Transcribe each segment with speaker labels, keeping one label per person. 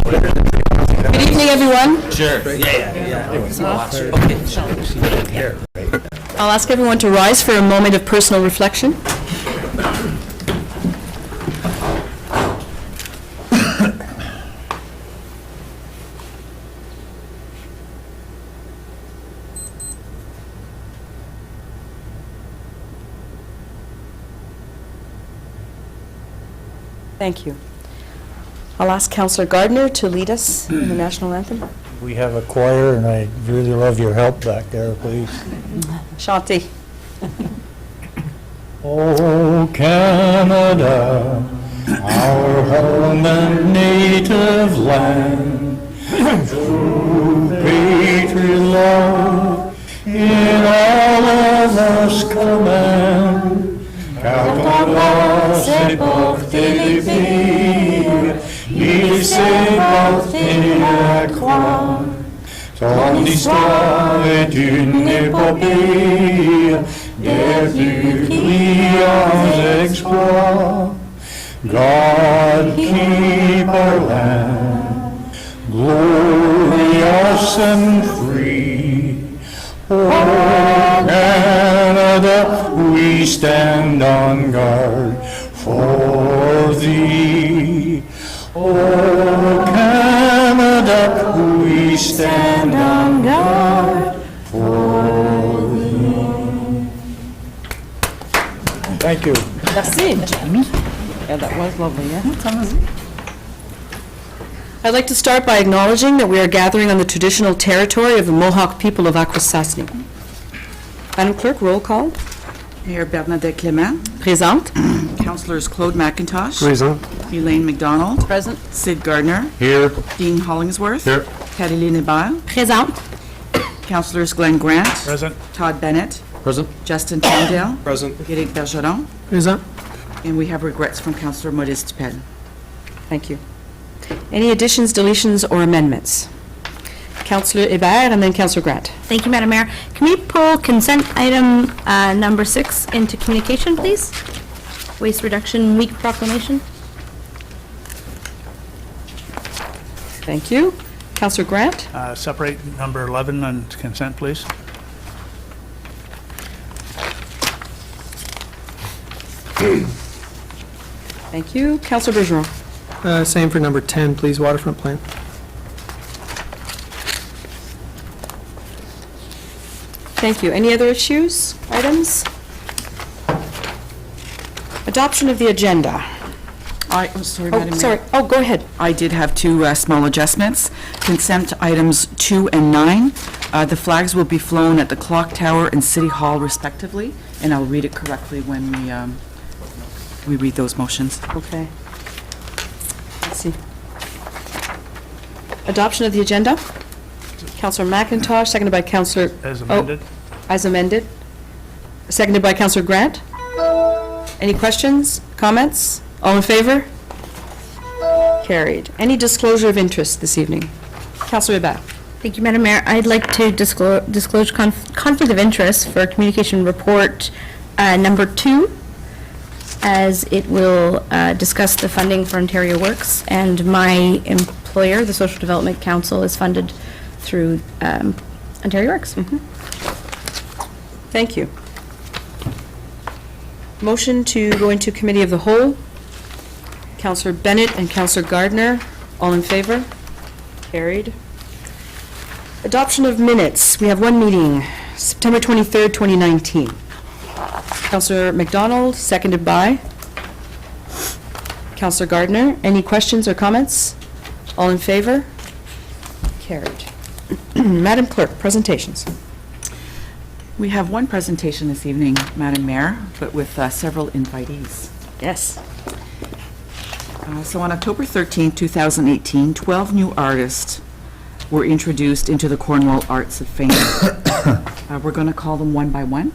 Speaker 1: Good evening, everyone.
Speaker 2: Sure. Yeah. Okay.
Speaker 1: I'll ask everyone to rise for a moment of personal reflection. Thank you. I'll ask Councillor Gardner to lead us in the national anthem.
Speaker 3: We have a choir, and I really love your help back there, please.
Speaker 1: Chanté.
Speaker 3: Oh, Canada, our home and native land, through patriot love in all of us command. Quand on va se porter les filles, il s'est porté la croix. Ton histoire est une épopée des plus brillants exploits. God keep our land glorious and free. Oh, Canada, we stand on guard for thee. Oh, Canada, we stand on guard for thee. Thank you.
Speaker 1: Merci.
Speaker 4: Yeah, that was lovely, yeah.
Speaker 1: I'd like to start by acknowledging that we are gathering on the traditional territory of the Mohawk people of Akwesasne. Madam Clerk, roll call.
Speaker 4: Mayor Bernadette Clément,
Speaker 1: Présente.
Speaker 4: Councillors Claude McIntosh,
Speaker 3: Present.
Speaker 4: Elaine McDonald,
Speaker 1: Present.
Speaker 4: Sid Gardner,
Speaker 3: Here.
Speaker 4: Dean Hollingsworth,
Speaker 3: Here.
Speaker 4: Caroline Hébert,
Speaker 1: Présente.
Speaker 4: Councillors Glenn Grant,
Speaker 3: Present.
Speaker 4: Todd Bennett,
Speaker 3: Present.
Speaker 4: Justin Towndale,
Speaker 3: Present.
Speaker 4: Eric Bergeron,
Speaker 3: Present.
Speaker 4: and we have regrets from Councillor Maurice Dupel.
Speaker 1: Thank you. Any additions, deletions, or amendments? Councillor Hébert and then Councillor Grant.
Speaker 5: Thank you, Madam Mayor. Can we pull consent item number 6 into communication, please? Waste Reduction Week proclamation.
Speaker 1: Thank you. Councillor Grant.
Speaker 6: Separate number 11 on consent, please.
Speaker 1: Thank you. Councillor Bergeron.
Speaker 7: Same for number 10, please, waterfront plan.
Speaker 1: Thank you. Any other issues, items? Adoption of the agenda.
Speaker 4: I'm sorry,
Speaker 1: Oh,
Speaker 4: Madam Mayor.
Speaker 1: sorry. Oh, go ahead.
Speaker 4: I did have two small adjustments. Consent items 2 and 9. The flags will be flown at the Clock Tower and City Hall respectively, and I'll read it correctly when we read those motions.
Speaker 1: Okay. Let's see. Adoption of the agenda. Councillor McIntosh, seconded by Councillor...
Speaker 6: As amended.
Speaker 1: As amended. Seconded by Councillor Grant. Any questions, comments? All in favor? Carried. Any disclosure of interest this evening? Councillor Hébert.
Speaker 5: Thank you, Madam Mayor. I'd like to disclose conflict of interest for communication report number 2, as it will discuss the funding for Ontario Works, and my employer, the Social Development Council, is funded through Ontario Works.
Speaker 1: Thank you. Motion to go into committee of the whole. Councillor Bennett and Councillor Gardner, all in favor? Carried. Adoption of minutes. We have one meeting, September 23rd, 2019. Councillor McDonald, seconded by Councillor Gardner. Any questions or comments? All in favor? Carried. Madam Clerk, presentations.
Speaker 4: We have one presentation this evening, Madam Mayor, but with several invitees.
Speaker 1: Yes.
Speaker 4: So on October 13, 2018, 12 new artists were introduced into the Cornwall Arts of Fame. We're going to call them one by one.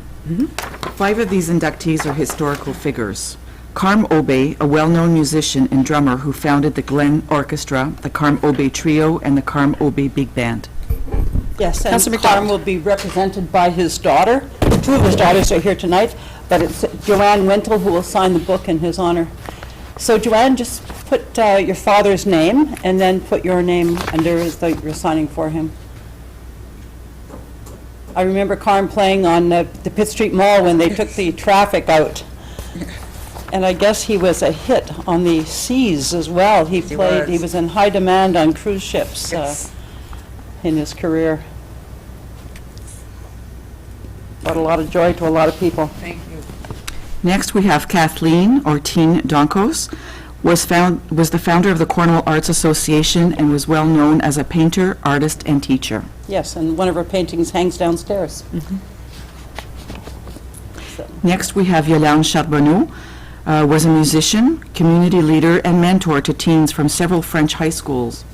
Speaker 4: 5 of these inductees are historical figures. Carm Obey, a well-known musician and drummer who founded the Glen Orchestra, the Carm Obey Trio, and the Carm Obey Big Band.
Speaker 8: Yes,
Speaker 1: Councillor
Speaker 8: and Carm
Speaker 1: McDonald.
Speaker 8: will be represented by his daughter. 2 of his daughters are here tonight, but it's Joanne Wintle who will sign the book in his honor. So Joanne, just put your father's name and then put your name under as though you're signing for him. I remember Carm playing on the Pitt Street Mall when they took the traffic out. And I guess he was a hit on the seas as well. He was in high demand on cruise ships in his career. Brought a lot of joy to a lot of people.
Speaker 4: Next, we have Kathleen Ortine Donkos, was the founder of the Cornwall Arts Association and was well known as a painter, artist, and teacher.
Speaker 8: Yes, and one of her paintings hangs downstairs. So,
Speaker 4: Next, we have Yolande Charbonneau, was a musician, community leader, and mentor to teens from several French high schools.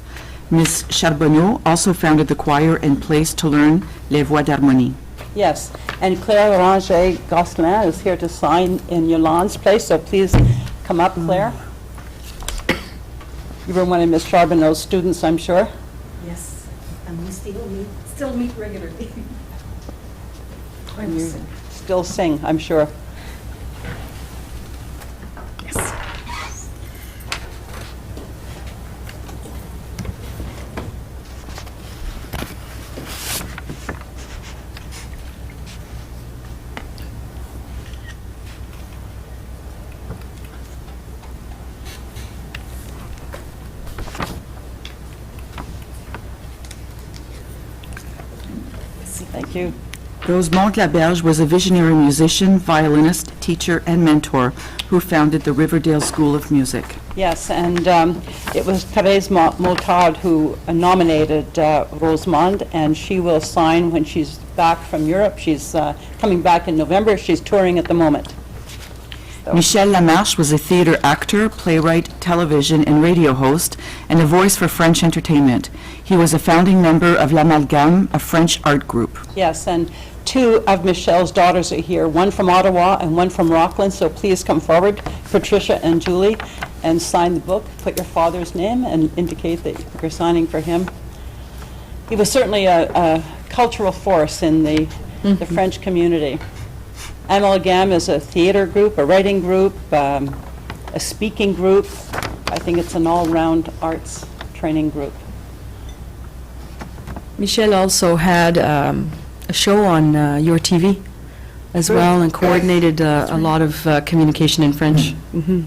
Speaker 4: Ms. Charbonneau also founded the choir and place to learn Les Voix d'Harmonie.
Speaker 8: yes, and Claire Ranger Gosselin is here to sign in Yolande's place, so please come up, Claire. You were one of Ms. Charbonneau's students, I'm sure.
Speaker 1: Yes, and we still meet regularly.
Speaker 8: And you still sing, I'm sure. Thank you.
Speaker 4: Rosemont Laberge was a visionary musician, violinist, teacher, and mentor who founded the Riverdale School of Music.
Speaker 8: Yes, and it was Therese Motard who nominated Rosemond, and she will sign when she's back from Europe. She's coming back in November. She's touring at the moment.
Speaker 4: Michel Lamarche was a theater actor, playwright, television and radio host, and a voice for French entertainment. He was a founding member of L'Amalgame, a French art group.
Speaker 8: Yes, and two of Michelle's daughters are here, one from Ottawa and one from Rockland, so please come forward, Patricia and Julie, and sign the book. Put your father's name and indicate that you're signing for him. He was certainly a cultural force in the French community. Amalgam is a theater group, a writing group, a speaking group. I think it's an all-round arts training group.
Speaker 1: Michelle also had a show on Your TV as well and coordinated a lot of communication in French. Mhm.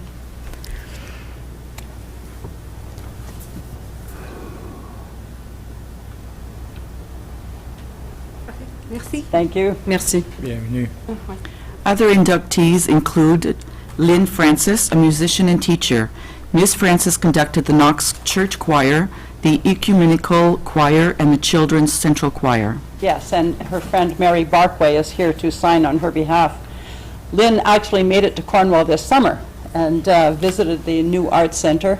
Speaker 8: Thank you.
Speaker 1: Merci.
Speaker 3: Bienvenue.
Speaker 4: Other inductees include Lynn Francis, a musician and teacher. Ms. Francis conducted the Knox Church Choir, the Ecumenical Choir, and the Children's Central Choir.
Speaker 8: Yes, and her friend Mary Barkway is here to sign on her behalf. Lynn actually made it to Cornwall this summer and visited the new Arts Centre.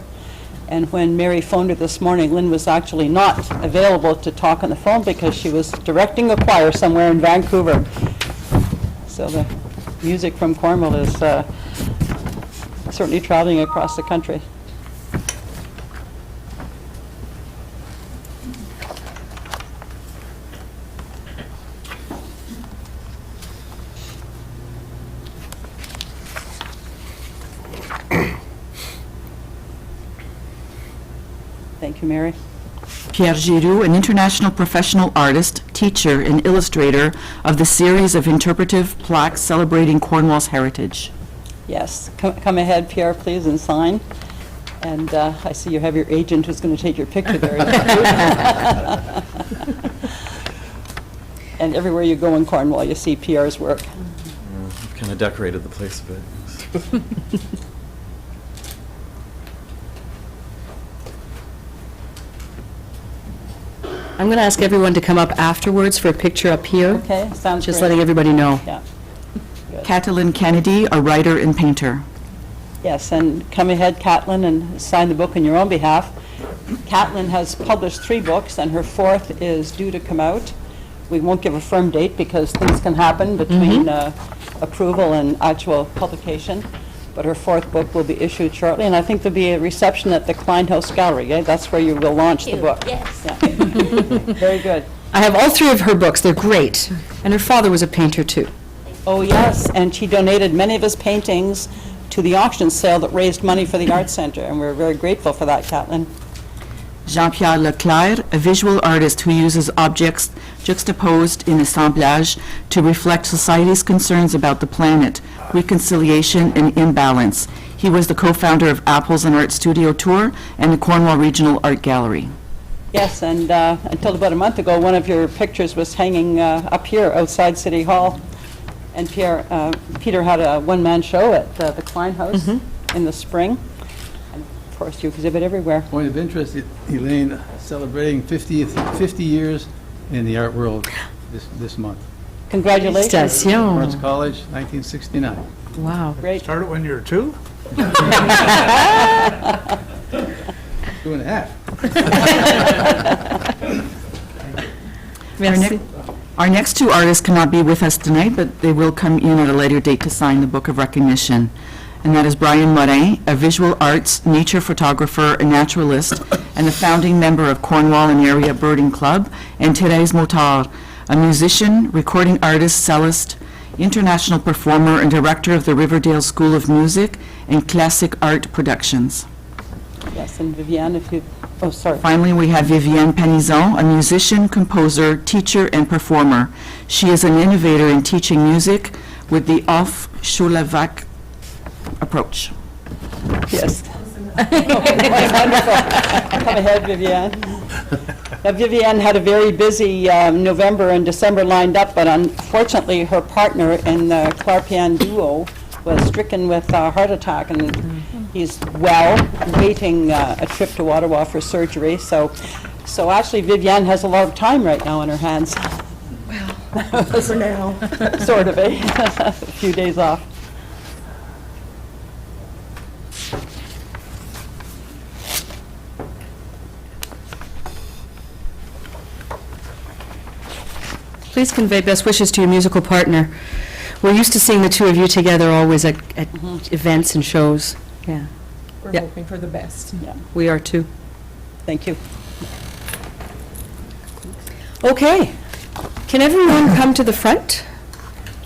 Speaker 8: And when Mary phoned her this morning, Lynn was actually not available to talk on the phone because she was directing a choir somewhere in Vancouver. So the music from Cornwall is certainly traveling across the country. Thank you, Mary.
Speaker 4: Pierre Giroux, an international professional artist, teacher, and illustrator of the series of interpretive plaques celebrating Cornwall's heritage.
Speaker 8: Yes, come ahead, Pierre, please, and sign. And I see you have your agent who's going to take your picture there. And everywhere you go in Cornwall, you see Pierre's work.
Speaker 2: We've kind of decorated the place a bit.
Speaker 1: I'm going to ask everyone to come up afterwards for a picture up here.
Speaker 8: Okay, sounds
Speaker 1: Just
Speaker 8: great.
Speaker 1: letting everybody know.
Speaker 8: Yeah,
Speaker 4: Catalin Kennedy, a writer and painter.
Speaker 8: yes, and come ahead, Catlin, and sign the book on your own behalf. Catlin has published 3 books, and her 4th is due to come out. We won't give a firm date because things can happen between approval and actual publication, but her 4th book will be issued shortly, and I think there'll be a reception at the Klein House Gallery. That's where you will launch the book.
Speaker 5: Yes.
Speaker 8: Yeah. Very good.
Speaker 1: I have all 3 of her books. They're great. And her father was a painter, too.
Speaker 8: Oh, yes, and she donated many of his paintings to the auction sale that raised money for the Arts Center, and we're very grateful for that, Catlin.
Speaker 4: Jean-Pierre Leclerc, a visual artist who uses objects juxtaposed in assemblage to reflect society's concerns about the planet, reconciliation, and imbalance. He was the co-founder of Apples and Art Studio Tour and the Cornwall Regional Art Gallery.
Speaker 8: Yes, and until about a month ago, one of your pictures was hanging up here outside City Hall. And Peter had a one-man show at the Klein House in the spring. And of course, you exhibit everywhere.
Speaker 9: Point of interest, Elaine celebrating 50 years in the art world this month.
Speaker 8: Congratulations.
Speaker 1: Félicitations.
Speaker 9: Arts College, 1969.
Speaker 1: Wow.
Speaker 8: Great.
Speaker 6: Started when you were 2?
Speaker 9: 2.5.
Speaker 1: Merci.
Speaker 4: Our next two artists cannot be with us tonight, but they will come in at a later date to sign the Book of Recognition. And that is Brian Morin, a visual arts, nature photographer, and naturalist, and the founding member of Cornwall and Area Birding Club, and Thérèse Motard, a musician, recording artist, cellist, international performer, and director of the Riverdale School of Music and Classic Art Productions.
Speaker 8: Yes, and Viviane, if you, oh, sorry.
Speaker 4: Finally, we have Vivienne Panizon, a musician, composer, teacher, and performer. She is an innovator in teaching music with the off-Choulavac approach.
Speaker 8: Yes. Wonderful. Come ahead, Viviane. Now, Viviane had a very busy November and December lined up, but unfortunately, her partner in the Clarpian duo was stricken with a heart attack, and he's well, waiting a trip to Ottawa for surgery. So actually, Viviane has a lot of time right now on her hands. Well, for now. Sort of, eh? A few days off.
Speaker 1: Please convey best wishes to your musical partner. We're used to seeing the two of you together always at events and shows. Yeah,
Speaker 10: We're
Speaker 1: Yeah.
Speaker 10: hoping for the best.
Speaker 1: we are too.
Speaker 8: Thank you.
Speaker 1: Okay. Can everyone come to the front?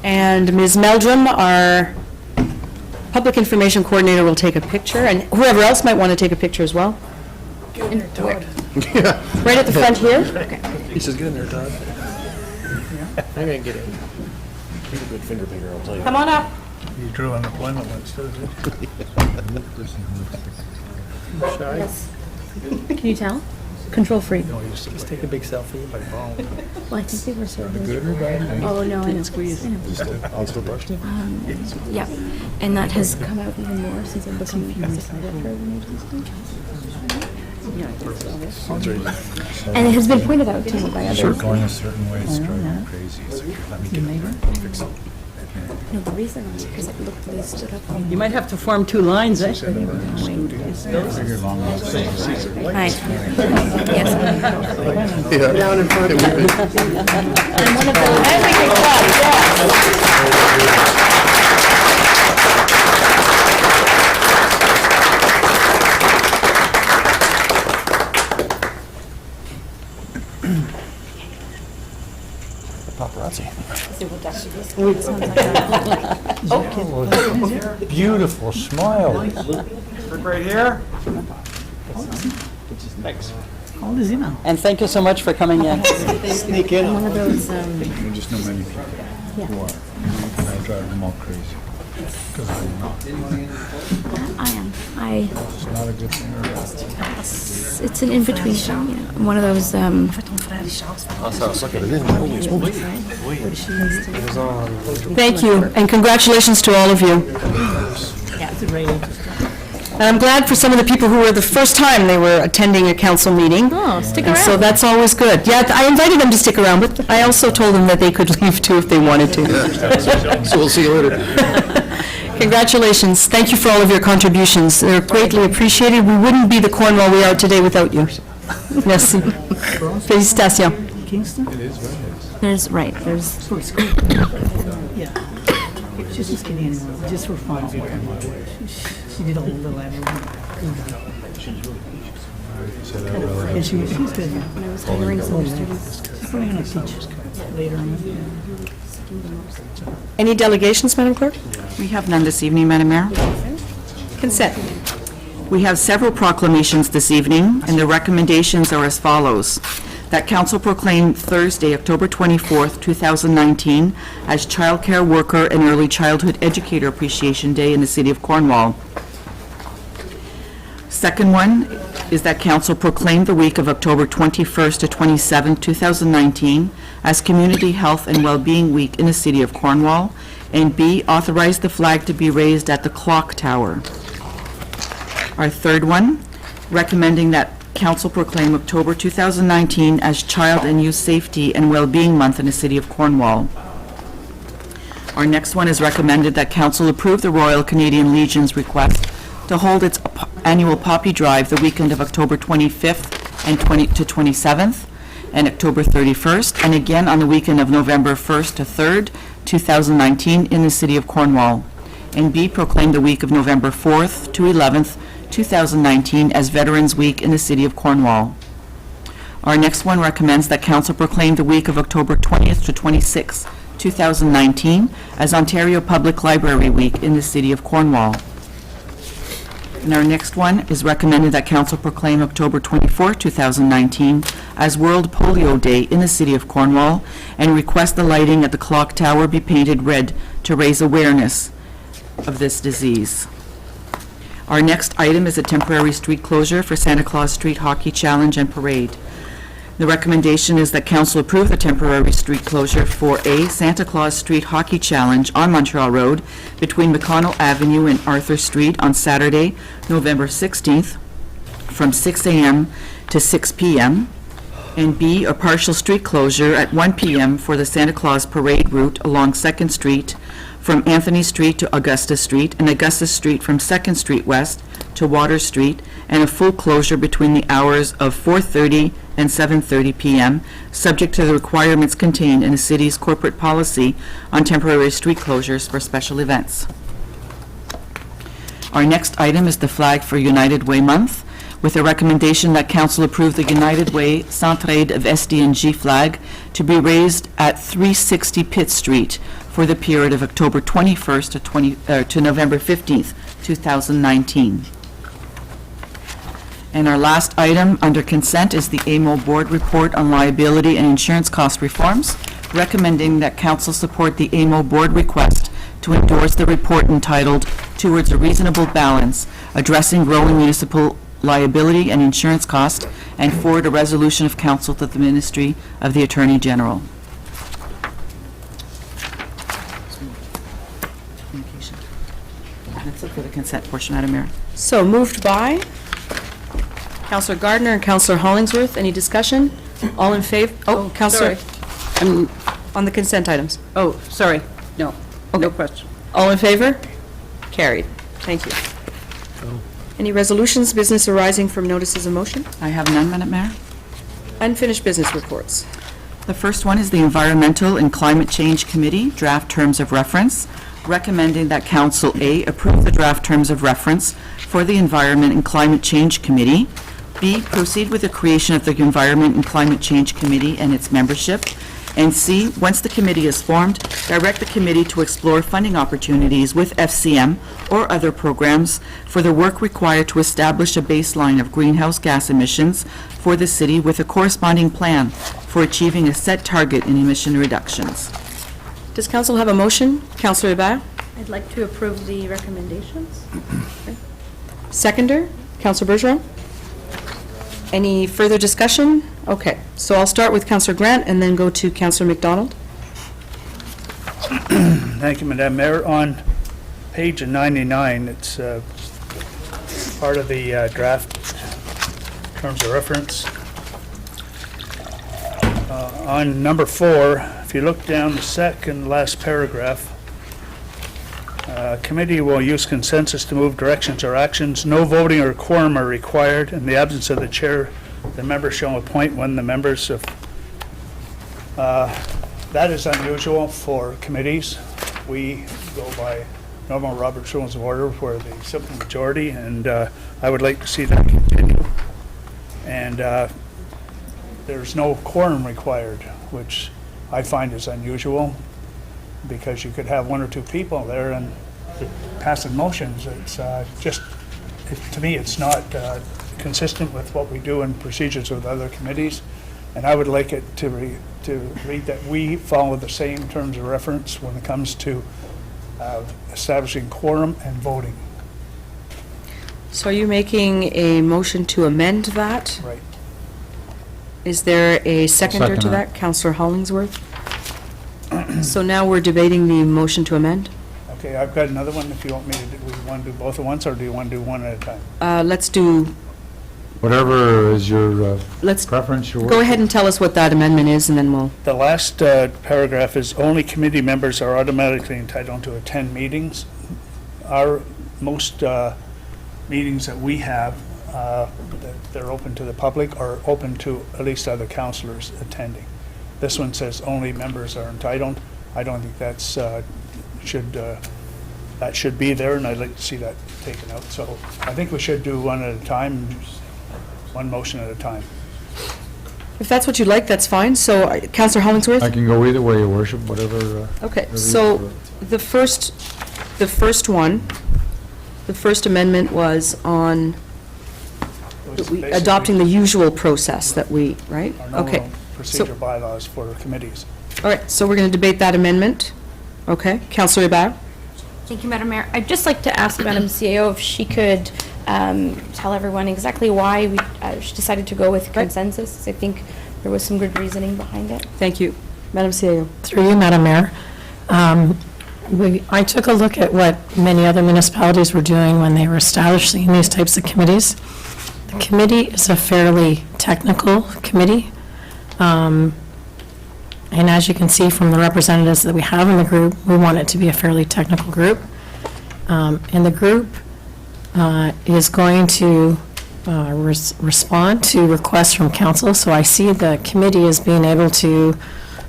Speaker 1: And Ms. Meldrum, our Public Information Coordinator, will take a picture, and whoever else might want to take a picture as well. Right at the front here?
Speaker 3: He says, get in there, Todd. I'm gonna get in. He's a good finger picker, I'll tell you.
Speaker 1: Come on up.
Speaker 6: You drew unemployment once, too, did you?
Speaker 5: Can you tell? Control freak.
Speaker 6: No, you used to
Speaker 3: Just
Speaker 6: play
Speaker 3: take a big selfie.
Speaker 6: by phone.
Speaker 5: Well, I think they were sort of.
Speaker 3: Good or bad?
Speaker 5: Oh, no, I know.
Speaker 3: I'll still brush it.
Speaker 5: Yeah, and that has come out even more since I've become a psychiatrist. And it has been pointed out to me by others.
Speaker 3: Going a certain way, it's driving me crazy. It's like, let me get fix it.
Speaker 5: No, the reason is because it looked, they stood up.
Speaker 8: You might have to form two lines, eh?
Speaker 5: Hi. Yes.
Speaker 3: Down in front.
Speaker 5: I'm one of those.
Speaker 3: Paparazzi. Beautiful smile.
Speaker 6: Right here?
Speaker 8: And thank you so much for coming in.
Speaker 3: Sneak in.
Speaker 5: One of those,
Speaker 3: I just know many people who are. And I drive them all crazy. Because I'm not.
Speaker 5: I am.
Speaker 3: It's not a good thing or bad.
Speaker 5: It's an in-between show, you know. One of those,
Speaker 3: Look at it. Holy smokes.
Speaker 1: Thank you, and congratulations to all of you. And I'm glad for some of the people who were the first time they were attending a council meeting.
Speaker 5: Oh, stick
Speaker 1: And so
Speaker 5: around.
Speaker 1: that's always good. Yeah, I invited them to stick around, but I also told them that they could leave too if they wanted to.
Speaker 3: So we'll see you later.
Speaker 1: Congratulations. Thank you for all of your contributions. They're greatly appreciated. We wouldn't be the Cornwall we are today without you. Merci. Félicitations.
Speaker 5: there's, right, there's,
Speaker 10: She's just kidding, just for fun. She did a little and she was good.
Speaker 5: when I was hiring some students.
Speaker 10: She's probably going to teach later on.
Speaker 1: Any delegations, Madam Clerk?
Speaker 4: We have none this evening, Madam Mayor.
Speaker 1: Consent.
Speaker 4: We have several proclamations this evening, and the recommendations are as follows. That council proclaim Thursday, October 24th, 2019, as Child Care Worker and Early Childhood Educator Appreciation Day in the City of Cornwall. Second one is that council proclaim the week of October 21st to 27th, 2019, as Community Health and Wellbeing Week in the City of Cornwall. And B, authorize the flag to be raised at the clock tower. Our third one, recommending that council proclaim October 2019 as Child and Youth Safety and Wellbeing Month in the City of Cornwall. Our next one is recommended that council approve the Royal Canadian Legion's request to hold its annual Poppy Drive the weekend of October 25th and 27th, and October 31st, and again on the weekend of November 1st to 3rd, 2019, in the City of Cornwall. And B, proclaim the week of November 4th to 11th, 2019 as Veterans Week in the City of Cornwall. Our next one recommends that council proclaim the week of October 20th to 26th, 2019 as Ontario Public Library Week in the City of Cornwall. And our next one is recommended that council proclaim October 24, 2019 as World Polio Day in the City of Cornwall, and request the lighting at the clock tower be painted red to raise awareness of this disease. Our next item is a temporary street closure for Santa Claus Street Hockey Challenge and Parade. The recommendation is that council approve the temporary street closure for A, Santa Claus Street Hockey Challenge on Montreal Road between McConnell Avenue and Arthur Street on Saturday, November 16th, from 6 a.m. to 6 p.m., and B, a partial street closure at 1 p.m. for the Santa Claus Parade route along 2nd Street from Anthony Street to Augusta Street, and Augusta Street from 2nd Street West to Water Street, and a full closure between the hours of 4:30 and 7:30 p.m., subject to the requirements contained in the city's corporate policy on temporary street closures for special events. Our next item is the flag for United Way Month, with a recommendation that council approve the United Way Centraide of SDNG flag to be raised at 360 Pitt Street for the period of October 21st to November 15th, 2019. And our last item under consent is the AMO Board Report on Liability and Insurance Cost Reforms, recommending that council support the AMO Board request to endorse the report entitled Towards a Reasonable Balance, Addressing Growing Municipal Liability and Insurance Cost, and forward a resolution of council to the Ministry of the Attorney General. That's it for the consent portion, Madam Mayor.
Speaker 1: So moved by Councillor Gardner and Councillor Hollingsworth. Any discussion? All in favor? Oh, Councillor, on the consent items.
Speaker 8: Oh, sorry, no, no question.
Speaker 1: All in favor? Carried. Thank you. Any resolutions, business arising from notices of motion?
Speaker 4: I have none, Madam Mayor.
Speaker 1: Unfinished business reports.
Speaker 4: The first one is the Environmental and Climate Change Committee Draft Terms of Reference, recommending that Council A, approve the draft terms of reference for the Environment and Climate Change Committee. B, proceed with the creation of the Environment and Climate Change Committee and its membership. And C, once the committee is formed, direct the committee to explore funding opportunities with FCM or other programs for the work required to establish a baseline of greenhouse gas emissions for the city with a corresponding plan for achieving a set target in emission reductions.
Speaker 1: Does council have a motion? Councillor Hébert?
Speaker 5: I'd like to approve the recommendations.
Speaker 1: Seconder? Councillor Bergeron? Any further discussion? Okay, so I'll start with Councillor Grant and then go to Councillor McDonald.
Speaker 6: Thank you, Madam Mayor. On page 99, it's part of the draft terms of reference. On number 4, if you look down the second last paragraph, committee will use consensus to move directions or actions. No voting or quorum are required. In the absence of the chair, the members shall appoint one of the members of. That is unusual for committees. We go by normal Robert's Rules of Order for the simple majority, and I would like to see that continue. And there's no quorum required, which I find is unusual, because you could have 1 or 2 people there and passing motions. It's just to me, it's not consistent with what we do in procedures with other committees, and I would like it to read that we follow the same terms of reference when it comes to establishing quorum and voting.
Speaker 1: So are you making a motion to amend that?
Speaker 6: Right.
Speaker 1: Is there a seconder to
Speaker 9: Second
Speaker 1: that? Councillor Hollingsworth? So now we're debating the motion to amend?
Speaker 6: Okay, I've got another one if you want me to, do we want to do both at once, or do you want to do one at a time?
Speaker 1: Let's do,
Speaker 9: Whatever is your
Speaker 1: let's,
Speaker 9: preference, your
Speaker 1: go ahead and tell us what that amendment is, and then we'll,
Speaker 6: The last paragraph is only committee members are automatically entitled to attend meetings. Our most meetings that we have, that they're open to the public, are open to at least other councillors attending. This one says only members are entitled. I don't think that's, that should be there, and I'd like to see that taken out. So I think we should do one at a time, one motion at a time.
Speaker 1: if that's what you'd like, that's fine. So Councillor Hollingsworth?
Speaker 9: I can go either way, your worship, whatever.
Speaker 1: Okay, so the first one, the first amendment was on
Speaker 6: It was basically
Speaker 1: adopting the usual process that we, right?
Speaker 6: our
Speaker 1: Okay.
Speaker 6: normal procedure bylaws for committees.
Speaker 1: All right, so we're going to debate that amendment. Okay, Councillor Ibarra?
Speaker 5: Thank you, Madam Mayor. I'd just like to ask Madam CAO if she could tell everyone exactly why she decided to go with consensus. I think there was some good reasoning behind it.
Speaker 1: Thank you. Madam CAO?
Speaker 10: Through you, Madam Mayor. I took a look at what many other municipalities were doing when they were establishing these types of committees. The committee is a fairly technical committee. And as you can see from the representatives that we have in the group, we want it to be a fairly technical group. And the group is going to respond to requests from council. So I see the committee as being able to,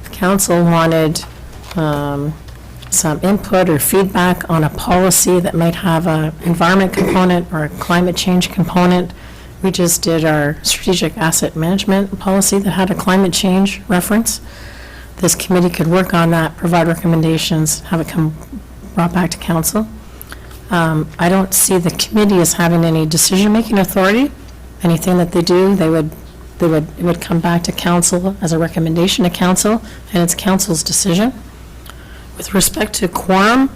Speaker 10: if council wanted some input or feedback on a policy that might have an environment component or a climate change component. We just did our strategic asset management policy that had a climate change reference. This committee could work on that, provide recommendations, have it come brought back to council. I don't see the committee as having any decision-making authority. Anything that they do, it would come back to council as a recommendation to council, and it's council's decision. With respect to quorum,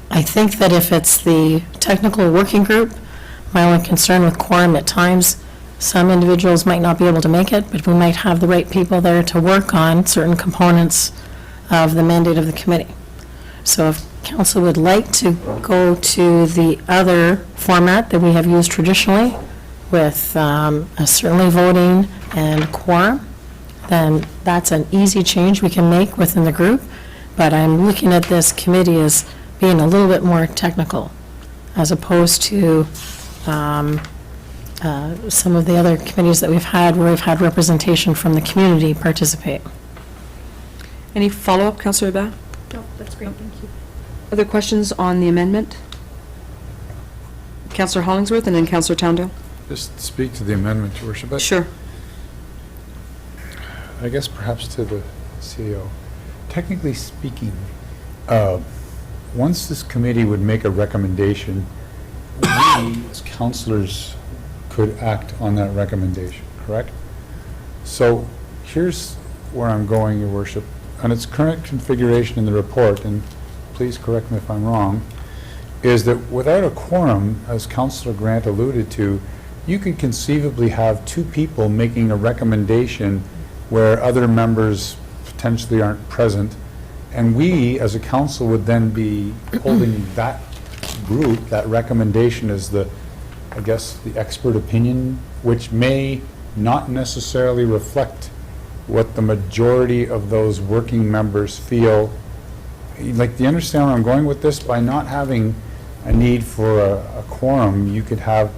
Speaker 10: I think that if it's the technical working group, my only concern with quorum at times, some individuals might not be able to make it, but we might have the right people there to work on certain components of the mandate of the committee. So if council would like to go to the other format that we have used traditionally with certainly voting and quorum, then that's an easy change we can make within the group. But I'm looking at this committee as being a little bit more technical as opposed to some of the other committees that we've had where we've had representation from the community participate.
Speaker 1: Any follow-up, Councillor Ibarra?
Speaker 5: No, that's great, thank you.
Speaker 1: Other questions on the amendment? Councillor Hollingsworth and then Councillor Towndale?
Speaker 11: Just speak to the amendment, Your Worship.
Speaker 1: Sure.
Speaker 11: I guess perhaps to the CEO. Technically speaking, once this committee would make a recommendation, we as councillors could act on that recommendation, correct? So here's where I'm going, Your Worship. On its current configuration in the report, and please correct me if I'm wrong, is that without a quorum, as Councillor Grant alluded to, you could conceivably have two people making a recommendation where other members potentially aren't present, and we, as a council, would then be holding that group, that recommendation as the, I guess, the expert opinion, which may not necessarily reflect what the majority of those working members feel. Like, do you understand where I'm going with this? By not having a need for a quorum, you could have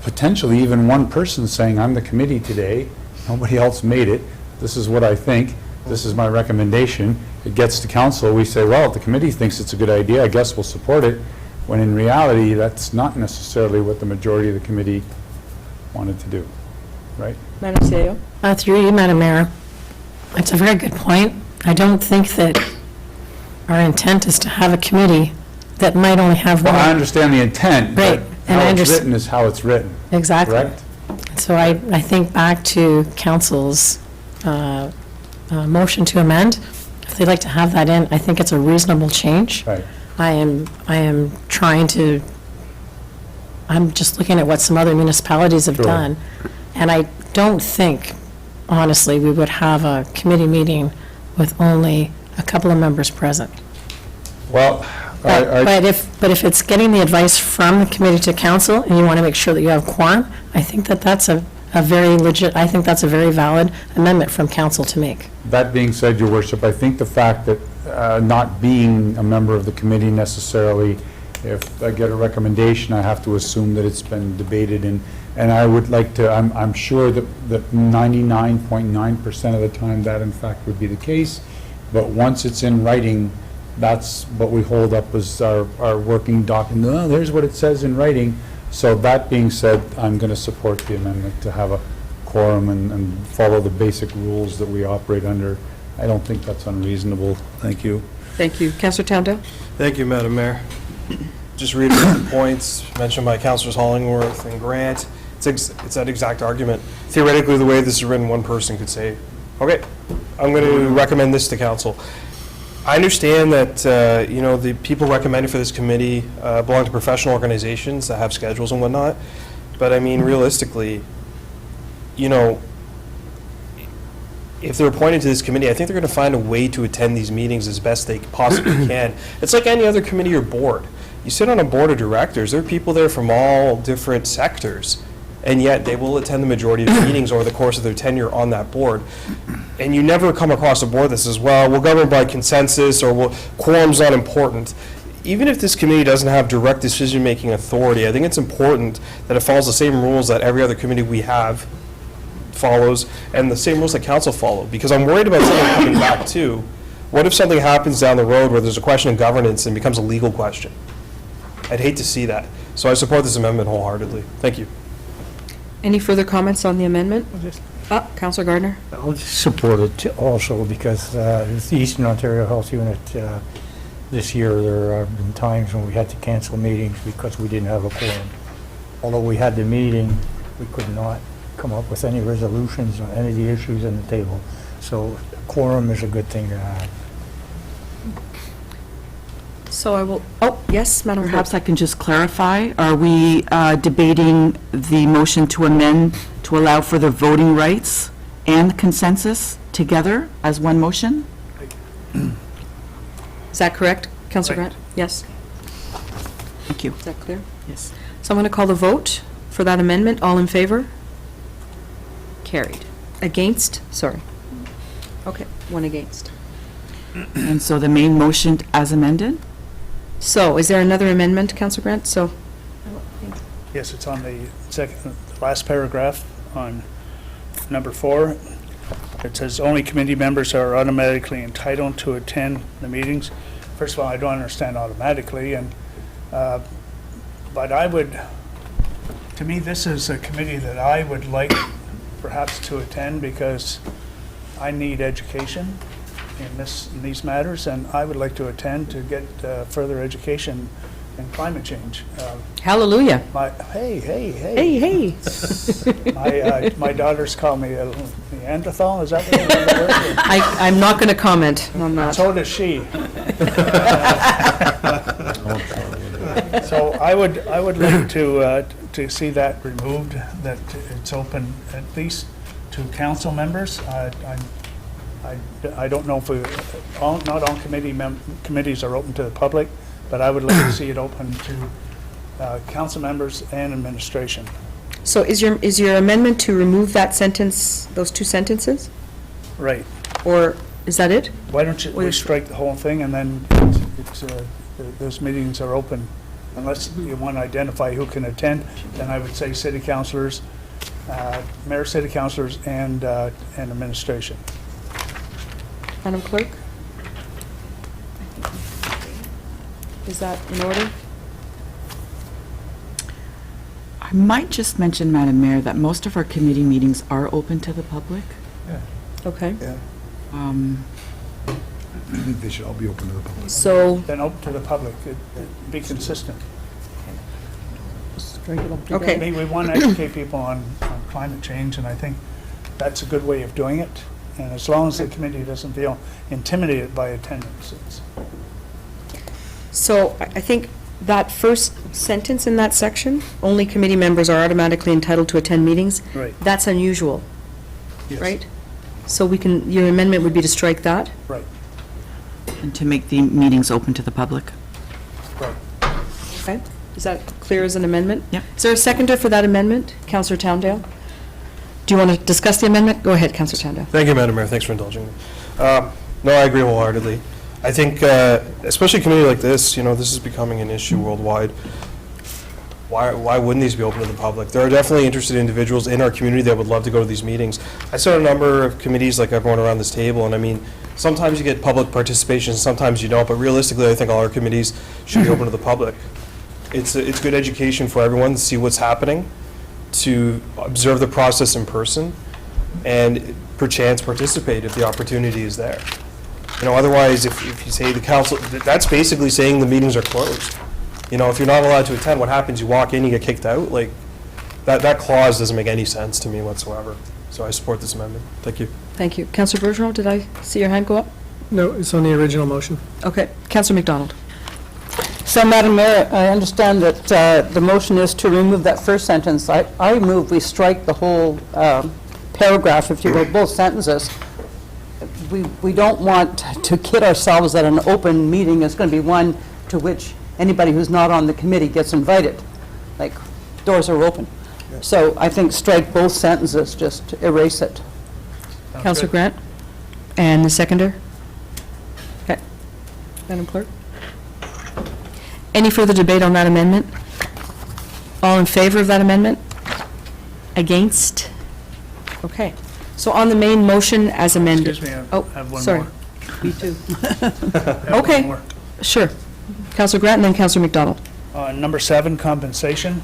Speaker 11: potentially even one person saying, I'm the committee today, nobody else made it, this is what I think, this is my recommendation. It gets to council, we say, well, if the committee thinks it's a good idea, I guess we'll support it, when in reality, that's not necessarily what the majority of the committee wanted to do, right?
Speaker 1: Madam CEO?
Speaker 10: Through you, Madam Mayor. It's a very good point. I don't think that our intent is to have a committee that might only have one.
Speaker 11: Well, I understand the intent,
Speaker 10: Right. And I
Speaker 11: how it's
Speaker 10: understand.
Speaker 11: written is how it's written,
Speaker 10: Exactly.
Speaker 11: correct?
Speaker 10: So I think back to council's motion to amend. If they'd like to have that in, I think it's a reasonable change.
Speaker 11: Right.
Speaker 10: I am trying to, I'm just looking at what some other municipalities have
Speaker 11: Sure.
Speaker 10: done. And I don't think, honestly, we would have a committee meeting with only a couple of members present.
Speaker 11: Well,
Speaker 10: But if it's getting the advice from the committee to council, and you want to make sure that you have quorum, I think that that's a very legit, I think that's a very valid amendment from council to make.
Speaker 11: that being said, your worship, I think the fact that not being a member of the committee necessarily, if I get a recommendation, I have to assume that it's been debated, and I would like to, I'm sure that 99.9% of the time that in fact would be the case, but once it's in writing, that's what we hold up as our working document. Oh, there's what it says in writing. So that being said, I'm going to support the amendment to have a quorum and follow the basic rules that we operate under. I don't think that's unreasonable. Thank you.
Speaker 1: Thank you. Councillor Towndale?
Speaker 3: Thank you, Madam Mayor. Just reiterating the points mentioned by Councilors Hollingworth and Grant. It's that exact argument. Theoretically, the way this is written, one person could say, okay, I'm going to recommend this to council. I understand that, the people recommended for this committee belong to professional organizations that have schedules and whatnot, but I mean, realistically, if they're appointed to this committee, I think they're going to find a way to attend these meetings as best they possibly can. It's like any other committee or board. You sit on a board of directors, there are people there from all different sectors, and yet they will attend the majority of the meetings over the course of their tenure on that board. And you never come across a board that says, well, we'll govern by consensus, or quorum's not important. Even if this committee doesn't have direct decision-making authority, I think it's important that it follows the same rules that every other committee we have follows, and the same rules that council follow, because I'm worried about something coming back too. What if something happens down the road where there's a question of governance and becomes a legal question? I'd hate to see that. So I support this amendment wholeheartedly. Thank you.
Speaker 1: Any further comments on the amendment? Councillor Gardner?
Speaker 12: I'll just support it also because it's the Eastern Ontario Health Unit. This year, there have been times when we had to cancel meetings because we didn't have a quorum. Although we had the meeting, we could not come up with any resolutions on any of the issues on the table. So quorum is a good thing to have.
Speaker 1: So I will, yes, Madam Clerk.
Speaker 4: Perhaps I can just clarify, are we debating the motion to amend to allow for the voting rights and consensus together as one motion?
Speaker 1: Is that correct, Councillor
Speaker 6: Right.
Speaker 1: Grant? Yes.
Speaker 4: Thank you.
Speaker 1: Is that clear?
Speaker 4: Yes.
Speaker 1: So I'm going to call the vote for that amendment. All in favor? Carried. Against? Sorry. Okay, one against.
Speaker 4: And so the main motion as amended?
Speaker 1: So is there another amendment, Councillor Grant? So,
Speaker 6: Yes, it's on the last paragraph on number 4. It says, only committee members are automatically entitled to attend the meetings. First of all, I don't understand automatically, but I would, to me, this is a committee that I would like perhaps to attend because I need education in these matters, and I would like to attend to get further education in climate change.
Speaker 1: hallelujah.
Speaker 6: Hey.
Speaker 1: Hey, hey.
Speaker 6: My daughters call me a Neanderthal, is that what the word is?
Speaker 1: I'm not going to comment on that.
Speaker 6: So does she. So I would like to see that removed, that it's open at least to council members. I don't know if not all committees are open to the public, but I would like to see it open to council members and administration.
Speaker 1: So is your amendment to remove that sentence, those two sentences?
Speaker 6: Right.
Speaker 1: Or is that it?
Speaker 6: Why don't we strike the whole thing, and then those meetings are open, unless you want to identify who can attend, then I would say city councilors, mayor, city councilors, and administration.
Speaker 1: Madam Clerk? Is that in order?
Speaker 4: I might just mention, Madam Mayor, that most of our committee meetings are open to the public.
Speaker 1: Okay.
Speaker 6: Yeah.
Speaker 11: I think they should all be open to the public.
Speaker 1: So,
Speaker 6: Then open to the public, be consistent.
Speaker 1: Okay.
Speaker 6: We want to educate people on climate change, and I think that's a good way of doing it. And as long as the committee doesn't feel intimidated by attendance, it's...
Speaker 1: So I think that first sentence in that section, only committee members are automatically entitled to attend meetings.
Speaker 6: Right.
Speaker 1: That's unusual,
Speaker 6: Yes.
Speaker 1: right? So we can, your amendment would be to strike that?
Speaker 6: Right,
Speaker 4: And to make the meetings open to the public.
Speaker 6: right.
Speaker 1: Okay. Is that clear as an amendment?
Speaker 4: Yep.
Speaker 1: Is there a seconder for that amendment? Councillor Towndale? Do you want to discuss the amendment? Go ahead, Councillor Towndale.
Speaker 3: Thank you, Madam Mayor. Thanks for indulging me. No, I agree wholeheartedly. I think, especially a committee like this, this is becoming an issue worldwide. Why wouldn't these be open to the public? There are definitely interested individuals in our community that would love to go to these meetings. I sit on a number of committees, like everyone around this table, and I mean, sometimes you get public participation, sometimes you don't, but realistically, I think all our committees should be open to the public. It's good education for everyone to see what's happening, to observe the process in person, and perchance participate if the opportunity is there. Otherwise, if you say the council, that's basically saying the meetings are closed. If you're not allowed to attend, what happens? You walk in, you get kicked out? Like, that clause doesn't make any sense to me whatsoever. So I support this amendment. Thank you.
Speaker 1: Thank you. Councillor Bergeron, did I see your hand go up?
Speaker 7: No, it's on the original motion.
Speaker 1: Okay. Councillor McDonald?
Speaker 8: So, Madam Mayor, I understand that the motion is to remove that first sentence. I move we strike the whole paragraph, if you will, both sentences. We don't want to kid ourselves that an open meeting is going to be one to which anybody who's not on the committee gets invited. Like, doors are open. So I think strike both sentences, just erase it.
Speaker 6: Sounds
Speaker 1: Councillor
Speaker 6: good.
Speaker 1: Grant? And the seconder? Okay. Madam Clerk? Any further debate on that amendment? All in favor of that amendment? Against? Okay. So on the main motion as amended.
Speaker 6: Excuse me,
Speaker 1: Oh,
Speaker 6: I have one
Speaker 1: sorry.
Speaker 6: more.
Speaker 8: Me too.
Speaker 6: I have one
Speaker 1: Okay.
Speaker 6: more.
Speaker 1: Sure. Councillor Grant and then Councillor McDonald.
Speaker 6: Number 7, compensation.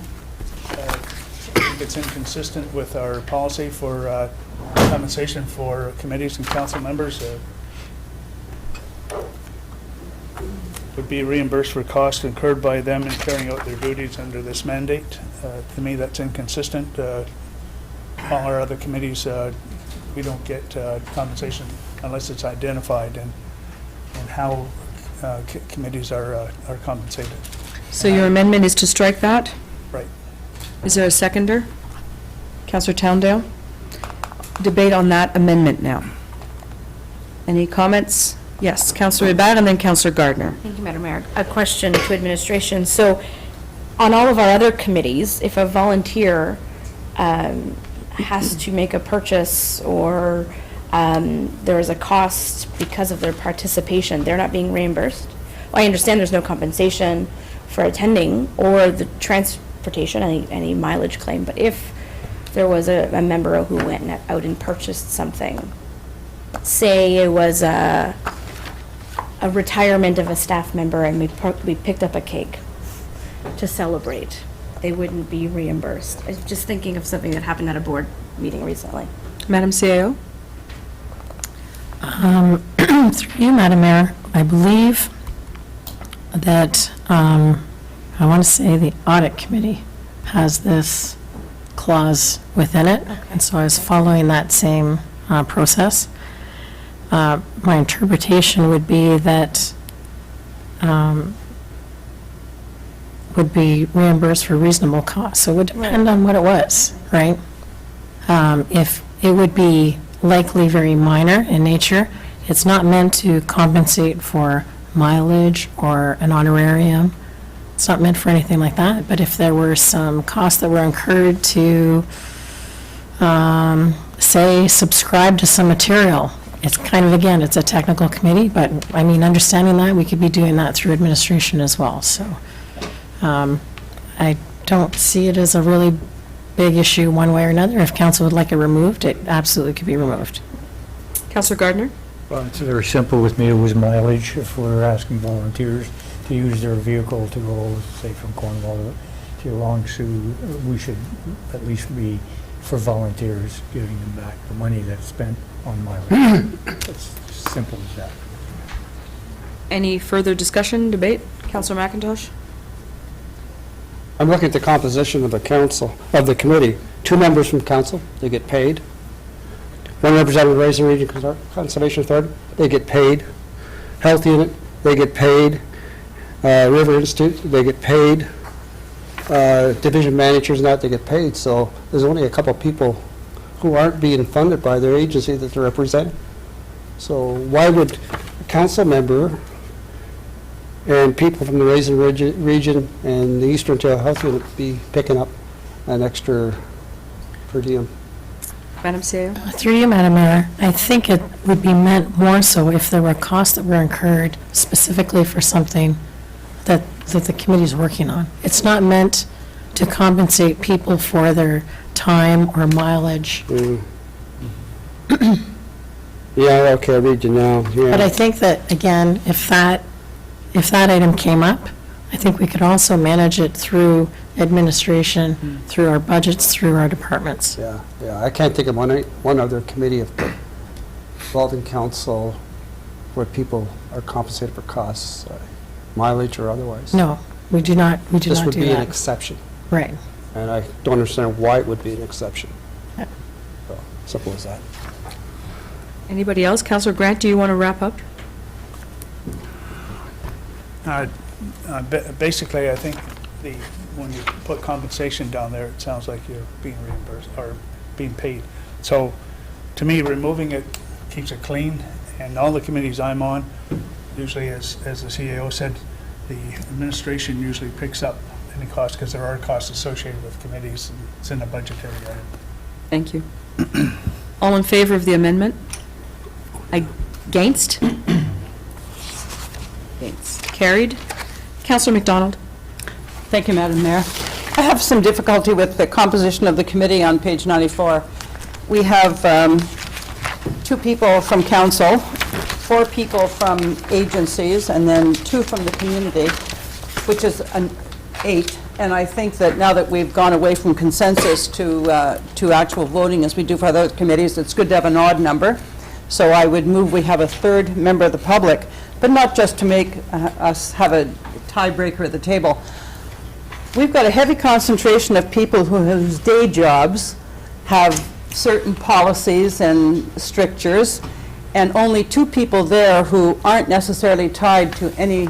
Speaker 6: I think it's inconsistent with our policy for compensation for committees and council members. Would be reimbursed for costs incurred by them in carrying out their duties under this mandate. To me, that's inconsistent. All our other committees, we don't get compensation unless it's identified and how committees are compensated.
Speaker 1: So your amendment is to strike that?
Speaker 6: Right.
Speaker 1: Is there a seconder? Councillor Towndale? Debate on that amendment now. Any comments? Yes, Councillor Ribad and then Councillor Gardner.
Speaker 5: Thank you, Madam Mayor. A question to administration. So on all of our other committees, if a volunteer has to make a purchase or there is a cost because of their participation, they're not being reimbursed? Well, I understand there's no compensation for attending or the transportation, any mileage claim, but if there was a member who went out and purchased something, say it was a retirement of a staff member and we picked up a cake to celebrate, they wouldn't be reimbursed. I'm just thinking of something that happened at a board meeting recently.
Speaker 1: Madam CAO?
Speaker 10: Through you, Madam Mayor, I believe that, I want to say the Audit Committee has this clause within it, and so I was following that same process. My interpretation would be that would be reimbursed for reasonable cost, so it would depend on what it was, right? If it would be likely very minor in nature, it's not meant to compensate for mileage or an honorarium. It's not meant for anything like that, but if there were some costs that were incurred to, say, subscribe to some material, it's kind of, again, it's a technical committee, but, I mean, understanding that, we could be doing that through administration as well, so I don't see it as a really big issue one way or another. If council would like it removed, it absolutely could be removed.
Speaker 1: Councillor Gardner?
Speaker 12: Well, it's very simple with me. It was mileage. If we're asking volunteers to use their vehicle to go, say, from Cornwall to Long Sault, we should at least be, for volunteers, giving them back the money that's spent on mileage. It's simple as that.
Speaker 1: Any further discussion, debate? Councillor McIntosh?
Speaker 13: I'm looking at the composition of the council, of the committee. 2 members from council, they get paid. 1 representative of Raisin Region Conservation Authority, they get paid. Health Unit, they get paid. River Institute, they get paid. Division managers and that, they get paid. So there's only a couple people who aren't being funded by their agency that they're representing. So why would a council member and people from the Raisin Region and the Eastern Ontario Health Unit be picking up an extra per diem?
Speaker 1: Madam CEO?
Speaker 10: Through you, Madam Mayor, I think it would be meant more so if there were costs that were incurred specifically for something that the committee's working on. It's not meant to compensate people for their time or mileage.
Speaker 13: Yeah, okay, I read you now. Yeah.
Speaker 10: But I think that, again, if that item came up, I think we could also manage it through administration, through our budgets, through our departments.
Speaker 13: Yeah, I can't think of one other committee involving council where people are compensated for costs, mileage or otherwise.
Speaker 10: No, we do not do
Speaker 13: This would
Speaker 10: that.
Speaker 13: be an exception,
Speaker 10: Right.
Speaker 13: and I don't understand why it would be an exception.
Speaker 10: Yeah.
Speaker 13: So, simple as that.
Speaker 1: Anybody else? Councillor Grant, do you want to wrap up?
Speaker 6: Basically, I think when you put compensation down there, it sounds like you're being reimbursed or being paid. So, to me, removing it keeps it clean, and all the committees I'm on, usually, as the CEO said, the administration usually picks up any cost, because there are costs associated with committees, and it's in the budgetary item.
Speaker 1: Thank you. All in favor of the amendment? Against? Against. Carried. Councillor McDonald?
Speaker 8: Thank you, Madam Mayor. I have some difficulty with the composition of the committee on page 94. We have 2 people from council, 4 people from agencies, and then 2 from the community, which is an 8. And I think that now that we've gone away from consensus to actual voting as we do for other committees, it's good to have an odd number. So I would move we have a 3rd member of the public, but not just to make us have a tiebreaker at the table. We've got a heavy concentration of people whose day jobs have certain policies and strictures, and only 2 people there who aren't necessarily tied to any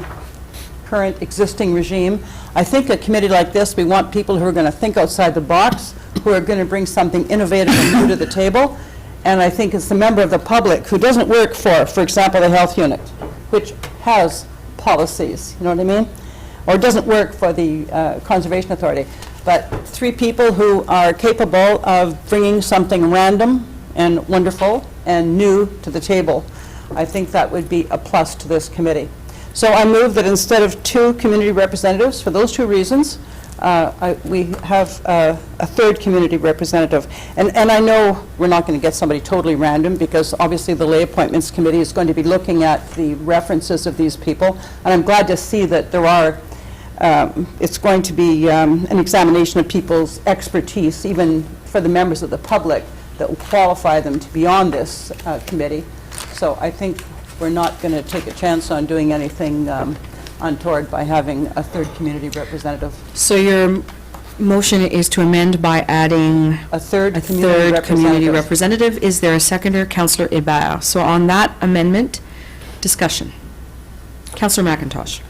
Speaker 8: current existing regime. I think a committee like this, we want people who are going to think outside the box, who are going to bring something innovative and new to the table. And I think it's the member of the public who doesn't work for example, the health unit, which has policies, you know what I mean? Or doesn't work for the Conservation Authority. But 3 people who are capable of bringing something random and wonderful and new to the table. I think that would be a plus to this committee. So I move that instead of 2 community representatives, for those 2 reasons, we have a 3rd community representative. And I know we're not going to get somebody totally random, because obviously the Lay Appointments Committee is going to be looking at the references of these people. And I'm glad to see that there are, it's going to be an examination of people's expertise, even for the members of the public, that will qualify them to be on this committee. So I think we're not going to take a chance on doing anything untoward by having a 3rd community representative.
Speaker 1: So your motion is to amend by adding
Speaker 8: A third
Speaker 1: a
Speaker 8: community
Speaker 1: 3rd community
Speaker 8: representative.
Speaker 1: representative. Is there a seconder? Councillor Hébert. So on that amendment, discussion. Councillor McIntosh.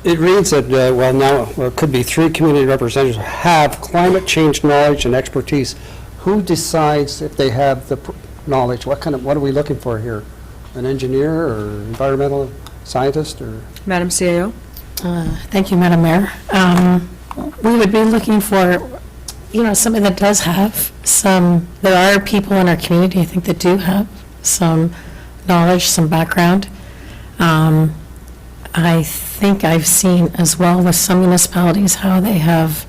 Speaker 13: It reads that, it could be 3 community representatives who have climate change knowledge and expertise. Who decides if they have the knowledge? What are we looking for here? An engineer or environmental scientist or?
Speaker 1: Madam CAO.
Speaker 10: Thank you, Madam Mayor. We would be looking for, somebody that does have there are people in our community, I think, that do have some knowledge, some background. I think I've seen as well with some municipalities how they have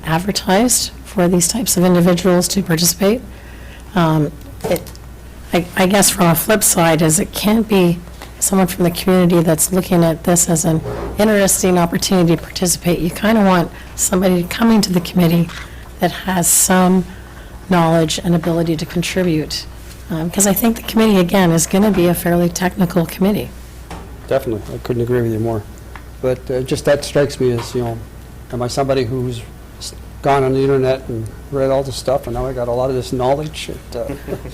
Speaker 10: advertised for these types of individuals to participate. I guess from a flip side is it can't be someone from the community that's looking at this as an interesting opportunity to participate. You kind of want somebody coming to the committee that has some knowledge and ability to contribute. Because I think the committee, again, is going to be a fairly technical committee.
Speaker 13: Definitely, I couldn't agree with you more. But just that strikes me as, Am I somebody who's gone on the internet and read all this stuff, and now I got a lot of this knowledge?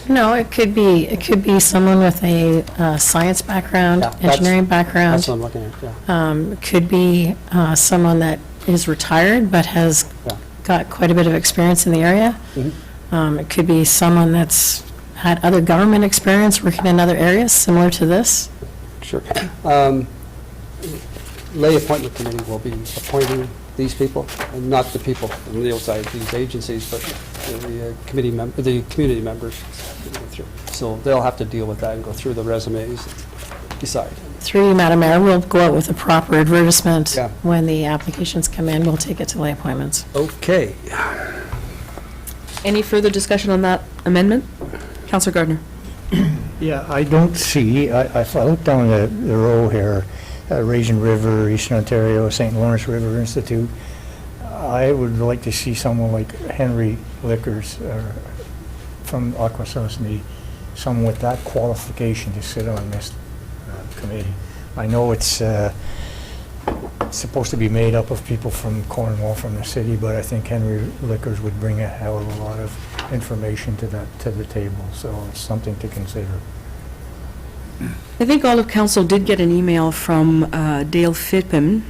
Speaker 10: No, it could be someone with a science background,
Speaker 13: Yeah, that's-
Speaker 10: engineering background.
Speaker 13: That's what I'm looking at, yeah.
Speaker 10: It could be someone that is retired but has
Speaker 13: Yeah.
Speaker 10: got quite a bit of experience in the area. It could be someone that's had other government experience working in other areas similar to this.
Speaker 13: Sure. Lay Appointment Committee will be appointing these people, and not the people from the outside, these agencies, but the community members. So they'll have to deal with that and go through the resumes and decide.
Speaker 10: Through you, Madam Mayor, we'll go out with a proper advertisement.
Speaker 13: Yeah.
Speaker 10: When the applications come in, we'll take it to lay appointments.
Speaker 13: Okay.
Speaker 1: Any further discussion on that amendment? Counselor Gardner.
Speaker 12: Yeah, I don't see, if I look down the row here, Raisin River, Eastern Ontario, St. Lawrence River Institute, I would like to see someone like Henry Lickers from Akwesasne, someone with that qualification to sit on this committee. I know it's supposed to be made up of people from Cornwall, from the city, but I think Henry Lickers would bring a hell of a lot of information to the table, so it's something to consider.
Speaker 1: I think all of council did get an email from Dale Phippen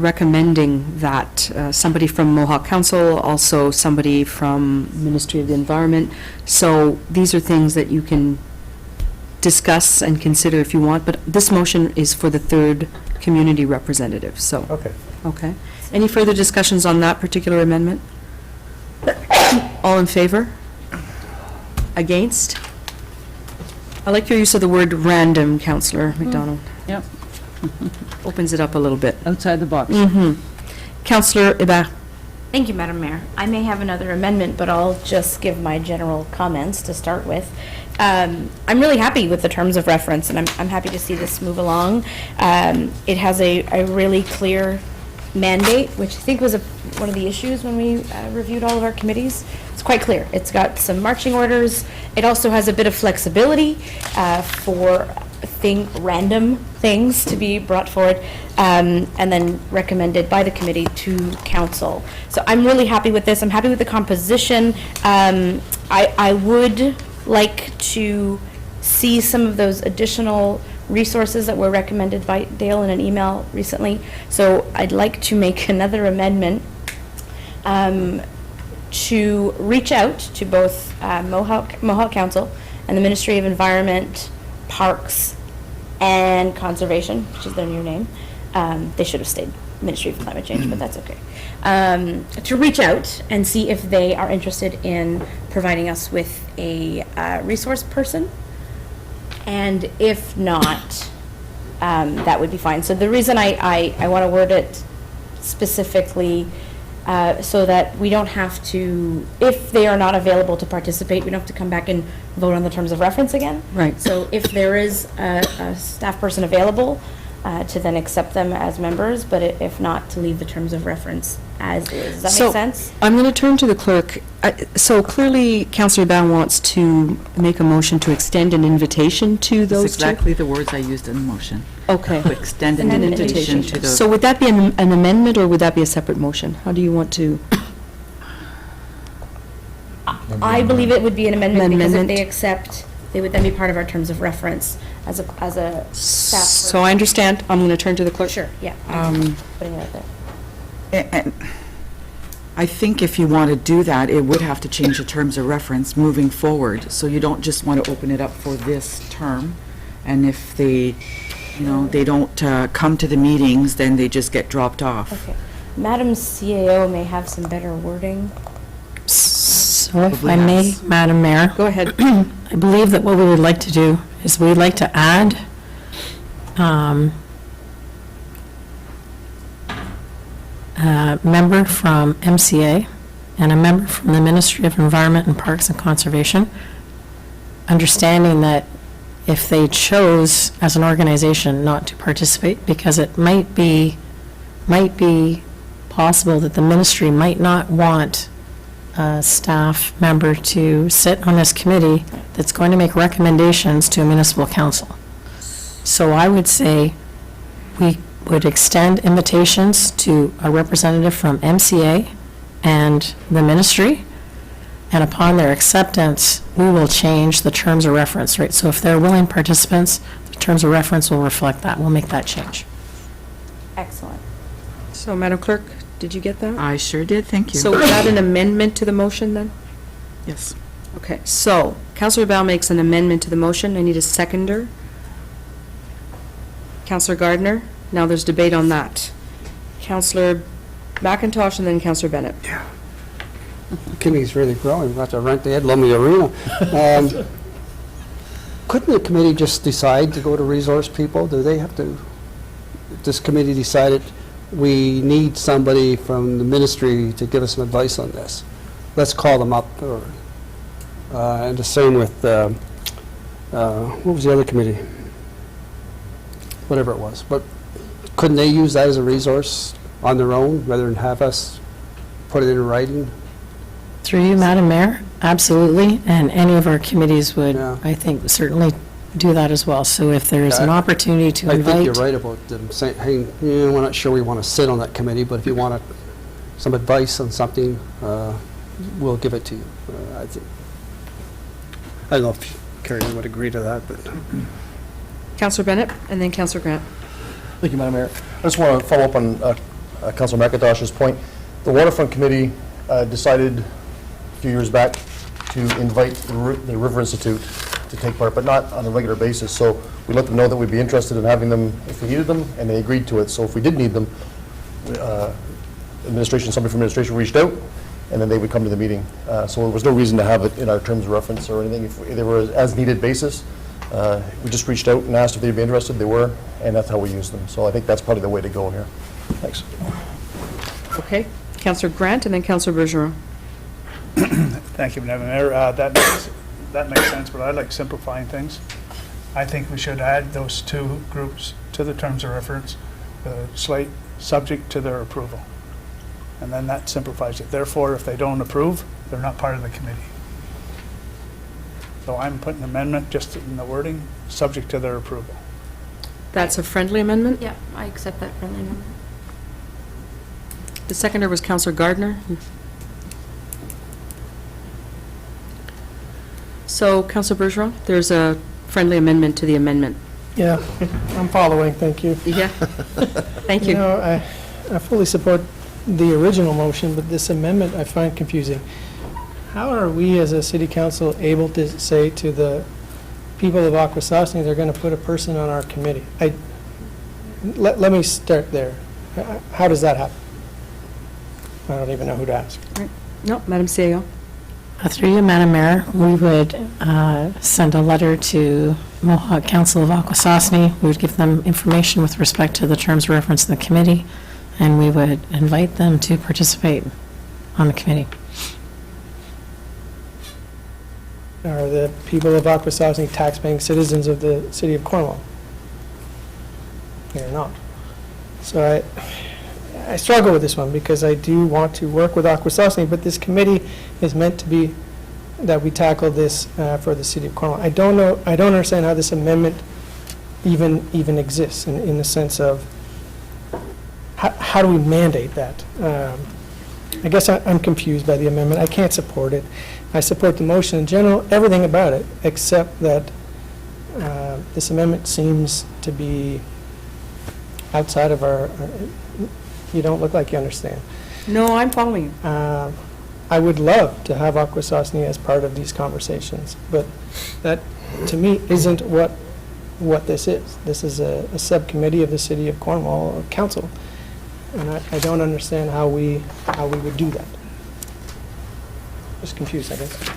Speaker 1: recommending that somebody from Mohawk Council, also somebody from Ministry of the Environment. So these are things that you can discuss and consider if you want, but this motion is for the third community representative, so.
Speaker 12: Okay.
Speaker 1: Okay. Any further discussions on that particular amendment? All in favor? Against? I like your use of the word random, Councillor McDonald.
Speaker 4: Yep,
Speaker 1: Opens it up a little bit.
Speaker 4: outside the box.
Speaker 1: Councillor Hébert.
Speaker 5: Thank you, Madam Mayor. I may have another amendment, but I'll just give my general comments to start with. I'm really happy with the terms of reference, and I'm happy to see this move along. It has a really clear mandate, which I think was one of the issues when we reviewed all of our committees. It's quite clear. It's got some marching orders. It also has a bit of flexibility for random things to be brought forward and then recommended by the committee to council. So I'm really happy with this. I'm happy with the composition. I would like to see some of those additional resources that were recommended by Dale in an email recently. So I'd like to make another amendment to reach out to both Mohawk Council and the Ministry of Environment, Parks, and Conservation, which is their new name. They should have stayed Ministry of Climate Change, but that's okay. To reach out and see if they are interested in providing us with a resource person. And if not, that would be fine. So the reason I want to word it specifically so that we don't have to, if they are not available to participate, we don't have to come back and vote on the terms of reference again.
Speaker 1: Right.
Speaker 5: So if there is a staff person available, to then accept them as members, but if not, to leave the terms of reference as is. Does that make sense?
Speaker 1: I'm going to turn to the clerk. So clearly, Councillor Ban wants to make a motion to extend an invitation to
Speaker 4: That's
Speaker 1: those two?
Speaker 4: exactly the words I used in the motion.
Speaker 1: Okay.
Speaker 4: To extend an
Speaker 5: An
Speaker 4: invitation
Speaker 5: invitation.
Speaker 4: to the.
Speaker 1: So would that be an amendment, or would that be a separate motion? How do you want to?
Speaker 5: I believe it would be an amendment because if
Speaker 1: Amendment.
Speaker 5: they accept, they would then be part of our terms of reference as a staff.
Speaker 1: So I understand. I'm going to turn to the clerk.
Speaker 5: Sure, yeah. Putting it out there.
Speaker 4: And I think if you want to do that, it would have to change the terms of reference moving forward. So you don't just want to open it up for this term. And if they, they don't come to the meetings, then they just get dropped off.
Speaker 5: Okay. Madam CAO may have some better wording.
Speaker 10: So if
Speaker 4: Probably
Speaker 10: I may,
Speaker 4: yes.
Speaker 10: Madam Mayor,
Speaker 1: Go ahead.
Speaker 10: I believe that what we would like to do is we'd like to add a member from MCA and a member from the Ministry of Environment and Parks and Conservation, understanding that if they chose as an organization not to participate, because it might be possible that the ministry might not want a staff member to sit on this committee that's going to make recommendations to a municipal council. So I would say we would extend invitations to a representative from MCA and the ministry, and upon their acceptance, we will change the terms of reference, right? So if they're willing participants, the terms of reference will reflect that. We'll make that change.
Speaker 5: Excellent.
Speaker 1: So, Madam Clerk, did you get that?
Speaker 4: I sure did, thank you.
Speaker 1: So is that an amendment to the motion then?
Speaker 4: Yes.
Speaker 1: Okay, so Counselor Bell makes an amendment to the motion. I need a seconder. Counselor Gardner, now there's debate on that. Counselor McIntosh and then Counselor Bennett.
Speaker 13: Committee's really growing, we'll have to rent the Ed Lumley Arena. Couldn't the committee just decide to go to resource people? Do they have to, this committee decided we need somebody from the ministry to give us some advice on this? Let's call them up, or, and the same with, what was the other committee? Whatever it was, but couldn't they use that as a resource on their own, rather than have us put it in writing?
Speaker 10: Through you, Madam Mayor, absolutely, and any of our committees would,
Speaker 13: Yeah.
Speaker 10: I think, certainly do that as well. So if there's an
Speaker 13: Yeah,
Speaker 10: opportunity to
Speaker 13: I
Speaker 10: invite...
Speaker 13: think you're right about them saying, hey, we're not sure we want to sit on that committee, but if you want some advice on something, we'll give it to you. I don't know if Karen would agree to that, but...
Speaker 1: Counselor Bennett and then Counselor Grant.
Speaker 14: Thank you, Madam Mayor. I just want to follow up on Councilor McIntosh's point. The Waterfront Committee decided a few years back to invite the River Institute to take part, but not on a regular basis. So we let them know that we'd be interested in having them if we needed them, and they agreed to it. So if we did need them, administration, somebody from administration reached out, and then they would come to the meeting. So there was no reason to have it in our terms of reference or anything. If they were as needed basis, we just reached out and asked if they'd be interested. They were, and that's how we used them. So I think that's probably the way to go here. Thanks.
Speaker 1: Okay, Counselor Grant and then Counselor Bergeron.
Speaker 6: Thank you, Madam Mayor. That makes sense, but I like simplifying things. I think we should add those two groups to the terms of reference, slate subject to their approval. And then that simplifies it. Therefore, if they don't approve, they're not part of the committee. So I'm putting an amendment just in the wording, subject to their approval.
Speaker 1: That's a friendly amendment?
Speaker 5: Yeah, I accept that friendly amendment.
Speaker 1: The seconder was Counselor Gardner. So, Counselor Bergeron, there's a friendly amendment to the amendment.
Speaker 7: Yeah, I'm following, thank you.
Speaker 1: Yeah, thank you.
Speaker 7: You know, I fully support the original motion, but this amendment I find confusing. How are we as a city council able to say to the people of Akwesasne they're going to put a person on our committee? Let me start there. How does that happen? I don't even know who to ask.
Speaker 1: No, Madam CEO.
Speaker 10: Through you, Madam Mayor, we would send a letter to Mohawk Council of Akwesasne. We would give them information with respect to the terms of reference in the committee, and we would invite them to participate on the committee.
Speaker 7: Are the people of Akwesasne tax-paying citizens of the city of Cornwall? They're not. So I struggle with this one because I do want to work with Akwesasne, but this committee is meant to be that we tackle this for the city of Cornwall. I don't understand how this amendment even exists in the sense of how do we mandate that? I guess I'm confused by the amendment. I can't support it. I support the motion in general, everything about it, except that this amendment seems to be outside of our, you don't look like you understand.
Speaker 1: No, I'm following you.
Speaker 7: I would love to have Akwesasne as part of these conversations, but that, to me, isn't what this is. This is a subcommittee of the City of Cornwall Council, and I don't understand how we would do that. Just confused, I guess.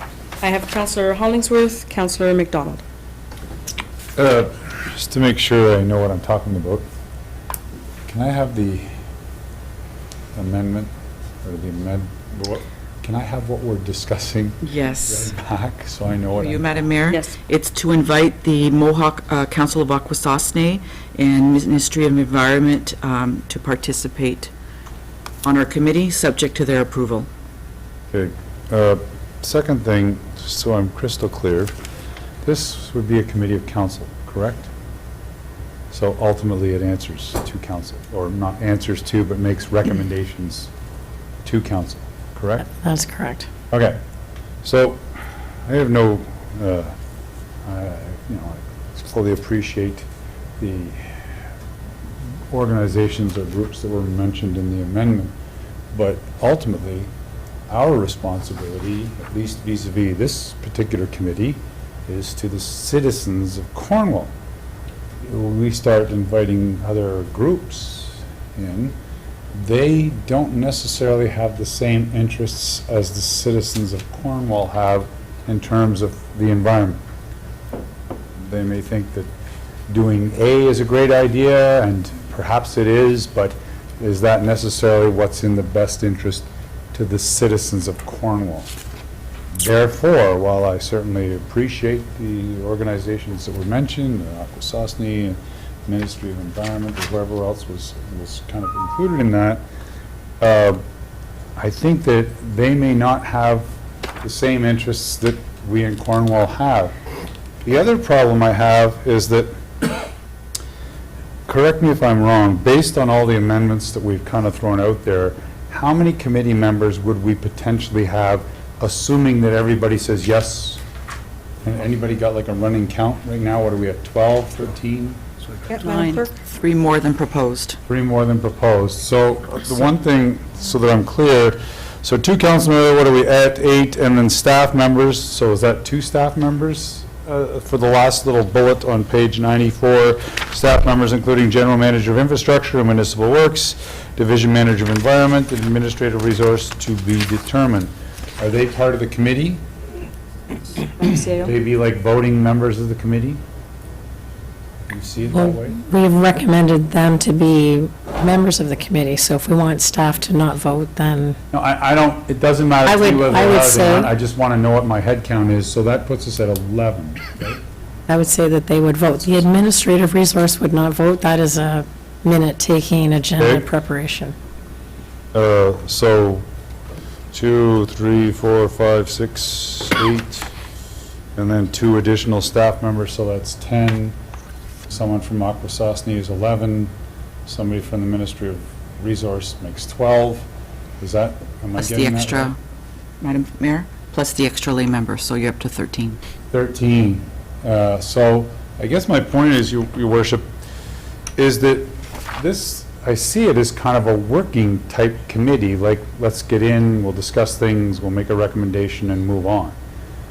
Speaker 1: I have Counselor Hollingsworth, Counselor McDonald.
Speaker 11: Just to make sure I know what I'm talking about, can I have the amendment, or can I have what we're discussing
Speaker 4: Yes.
Speaker 11: read back, so I know what
Speaker 4: For you,
Speaker 11: I'm...
Speaker 4: Madam Mayor?
Speaker 1: Yes.
Speaker 4: It's to invite the Mohawk Council of Akwesasne and Ministry of Environment to participate on our committee, subject to their approval.
Speaker 11: Okay. Second thing, so I'm crystal clear, this would be a committee of council, correct? So ultimately, it answers to council, or not answers to, but makes recommendations to council, correct?
Speaker 10: That's correct.
Speaker 11: Okay, so I have no, I fully appreciate the organizations or groups that were mentioned in the amendment, but ultimately, our responsibility, at least vis-à-vis this particular committee, is to the citizens of Cornwall. We start inviting other groups in, they don't necessarily have the same interests as the citizens of Cornwall have in terms of the environment. They may think that doing A is a great idea, and perhaps it is, but is that necessarily what's in the best interest to the citizens of Cornwall? Therefore, while I certainly appreciate the organizations that were mentioned, Akwesasne, Ministry of Environment, or whoever else was kind of included in that, I think that they may not have the same interests that we in Cornwall have. The other problem I have is that, correct me if I'm wrong, based on all the amendments that we've kind of thrown out there, how many committee members would we potentially have, assuming that everybody says yes? And anybody got like a running count right now? What are we at, 12, 13?
Speaker 1: Madam
Speaker 4: 9,
Speaker 1: Clerk?
Speaker 4: 3 more than proposed.
Speaker 11: 3 more than proposed. So the one thing, so that I'm clear, so 2 council members, what are we at, 8, and then staff members, so is that 2 staff members? For the last little bullet on page 94, staff members including General Manager of Infrastructure and Municipal Works, Division Manager of Environment, and Administrative Resource to be determined. Are they part of the committee? They be like voting members of the committee? You see it that way?
Speaker 10: We've recommended them to be members of the committee, so if we want staff to not vote, then
Speaker 11: No, I don't, it doesn't matter
Speaker 10: I
Speaker 11: to me
Speaker 10: would-
Speaker 11: whether
Speaker 10: I
Speaker 11: they
Speaker 10: would
Speaker 11: are or
Speaker 10: say-
Speaker 11: not. I just want to know what my head count is, so that puts us at 11, right?
Speaker 10: I would say that they would vote. The administrative resource would not vote. That is a minute-taking agenda
Speaker 11: Okay.
Speaker 10: preparation.
Speaker 11: So 2, 3, 4, 5, 6, 8, and then 2 additional staff members, so that's 10. Someone from Akwesasne is 11. Somebody from the Ministry of Resource makes 12. Is that, am I
Speaker 4: Plus the
Speaker 11: getting that
Speaker 4: extra,
Speaker 11: right?
Speaker 4: Madam Mayor, plus the extra lay member, so you're up to 13.
Speaker 11: 13. So I guess my point is, Your Worship, is that this, I see it as kind of a working type committee, like, let's get in, we'll discuss things, we'll make a recommendation and move on.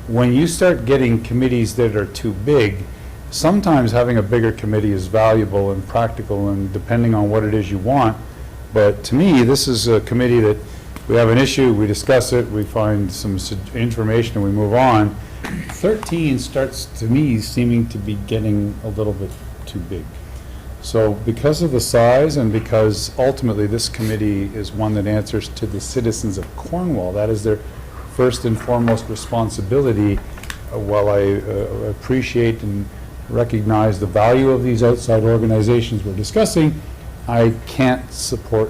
Speaker 11: When you start getting committees that are too big, sometimes having a bigger committee is valuable and practical and depending on what it is you want. But to me, this is a committee that we have an issue, we discuss it, we find some information and we move on. 13 starts, to me, seeming to be getting a little bit too big. So because of the size and because ultimately this committee is one that answers to the citizens of Cornwall, that is their first and foremost responsibility. While I appreciate and recognize the value of these outside organizations we're discussing, I can't support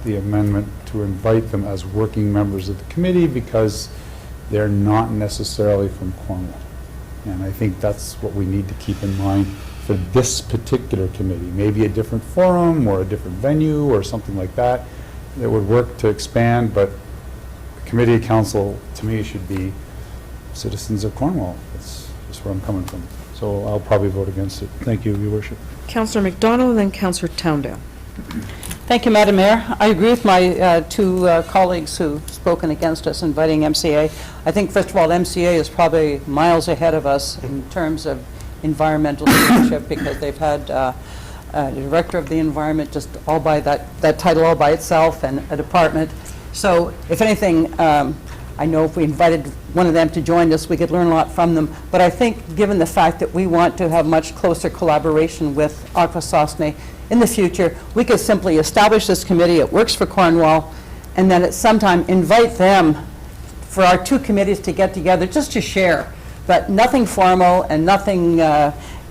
Speaker 11: the amendment to invite them as working members of the committee because they're not necessarily from Cornwall. And I think that's what we need to keep in mind for this particular committee. Maybe a different forum or a different venue or something like that that would work to expand, but the committee council, to me, should be citizens of Cornwall. That's just where I'm coming from. So I'll probably vote against it. Thank you, Your Worship.
Speaker 1: Councillor McDonald, then Councillor Towndale.
Speaker 8: Thank you, Madam Mayor. I agree with my 2 colleagues who've spoken against us inviting MCA. I think, first of all, MCA is probably miles ahead of us in terms of environmental stewardship because they've had a director of the environment just all by that title all by itself and a department. So if anything, I know if we invited one of them to join us, we could learn a lot from them. But I think given the fact that we want to have much closer collaboration with Akwesasne in the future, we could simply establish this committee, it works for Cornwall, and then at some time invite them for our 2 committees to get together just to share, but nothing formal and nothing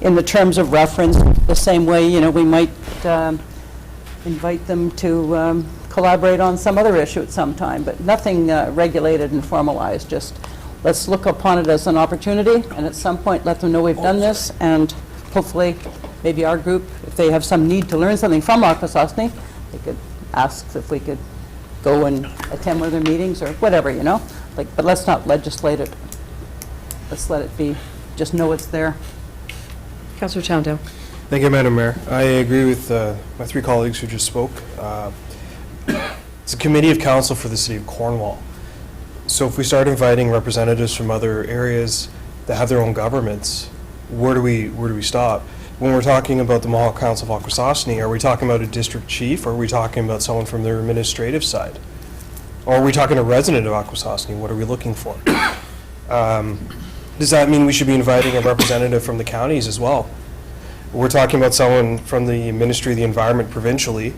Speaker 8: in the terms of reference, the same way, we might invite them to collaborate on some other issue at some time, but nothing regulated and formalized, just let's look upon it as an opportunity, and at some point let them know we've done this, and hopefully maybe our group, if they have some need to learn something from Akwesasne, they could ask if we could go and attend one of their meetings or whatever, you know? Like, but let's not legislate it. Let's let it be, just know it's there.
Speaker 1: Councillor Towndale.
Speaker 3: Thank you, Madam Mayor. I agree with my three colleagues who just spoke. It's a committee of council for the city of Cornwall. So if we start inviting representatives from other areas that have their own governments, where do we stop? When we're talking about the Mohawk Council of Akwesasne, are we talking about a district chief, or are we talking about someone from their administrative side? Or are we talking a resident of Akwesasne? What are we looking for? Does that mean we should be inviting a representative from the counties as well? We're talking about someone from the Ministry of the Environment provincially.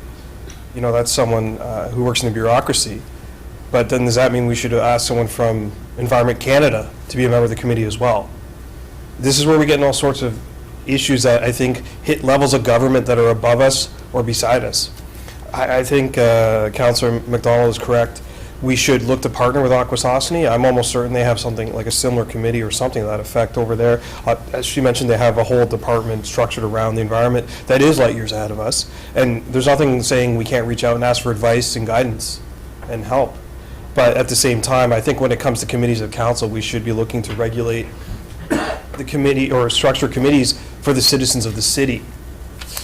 Speaker 3: You know, that's someone who works in the bureaucracy. But then does that mean we should ask someone from Environment Canada to be a member of the committee as well? This is where we get in all sorts of issues that I think hit levels of government that are above us or beside us. I think Councillor McDonald is correct. We should look to partner with Akwesasne. I'm almost certain they have something like a similar committee or something to that effect over there. As she mentioned, they have a whole department structured around the environment that is light years ahead of us. And there's nothing saying we can't reach out and ask for advice and guidance and help. But at the same time, I think when it comes to committees of council, we should be looking to regulate the committee or structure committees for the citizens of the city.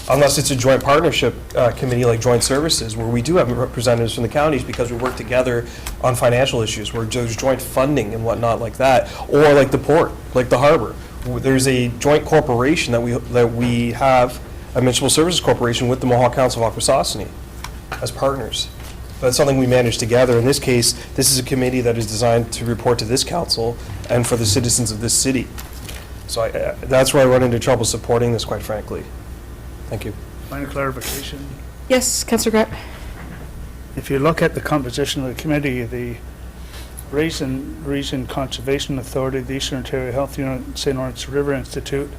Speaker 3: Unless it's a joint partnership committee like Joint Services, where we do have representatives from the counties because we work together on financial issues, where there's joint funding and whatnot like that, or like the port, like the harbor. There's a joint corporation that we have, a municipal services corporation with the Mohawk Council of Akwesasne as partners. That's something we manage together. In this case, this is a committee that is designed to report to this council and for the citizens of this city. So that's where I run into trouble supporting this, quite frankly. Thank you.
Speaker 6: Minor clarification.
Speaker 1: Yes, Councillor Grant.
Speaker 6: If you look at the composition of the committee, the Region Conservation Authority, the Eastern Ontario Health Unit, St. Lawrence River Institute,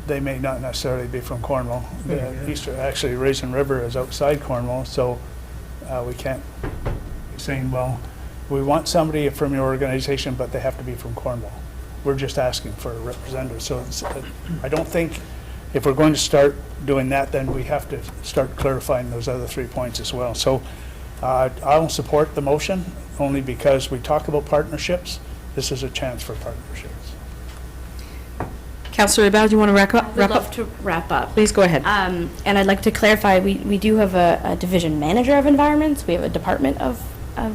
Speaker 6: they may not necessarily be from Cornwall. Actually, Raisin River is outside Cornwall, so we can't be saying, well, we want somebody from your organization, but they have to be from Cornwall. We're just asking for a representative. So I don't think if we're going to start doing that, then we have to start clarifying those other 3 points as well. So I'll support the motion only because we talk about partnerships. This is a chance for partnerships.
Speaker 1: Councillor Abel, do you want to wrap up?
Speaker 5: I'd love to wrap up.
Speaker 1: Please go ahead.
Speaker 5: And I'd like to clarify, we do have a division manager of environments. We have a department of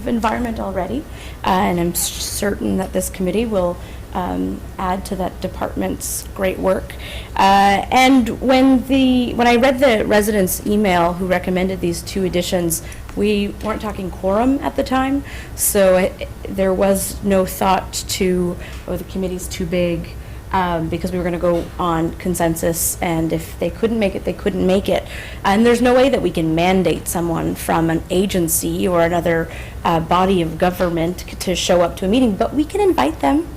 Speaker 5: environment already. And I'm certain that this committee will add to that department's great work. And when I read the residents' email who recommended these 2 additions, we weren't talking quorum at the time, so there was no thought to, oh, the committee's too big, because we were going to go on consensus, and if they couldn't make it, they couldn't make it. And there's no way that we can mandate someone from an agency or another body of government to show up to a meeting, but we can invite them.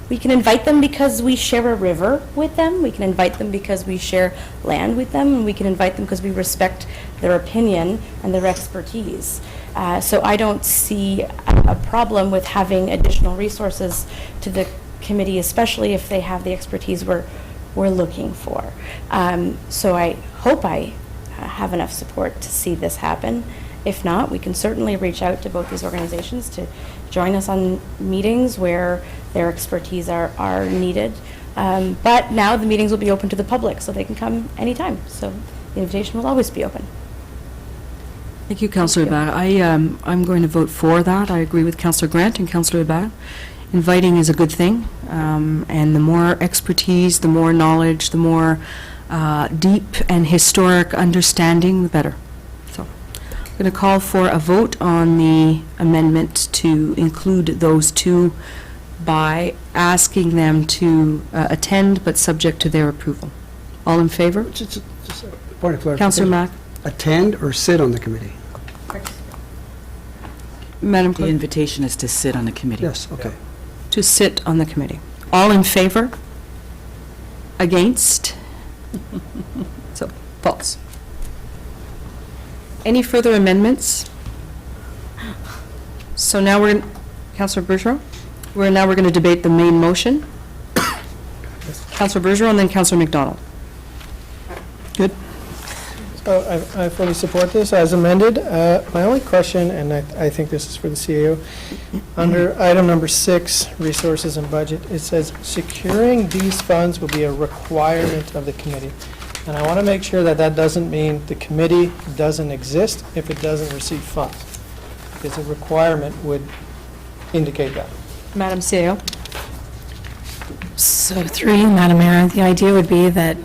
Speaker 5: We can invite them because we share a river with them. We can invite them because we share land with them. And we can invite them because we respect their opinion and their expertise. So I don't see a problem with having additional resources to the committee, especially if they have the expertise we're looking for. So I hope I have enough support to see this happen. If not, we can certainly reach out to both these organizations to join us on meetings where their expertise are needed. But now the meetings will be open to the public, so they can come anytime. So the invitation will always be open.
Speaker 1: Thank you, Councillor Abad. I'm going to vote for that. I agree with Councillor Grant and Councillor Abad. Inviting is a good thing, and the more expertise, the more knowledge, the more deep and historic understanding, the better. So I'm going to call for a vote on the amendment to include those 2 by asking them to attend, but subject to their approval. All in favor?
Speaker 13: Just a point of clarification.
Speaker 1: Councillor Mack.
Speaker 13: Attend or sit on the committee?
Speaker 1: Madam
Speaker 4: The
Speaker 1: Clerk?
Speaker 4: invitation is to sit on the committee.
Speaker 13: Yes, okay.
Speaker 1: To sit on the committee. All in favor? Against? So, false. Any further amendments? So now Councillor Bergeron, we're going to debate the main motion. Counselor Bergeron, and then Counselor McDonald.
Speaker 7: So I fully support this as amended. My only question, and I think this is for the CAO, under item number 6, resources and budget, it says securing these funds will be a requirement of the committee. And I want to make sure that that doesn't mean the committee doesn't exist if it doesn't receive funds. Because a requirement would indicate that.
Speaker 1: Madam CAO.
Speaker 10: So through you, Madam Mayor, the idea would be that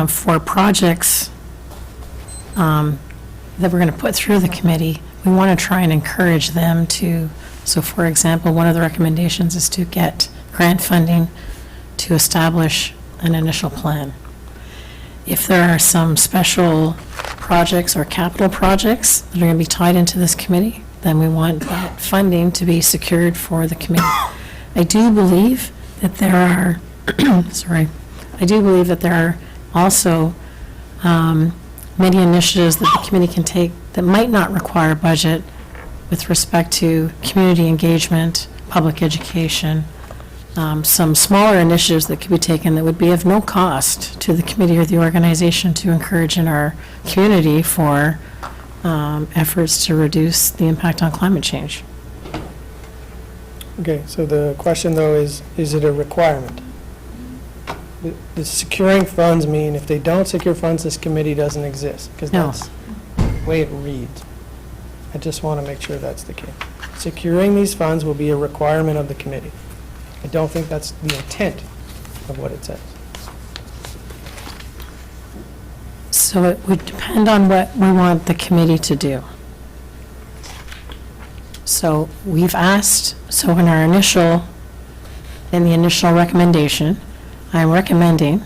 Speaker 10: for projects that we're going to put through the committee, we want to try and encourage them to, so for example, one of the recommendations is to get grant funding to establish an initial plan. If there are some special projects or capital projects that are going to be tied into this committee, then we want that funding to be secured for the committee. I do believe that there are, I do believe that there are also many initiatives that the committee can take that might not require budget with respect to community engagement, public education, some smaller initiatives that could be taken that would be of no cost to the committee or the organization to encourage in our community for efforts to reduce the impact on climate change.
Speaker 7: Okay, so the question though is it a requirement? The securing funds mean if they don't secure funds, this committee doesn't exist? Because
Speaker 10: No.
Speaker 7: that's the way it reads. I just want to make sure that's the case. Securing these funds will be a requirement of the committee. I don't think that's the intent of what it says.
Speaker 10: So it would depend on what we want the committee to do. So we've asked, so in the initial recommendation, I'm recommending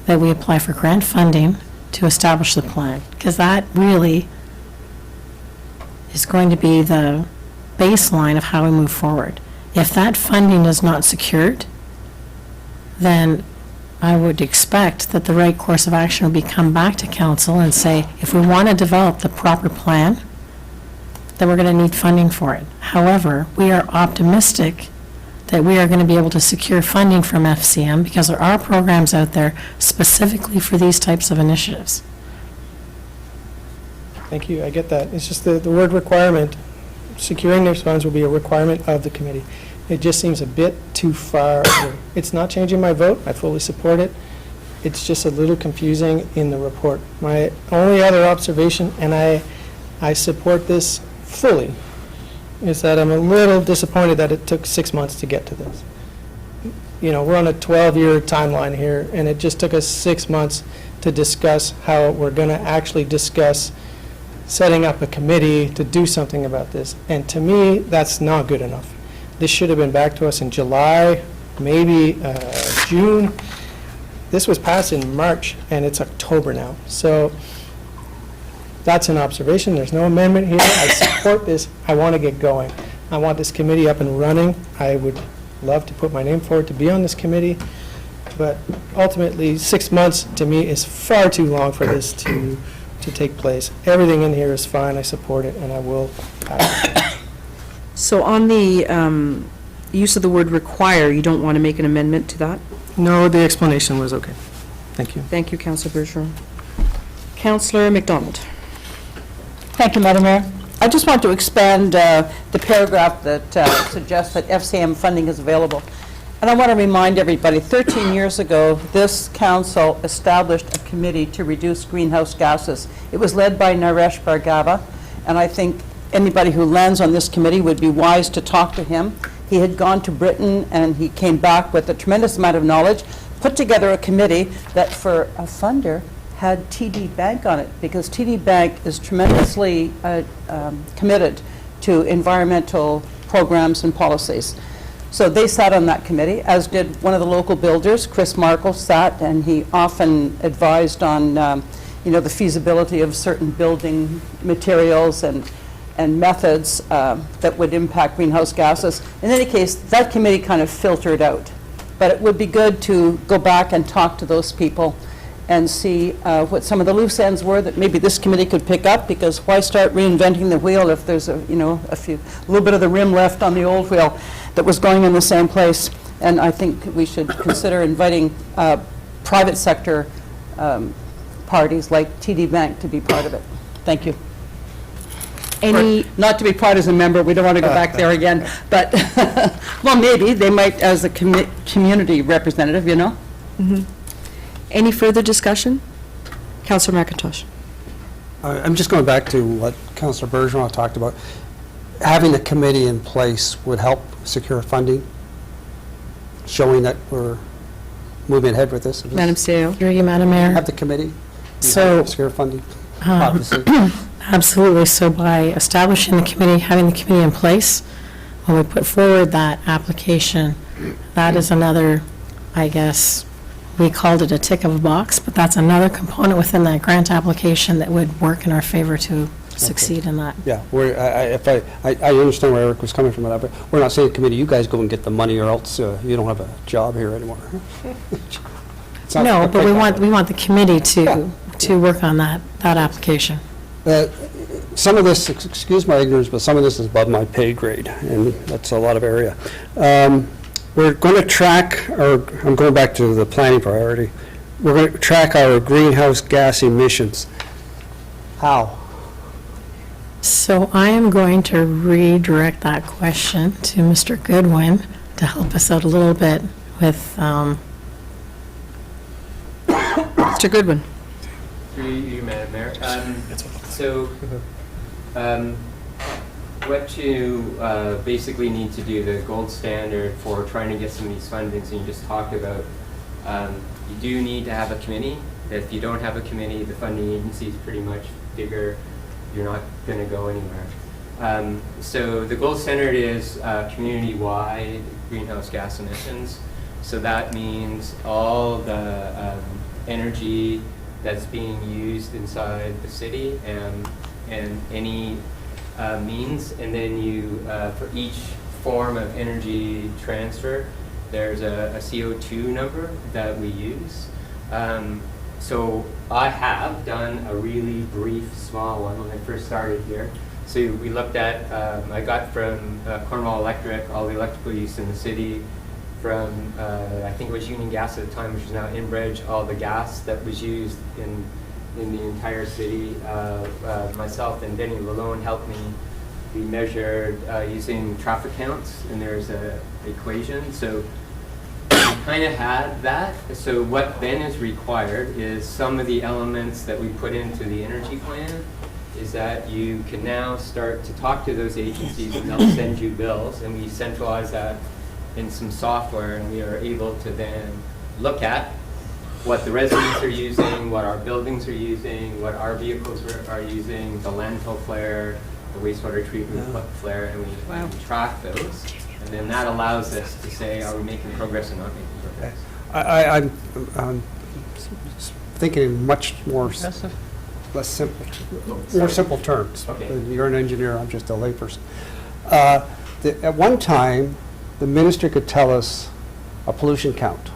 Speaker 10: that we apply for grant funding to establish the plan, because that really is going to be the baseline of how we move forward. If that funding is not secured, then I would expect that the right course of action would be come back to council and say, if we want to develop the proper plan, then we're going to need funding for it. However, we are optimistic that we are going to be able to secure funding from FCM because there are programs out there specifically for these types of initiatives.
Speaker 7: Thank you, I get that. It's just the word requirement, securing those funds will be a requirement of the committee. It just seems a bit too far. It's not changing my vote, I fully support it. It's just a little confusing in the report. My only other observation, and I support this fully, is that I'm a little disappointed that it took 6 months to get to this. You know, we're on a 12-year timeline here, and it just took us 6 months to discuss how we're going to actually discuss setting up a committee to do something about this. And to me, that's not good enough. This should have been back to us in July, maybe June. This was passed in March, and it's October now. So that's an observation. There's no amendment here. I support this. I want to get going. I want this committee up and running. I would love to put my name forward to be on this committee. But ultimately, 6 months to me is far too long for this to take place. Everything in here is fine. I support it, and I will pass it.
Speaker 1: So on the use of the word require, you don't want to make an amendment to that?
Speaker 7: No, the explanation was okay. Thank you.
Speaker 1: Thank you, Councillor Bergeron. Councillor McDonald.
Speaker 8: Thank you, Madam Mayor. I just want to expand the paragraph that suggests that FCM funding is available. And I want to remind everybody, 13 years ago, this council established a committee to reduce greenhouse gases. It was led by Naresh Bhargava, and I think anybody who lands on this committee would be wise to talk to him. He had gone to Britain, and he came back with a tremendous amount of knowledge, put together a committee that for a funder had TD Bank on it, because TD Bank is tremendously committed to environmental programs and policies. So they sat on that committee, as did one of the local builders, Chris Markle sat, and he often advised on the feasibility of certain building materials and methods that would impact greenhouse gases. In any case, that committee kind of filtered out. But it would be good to go back and talk to those people and see what some of the loose ends were that maybe this committee could pick up, because why start reinventing the wheel if there's a little bit of the rim left on the old wheel that was going in the same place. And I think we should consider inviting private sector parties like TD Bank to be part of it. Thank you.
Speaker 5: Any,
Speaker 8: Not to be partisan member, we don't want to go back there again, but, well, maybe, they might as a community representative, you know?
Speaker 1: Any further discussion? Counselor McIntosh.
Speaker 13: I'm just going back to what Councillor Bergeron talked about. Having a committee in place would help secure funding, showing that we're moving ahead with this.
Speaker 1: Madam CEO.
Speaker 10: Through you, Madam Mayor.
Speaker 13: Have the committee
Speaker 10: So-
Speaker 13: secure funding, obviously.
Speaker 10: Absolutely. So by establishing the committee, having the committee in place, when we put forward that application, that is another, I guess, we called it a tick of a box, but that's another component within that grant application that would work in our favor to succeed in that.
Speaker 13: Yeah, I understand where Eric was coming from with that, but we're not saying, committee, you guys go and get the money or else you don't have a job here anymore. It's not
Speaker 10: No, but
Speaker 13: quite
Speaker 10: we
Speaker 13: that way.
Speaker 10: want the committee to work on that application.
Speaker 13: Some of this, excuse my ignorance, but some of this is above my pay grade, and that's a lot of area. We're going to track, or I'm going back to the planning priority, we're going to track our greenhouse gas emissions. How?
Speaker 10: So I am going to redirect that question to Mr. Goodwin to help us out a little bit with,
Speaker 1: Mr. Goodwin.
Speaker 15: Through you, Madam Mayor. So, what you basically need to do, the gold standard for trying to get some of these fundings, and you just talked about, you do need to have a committee. If you don't have a committee, the funding agencies pretty much figure you're not going to go anywhere. So the gold standard is community-wide greenhouse gas emissions. So that means all the energy that's being used inside the city and any means, and then you, for each form of energy transfer, there's a CO2 number that we use. So I have done a really brief, small one when I first started here. So we looked at, I got from Cornwall Electric, all the electrical use in the city, from, I think it was Union Gas at the time, which is now Enbridge, all the gas that was used in the entire city. Myself and Denny Lalone helped me. We measured using traffic counts, and there's a equation. So we kind of had that. So what then is required is some of the elements that we put into the energy plan is that you can now start to talk to those agencies, and they'll send you bills, and we centralize that in some software, and we are able to then look at what the residents are using, what our buildings are using, what our vehicles are using, the landfill flare, the wastewater treatment flare, and we track those. And then that allows us to say, are we making progress or not making progress?
Speaker 13: I'm thinking in much more, less simple, more simple terms.
Speaker 15: Okay.
Speaker 13: You're an engineer, I'm just a layperson. At one time, the minister could tell us a pollution count.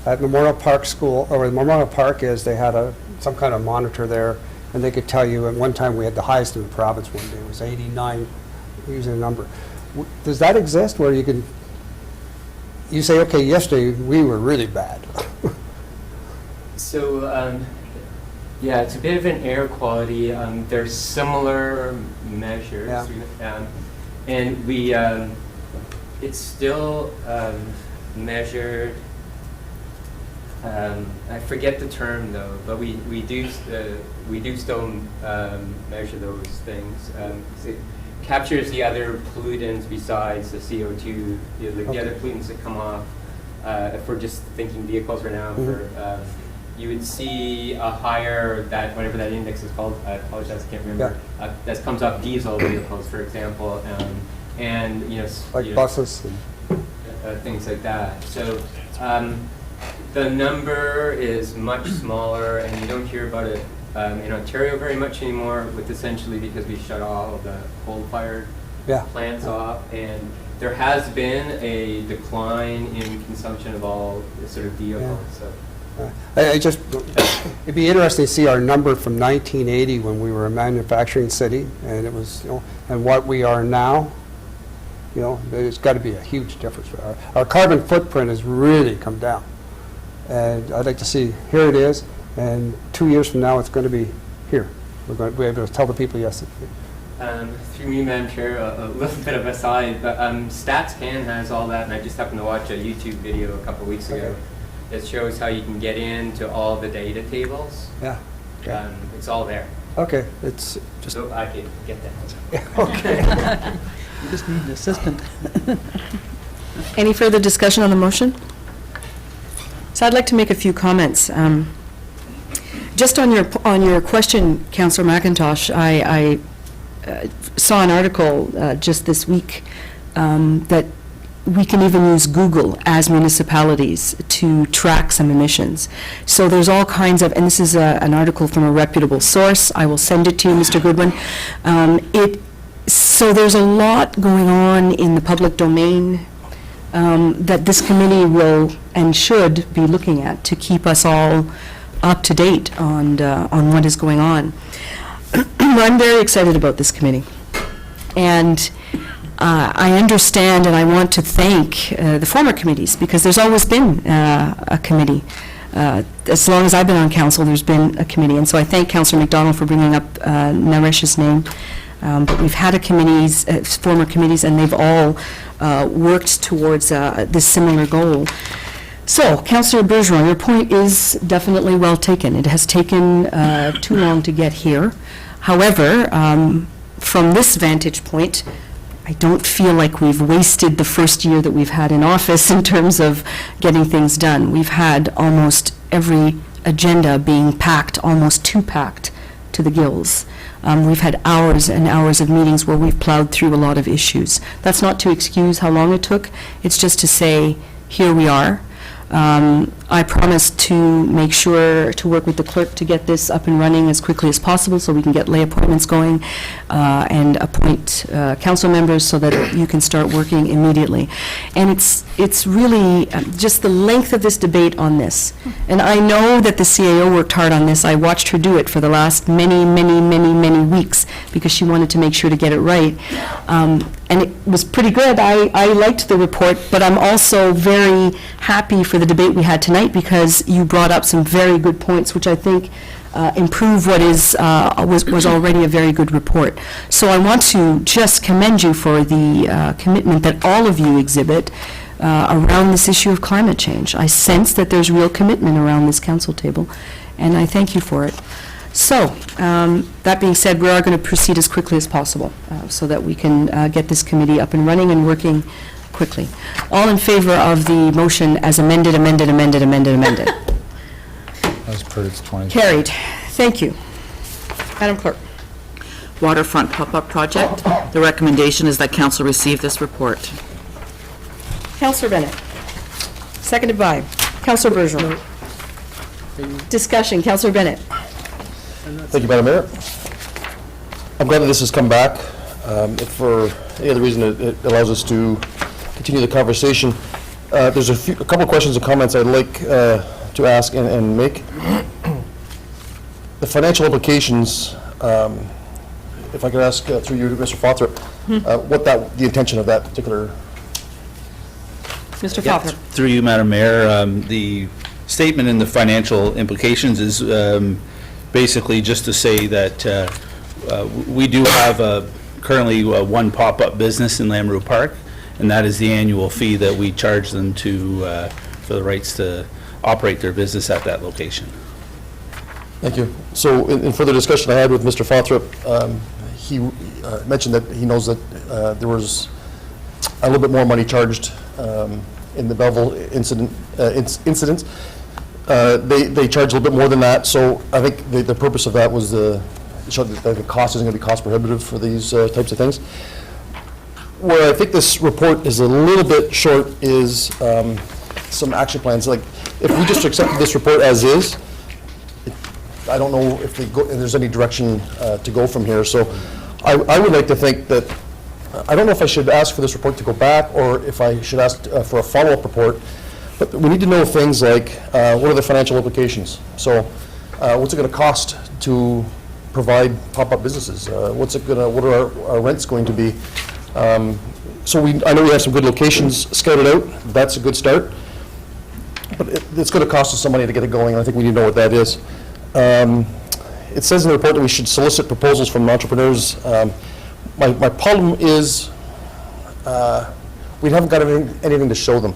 Speaker 13: At Memorial Park School, or Memorial Park is, they had some kind of monitor there, and they could tell you, at one time we had the highest in the province one day, it was 89, using a number. Does that exist where you say, okay, yesterday we were really bad?
Speaker 15: So, yeah, it's a bit of an air quality. There's similar measures.
Speaker 13: Yeah.
Speaker 15: And we, it's still measured, I forget the term though, but we do still measure those things. It captures the other pollutants besides the CO2, the other pollutants that come off. If we're just thinking vehicles right now, you would see a higher, whatever that index is called, I apologize, I can't remember, that comes off diesel vehicles, for example, and
Speaker 13: Buses.
Speaker 15: Things like that. So the number is much smaller, and you don't hear about it in Ontario very much anymore, with essentially because we shut all of the coal-fired plants off, and there has been a decline in consumption of all sort of vehicles. So.
Speaker 13: It'd be interesting to see our number from 1980 when we were a manufacturing city, and it was, and what we are now. You know, there's got to be a huge difference. Our carbon footprint has really come down. And I'd like to see, here it is, and 2 years from now, it's going to be here. We're going to be able to tell the people, yes.
Speaker 15: Through me, Madam Chair, a little bit of a side, but StatsCan has all that, and I just happened to watch a YouTube video a couple weeks ago that shows how you can get into all the data tables.
Speaker 13: Yeah. Okay.
Speaker 15: It's all there.
Speaker 13: Okay, it's just...
Speaker 15: So I can get that.
Speaker 13: Okay.
Speaker 8: You just need an assistant.
Speaker 1: Any further discussion on the motion? So I'd like to make a few comments. Just on your question, Councillor McIntosh, I saw an article just this week that we can even use Google as municipalities to track some emissions. So there's all kinds of, and this is an article from a reputable source. I will send it to you, Mr. Goodwin. So there's a lot going on in the public domain that this committee will and should be looking at to keep us all up to date on what is going on. I'm very excited about this committee. And I understand and I want to thank the former committees, because there's always been a committee. As long as I've been on council, there's been a committee. And so I thank Councillor McDonald for bringing up Naresh's name. But we've had former committees, and they've all worked towards this similar goal. So, Councillor Bergeron, your point is definitely well taken. It has taken too long to get here. However, from this vantage point, I don't feel like we've wasted the first year that we've had in office in terms of getting things done. We've had almost every agenda being packed, almost too packed to the gills. We've had hours and hours of meetings where we've plowed through a lot of issues. That's not to excuse how long it took. It's just to say, here we are. I promise to make sure to work with the clerk to get this up and running as quickly as possible so we can get lay appointments going and appoint council members so that you can start working immediately. And it's really just the length of this debate on this. And I know that the CAO worked hard on this. I watched her do it for the last many weeks because she wanted to make sure to get it right. And it was pretty good. I liked the report, but I'm also very happy for the debate we had tonight because you brought up some very good points, which I think improve what was already a very good report. So I want to just commend you for the commitment that all of you exhibit around this issue of climate change. I sense that there's real commitment around this council table, and I thank you for it. So, that being said, we are going to proceed as quickly as possible so that we can get this committee up and running and working quickly. All in favor of the motion as amended?
Speaker 11: As per its 20.
Speaker 1: Carried. Thank you. Madam Clerk.
Speaker 4: Waterfront pop-up project. The recommendation is that council receive this report.
Speaker 1: Councillor Bennett. Seconded by Councillor Bergeron. Discussion. Councillor Bennett.
Speaker 14: Thank you, Madam Mayor. I'm glad that this has come back. If for any other reason, it allows us to continue the conversation. There's a couple of questions and comments I'd like to ask and make. The financial implications, if I could ask through you, Mr. Fothrop, what the intention of that particular...
Speaker 1: Mr.
Speaker 16: Yeah,
Speaker 1: Fothrop.
Speaker 16: through you, Madam Mayor, the statement in the financial implications is basically just to say that we do have currently one pop-up business in Lamoureux Park, and that is the annual fee that we charge them for the rights to operate their business at that location.
Speaker 14: Thank you. So in further discussion I had with Mr. Fothrop, he mentioned that he knows that there was a little bit more money charged in the Belleville incident. They charge a little bit more than that, so I think the purpose of that was to show that the cost isn't going to be cost prohibitive for these types of things. Where I think this report is a little bit short is some action plans. Like, if we just accepted this report as is, I don't know if there's any direction to go from here. So I would like to think that, I don't know if I should ask for this report to go back or if I should ask for a follow-up report, but we need to know things like what are the financial implications? So what's it going to cost to provide pop-up businesses? What are our rents going to be? So I know we have some good locations scouted out. That's a good start. But it's going to cost us some money to get it going, and I think we need to know what that is. It says in the report that we should solicit proposals from entrepreneurs. My problem is we haven't got anything to show them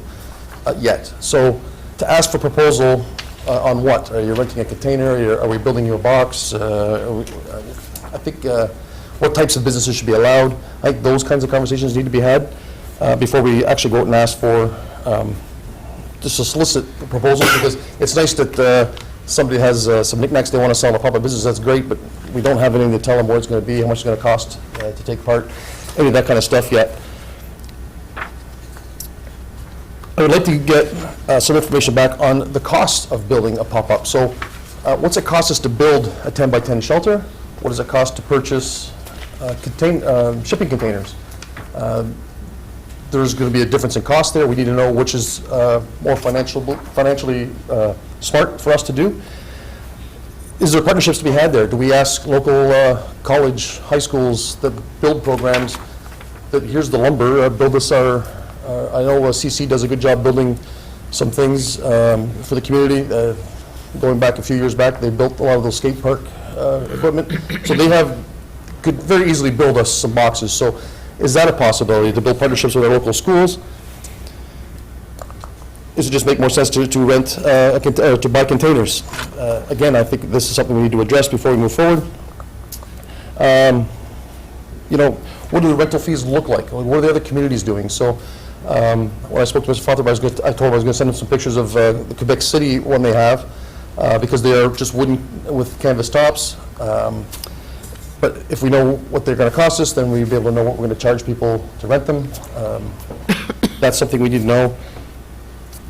Speaker 14: yet. So to ask for proposal on what? Are you renting a container? Are we building you a box? I think what types of businesses should be allowed? I think those kinds of conversations need to be had before we actually go out and ask for just to solicit proposals, because it's nice that somebody has some knickknacks they want to sell in a pop-up business. That's great, but we don't have anything to tell them where it's going to be, how much it's going to cost to take part, any of that kind of stuff yet. I would like to get some information back on the cost of building a pop-up. So what's it cost us to build a 10-by-10 shelter? What does it cost to purchase shipping containers? There's going to be a difference in cost there. We need to know which is more financially smart for us to do. Is there partnerships to be had there? Do we ask local college, high schools that build programs that here's the lumber, build us our, I know CC does a good job building some things for the community. Going back a few years back, they built a lot of those skate park equipment. So they could very easily build us some boxes. So is that a possibility, to build partnerships with our local schools? Does it just make more sense to rent, to buy containers? Again, I think this is something we need to address before we move forward. You know, what do the rental fees look like? What are the other communities doing? So when I spoke to Mr. Fotherbach, I told him I was going to send him some pictures of the Quebec City one they have, because they are just wooden with canvas tops. But if we know what they're going to cost us, then we'll be able to know what we're going to charge people to rent them. That's something we need to know.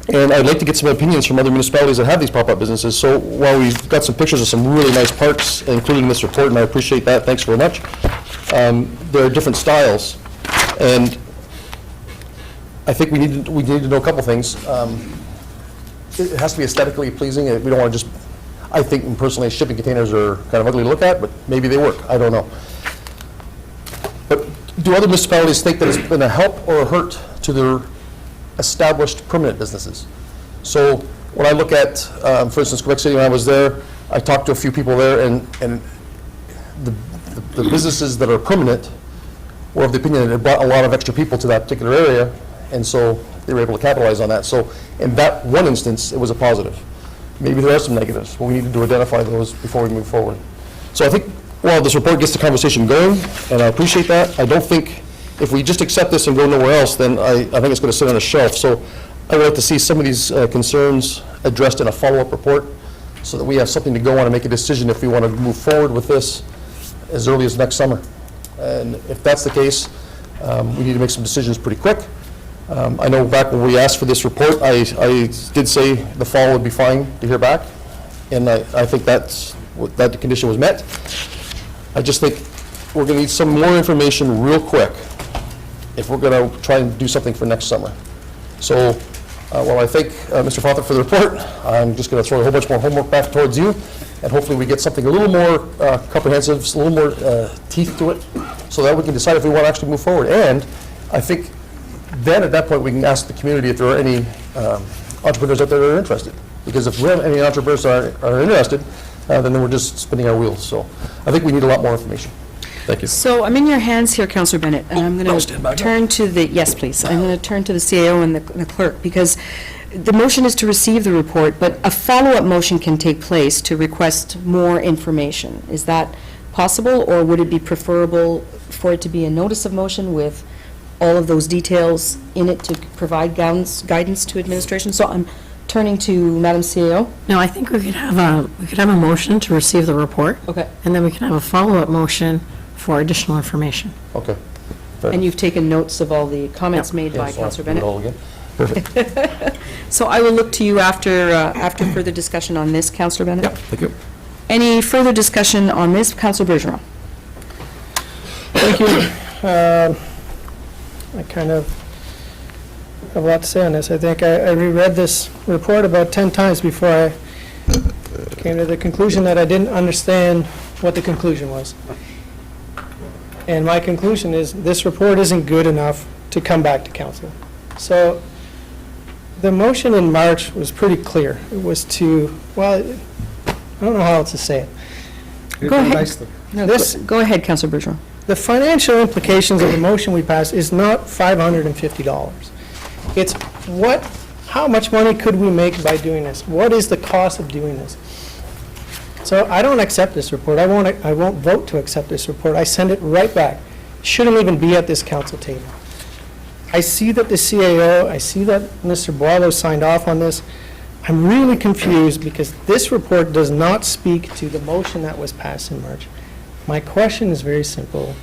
Speaker 14: And I'd like to get some opinions from other municipalities that have these pop-up businesses. So while we've got some pictures of some really nice parks, including this report, and I appreciate that, thanks very much, there are different styles. And I think we need to know a couple things. It has to be aesthetically pleasing. We don't want to just, I think personally shipping containers are kind of ugly to look at, but maybe they work. I don't know. But do other municipalities think that it's been a help or a hurt to their established permanent businesses? So when I look at, for instance, Quebec City, when I was there, I talked to a few people there, and the businesses that are permanent were of the opinion that it brought a lot of extra people to that particular area, and so they were able to capitalize on that. So in that one instance, it was a positive. Maybe there are some negatives, but we need to identify those before we move forward. So I think, well, this report gets the conversation going, and I appreciate that. I don't think, if we just accept this and go nowhere else, then I think it's going to sit on a shelf. So I would like to see some of these concerns addressed in a follow-up report, so that we have something to go on and make a decision if we want to move forward with this as early as next summer. And if that's the case, we need to make some decisions pretty quick. I know back when we asked for this report, I did say the fall would be fine to hear back, and I think that condition was met. I just think we're going to need some more information real quick if we're going to try and do something for next summer. So while I thank Mr. Fothert for the report, I'm just going to throw a whole bunch more homework back towards you, and hopefully we get something a little more comprehensive, a little more teeth to it, so that we can decide if we want to actually move forward. And I think then at that point we can ask the community if there are any entrepreneurs out there that are interested. Because if we have any entrepreneurs that are interested, then we're just spinning our wheels. So I think we need a lot more information. Thank you.
Speaker 1: So I'm in your hands here, Councillor Bennett, and I'm going to turn to the, yes, please. I'm going to turn to the CAO and the clerk, because the motion is to receive the report, but a follow-up motion can take place to request more information. Is that possible, or would it be preferable for it to be a notice of motion with all of those details in it to provide guidance to administration? So I'm turning to Madam CAO.
Speaker 10: No, I think we could have a motion to receive the report.
Speaker 1: Okay.
Speaker 10: And then we can have a follow-up motion for additional information.
Speaker 14: Okay.
Speaker 1: And you've taken notes of all the comments made by Councillor Bennett?
Speaker 14: All again. Perfect.
Speaker 1: So I will look to you after further discussion on this, Councillor Bennett.
Speaker 14: Yeah, thank you.
Speaker 1: Any further discussion on this? Councillor Bergeron.
Speaker 7: Thank you. I kind of have a lot to say on this. I think I reread this report about 10 times before I came to the conclusion that I didn't understand what the conclusion was. And my conclusion is this report isn't good enough to come back to council. So the motion in March was pretty clear. It was to, well, I don't know how else to say it.
Speaker 1: Go ahead.
Speaker 7: Nicely.
Speaker 1: No,
Speaker 7: This-
Speaker 1: go ahead, Councillor Bergeron.
Speaker 7: The financial implications of the motion we passed is not $550. It's how much money could we make by doing this? What is the cost of doing this? So I don't accept this report. I won't vote to accept this report. I send it right back. Shouldn't even be at this council table. I see that the CAO, I see that Mr. Boileau signed off on this. I'm really confused because this report does not speak to the motion that was passed in March. My question is very simple.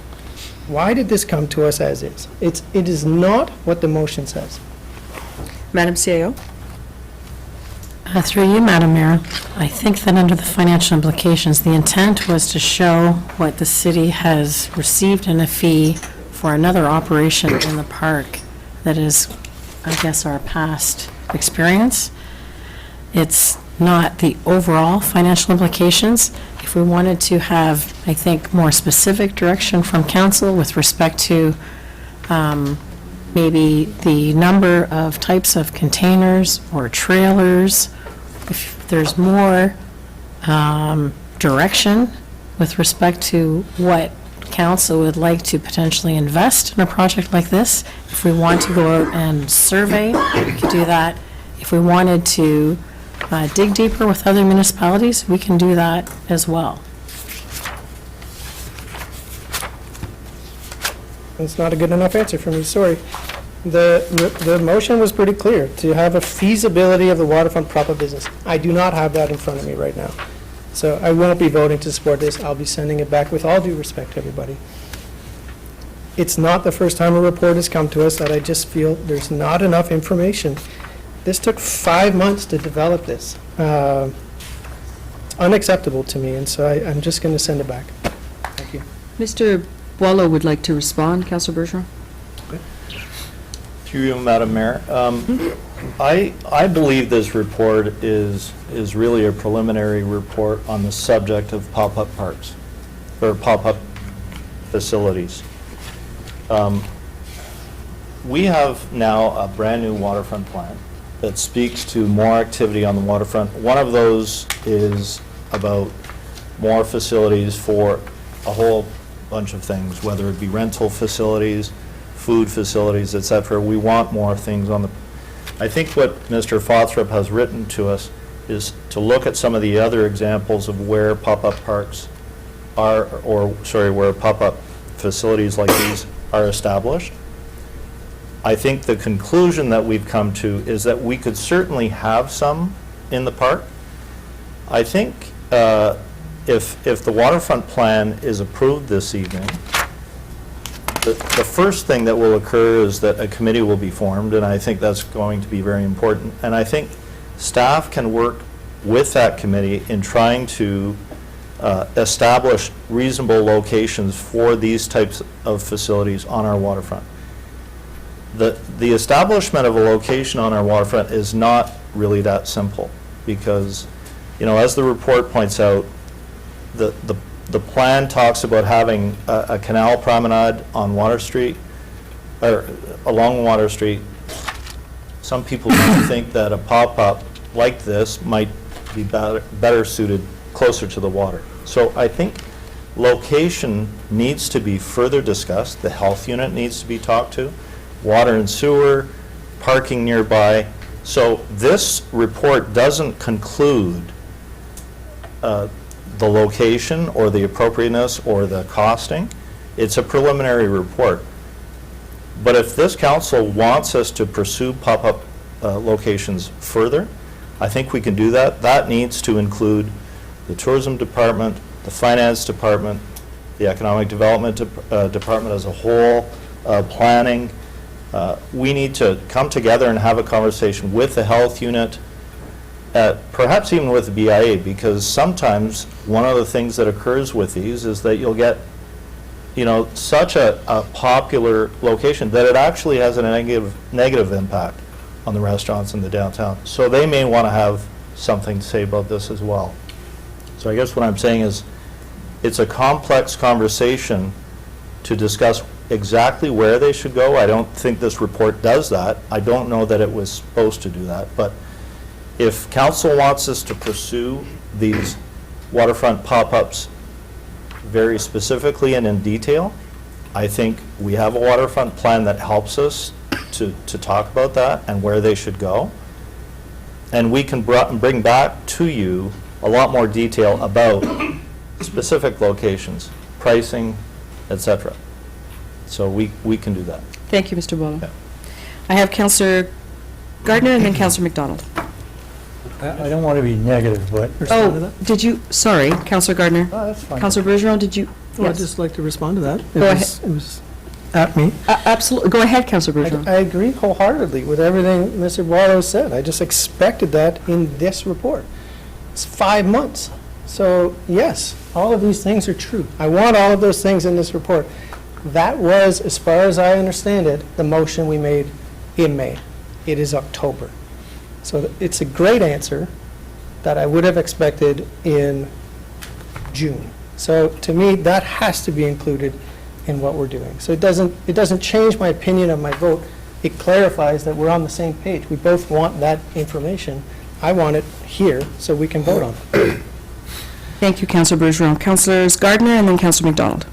Speaker 7: Why did this come to us as is? It is not what the motion says.
Speaker 1: Madam CAO?
Speaker 10: Through you, Madam Mayor, I think that under the financial implications, the intent was to show what the city has received in a fee for another operation in the park that is, I guess, our past experience. It's not the overall financial implications. If we wanted to have, I think, more specific direction from council with respect to maybe the number of types of containers or trailers, if there's more direction with respect to what council would like to potentially invest in a project like this, if we want to go out and survey, we could do that. If we wanted to dig deeper with other municipalities, we can do that as well.
Speaker 7: It's not a good enough answer for me, sorry. The motion was pretty clear, to have a feasibility of the waterfront proper business. I do not have that in front of me right now. So I won't be voting to support this. I'll be sending it back with all due respect to everybody. It's not the first time a report has come to us that I just feel there's not enough information. This took 5 months to develop this. It's unacceptable to me, and so I'm just going to send it back. Thank you.
Speaker 1: Mr. Boileau would like to respond. Councillor Bergeron?
Speaker 17: Through you, Madam Mayor. I believe this report is really a preliminary report on the subject of pop-up parks, or pop-up facilities. We have now a brand-new waterfront plan that speaks to more activity on the waterfront. One of those is about more facilities for a whole bunch of things, whether it be rental facilities, food facilities, et cetera. We want more things on the... I think what Mr. Fothrop has written to us is to look at some of the other examples of where pop-up parks are, where pop-up facilities like these are established. I think the conclusion that we've come to is that we could certainly have some in the park. I think if the waterfront plan is approved this evening, the first thing that will occur is that a committee will be formed, and I think that's going to be very important. And I think staff can work with that committee in trying to establish reasonable locations for these types of facilities on our waterfront. The establishment of a location on our waterfront is not really that simple, because, you know, as the report points out, the plan talks about having a canal promenade on Water Street, or along Water Street. Some people might think that a pop-up like this might be better suited closer to the water. So I think location needs to be further discussed. The health unit needs to be talked to, water and sewer, parking nearby. So this report doesn't conclude the location or the appropriateness or the costing. It's a preliminary report. But if this council wants us to pursue pop-up locations further, I think we can do that. That needs to include the tourism department, the finance department, the economic development department as a whole, planning. We need to come together and have a conversation with the health unit, perhaps even with the BIA, because sometimes one of the things that occurs with these is that you'll get, you know, such a popular location that it actually has a negative impact on the restaurants in the downtown. So they may want to have something to say about this as well. So I guess what I'm saying is it's a complex conversation to discuss exactly where they should go. I don't think this report does that. I don't know that it was supposed to do that, but if council wants us to pursue these waterfront pop-ups very specifically and in detail, I think we have a waterfront plan that helps us to talk about that and where they should go. And we can bring back to you a lot more detail about specific locations, pricing, etc. So we can do that.
Speaker 1: Thank you, Mr. Bono. I have Councillor Gardner and then Councillor McDonald.
Speaker 12: I don't want to be negative, but...
Speaker 1: Oh, did you, sorry, Councillor Gardner.
Speaker 12: Oh, that's fine.
Speaker 1: Councillor Bergeron, did you?
Speaker 7: Well, I'd
Speaker 1: Yes.
Speaker 7: just like to respond to that.
Speaker 1: Go ahead.
Speaker 7: It was at me.
Speaker 1: Absolutely, go ahead, Councillor Bergeron.
Speaker 7: I agree wholeheartedly with everything Mr. Boileau said. I just expected that in this report. It's 5 months. So, yes, all of these things are true. I want all of those things in this report. That was, as far as I understand it, the motion we made in May. It is October. So it's a great answer that I would have expected in June. So to me, that has to be included in what we're doing. So it doesn't change my opinion of my vote. It clarifies that we're on the same page. We both want that information. I want it here so we can vote on it.
Speaker 1: Thank you, Councillor Bergeron. Councillors Gardner and then Councillor McDonald.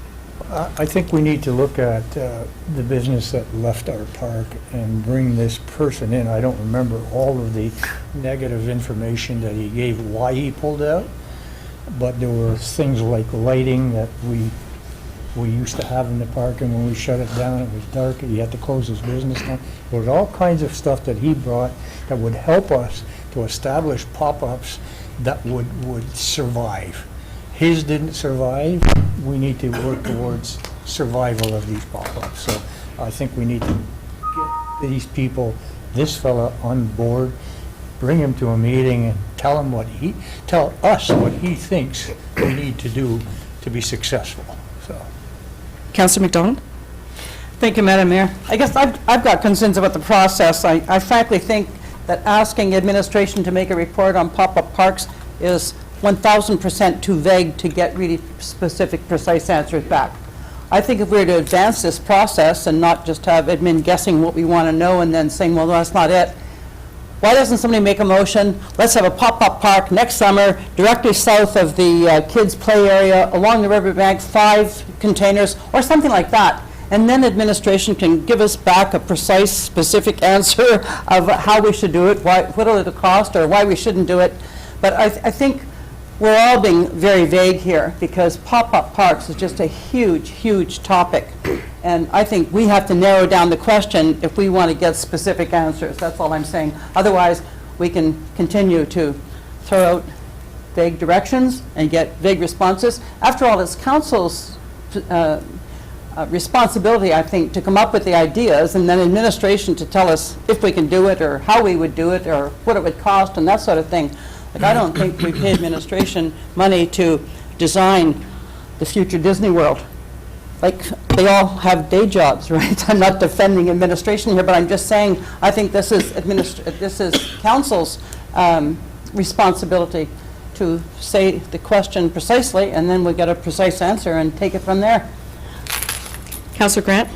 Speaker 12: I think we need to look at the business that left our park and bring this person in. I don't remember all of the negative information that he gave, why he pulled out, but there were things like lighting that we used to have in the park, and when we shut it down, it was dark, and he had to close his business down. There was all kinds of stuff that he brought that would help us to establish pop-ups that would survive. His didn't survive. We need to work towards survival of these pop-ups. So I think we need to get these people, this fella on board, bring him to a meeting and tell us what he thinks we need to do to be successful. So.
Speaker 1: Councillor McDonald?
Speaker 8: Thank you, Madam Mayor. I guess I've got concerns about the process. I frankly think that asking administration to make a report on pop-up parks is 1,000% too vague to get really specific, precise answers back. I think if we were to advance this process and not just have admin guessing what we want to know and then saying, well, that's not it, why doesn't somebody make a motion, let's have a pop-up park next summer directly south of the kids' play area along the riverbank, 5 containers, or something like that. And then administration can give us back a precise, specific answer of how we should do it, what it'll cost, or why we shouldn't do it. But I think we're all being very vague here, because pop-up parks is just a huge, huge topic. And I think we have to narrow down the question if we want to get specific answers. That's all I'm saying. Otherwise, we can continue to throw out vague directions and get vague responses. After all, it's council's responsibility, I think, to come up with the ideas, and then administration to tell us if we can do it, or how we would do it, or what it would cost, and that sort of thing. Like, I don't think we pay administration money to design the future Disney World. Like, they all have day jobs, right? I'm not defending administration here, but I'm just saying, I think this is council's responsibility to say the question precisely, and then we get a precise answer and take it from there.
Speaker 1: Councillor Grant?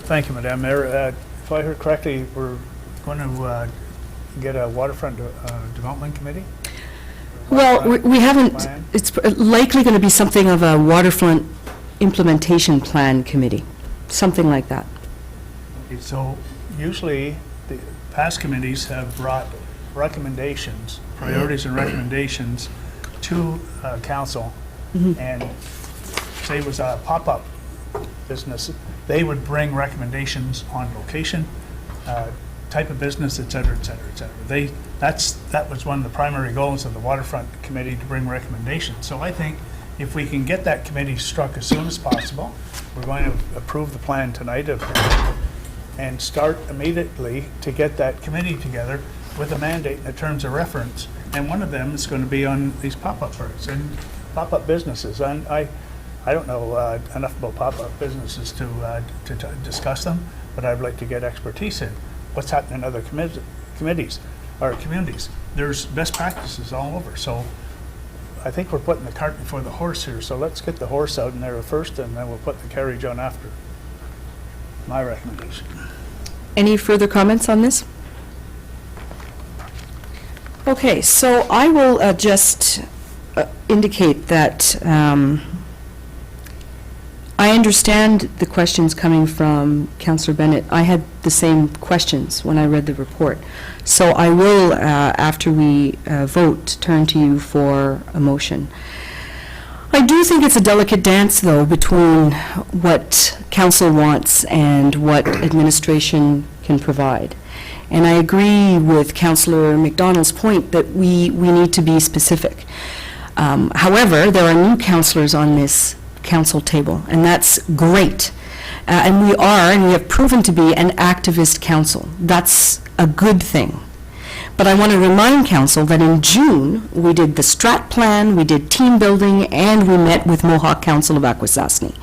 Speaker 6: Thank you, Madam Mayor. If I heard correctly, we're going to get a waterfront development committee?
Speaker 1: Well, we haven't,
Speaker 6: plan?
Speaker 1: it's likely going to be something of a waterfront implementation plan committee, something like that.
Speaker 6: Okay, so usually, the past committees have brought recommendations, priorities and recommendations to council, and say it was a pop-up business, they would bring recommendations on location, type of business, et cetera, et cetera, et cetera. That was one of the primary goals of the waterfront committee, to bring recommendations. So I think if we can get that committee struck as soon as possible, we're going to approve the plan tonight and start immediately to get that committee together with a mandate in terms of reference. And one of them is going to be on these pop-up parks and pop-up businesses. And I don't know enough about pop-up businesses to discuss them, but I'd like to get expertise in what's happening in other committees or communities. There's best practices all over. So I think we're putting the cart before the horse here, so let's get the horse out in there first, and then we'll put the carriage on after. My recommendation.
Speaker 1: Any further comments on this? Okay, so I will just indicate that I understand the questions coming from Councillor Bennett. I had the same questions when I read the report. So I will, after we vote, turn to you for a motion. I do think it's a delicate dance, though, between what council wants and what administration can provide. And I agree with Councillor McDonald's point that we need to be specific. However, there are new councillors on this council table, and that's great. And we have proven to be an activist council. That's a good thing. But I want to remind council that in June, we did the strat plan, we did team building, and we met with Mohawk Council of Akwesasne.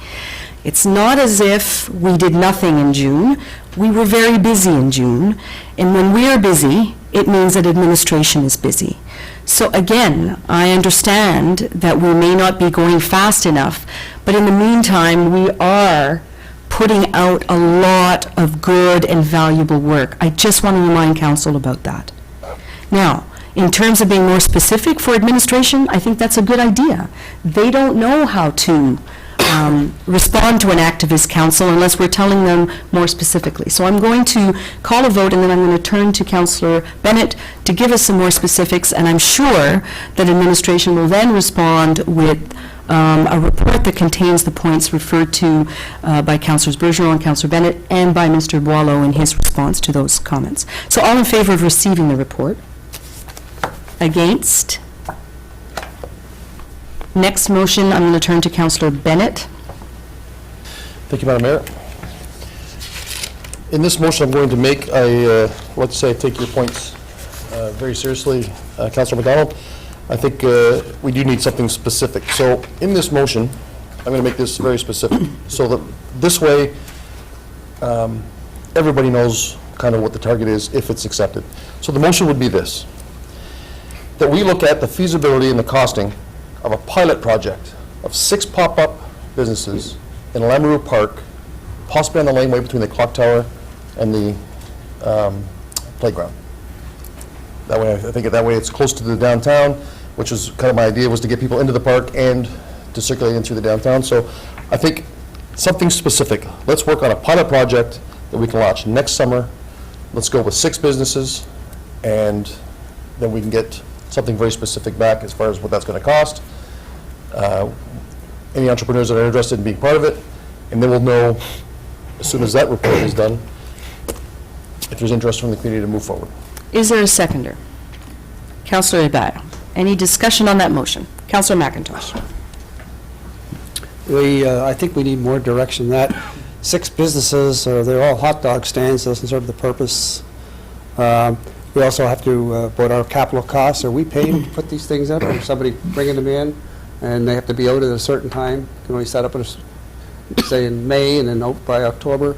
Speaker 1: It's not as if we did nothing in June. We were very busy in June, and when we are busy, it means that administration is busy. So again, I understand that we may not be going fast enough, but in the meantime, we are putting out a lot of good and valuable work. I just want to remind council about that. Now, in terms of being more specific for administration, I think that's a good idea. They don't know how to respond to an activist council unless we're telling them more specifically. So I'm going to call a vote, and then I'm going to turn to Councillor Bennett to give us some more specifics, and I'm sure that administration will then respond with a report that contains the points referred to by Councillors Bergeron and Councillor Bennett and by Mr. Boileau in his response to those comments. So all in favor of receiving the report? Against? Next motion, I'm going to turn to Councillor Bennett.
Speaker 14: Thank you, Madam Mayor. In this motion, I'm going to make let's say, take your points very seriously, Councillor McDonald. I think we do need something specific. So in this motion, I'm going to make this very specific, so that this way, everybody knows kind of what the target is if it's accepted. So the motion would be this, that we look at the feasibility and the costing of a pilot project of 6 pop-up businesses in Lamoureux Park, possibly on the laneway between the clock tower and the playground. That way, I think that way it's close to the downtown, which was kind of my idea, was to get people into the park and to circulate in through the downtown. So I think something specific. Let's work on a pilot project that we can launch next summer. Let's go with 6 businesses, and then we can get something very specific back as far as what that's going to cost. Any entrepreneurs that are interested in being part of it, and then we'll know as soon as that report is done if there's interest from the community to move forward.
Speaker 1: Is there a seconder? Councillor Abad. Any discussion on that motion? Councillor McIntosh.
Speaker 13: I think we need more direction. That 6 businesses, they're all hot dog stands, doesn't serve the purpose. We also have to, what our capital costs, are we paying to put these things up, or somebody bringing them in, and they have to be out at a certain time? Can we set up, say, in May and then out by October?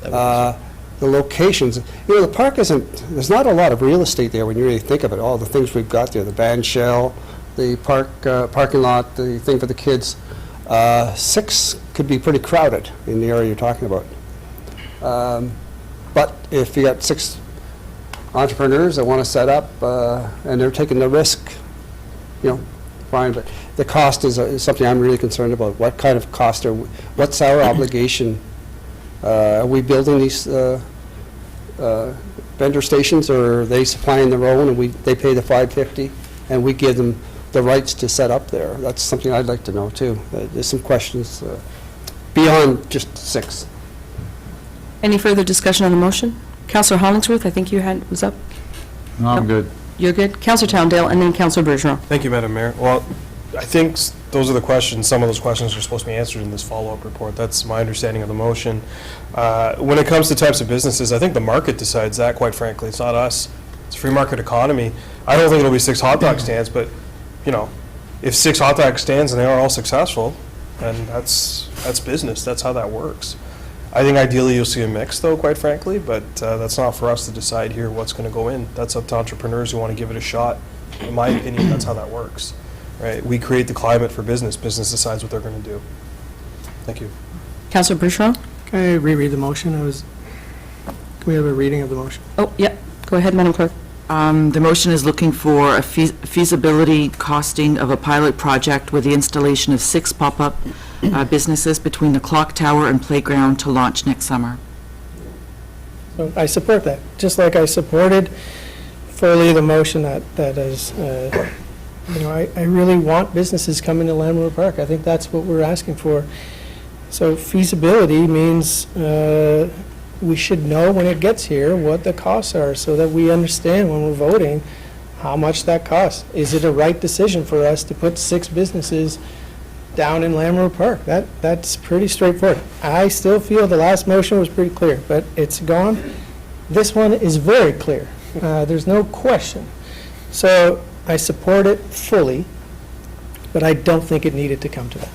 Speaker 13: The locations, the park there's not a lot of real estate there when you really think of it, all the things we've got there, the band shell, the parking lot, the thing for the kids. 6 could be pretty crowded in the area you're talking about. But if you got 6 entrepreneurs that want to set up, and they're taking the risk, fine, but the cost is something I'm really concerned about. What kind of cost what's our obligation? Are we building these vendor stations, or are they supplying their own and they pay the $550 and we give them the rights to set up there? That's something I'd like to know too. There's some questions beyond just 6.
Speaker 1: Any further discussion on the motion? Councillor Hollingsworth, I think your hand was up.
Speaker 11: No, I'm good.
Speaker 1: You're good. Councillor Towndale, and then Councillor Bergeron.
Speaker 3: Thank you, Madam Mayor. Well, I think those are the questions, some of those questions are supposed to be answered in this follow-up report. That's my understanding of the motion. When it comes to types of businesses, I think the market decides that, quite frankly. It's not us. It's a free market economy. I don't think it'll be 6 hot dog stands, but, if 6 hot dog stands and they are all successful, then that's business. That's how that works. I think ideally you'll see a mix, though, quite frankly, but that's not for us to decide here what's going to go in. That's up to entrepreneurs who want to give it a shot. In my opinion, that's how that works. right? We create the climate for business. Business decides what they're going to do. Thank you.
Speaker 1: Counselor Bergeron?
Speaker 7: Can I reread the motion? Can we have a reading of the motion?
Speaker 1: Oh, yeah, go ahead, Madam Clerk.
Speaker 4: The motion is looking for a feasibility costing of a pilot project with the installation of 6 pop-up businesses between the clock tower and playground to launch next summer.
Speaker 7: So I support that, just like I supported fully the motion that is, I really want businesses coming to Lammerwood Park. I think that's what we're asking for. So feasibility means we should know when it gets here what the costs are so that we understand when we're voting how much that costs. Is it a right decision for us to put 6 businesses down in Lammerwood Park? That's pretty straightforward. I still feel the last motion was pretty clear, but it's gone. This one is very clear. There's no question. So I support it fully, but I don't think it needed to come to that.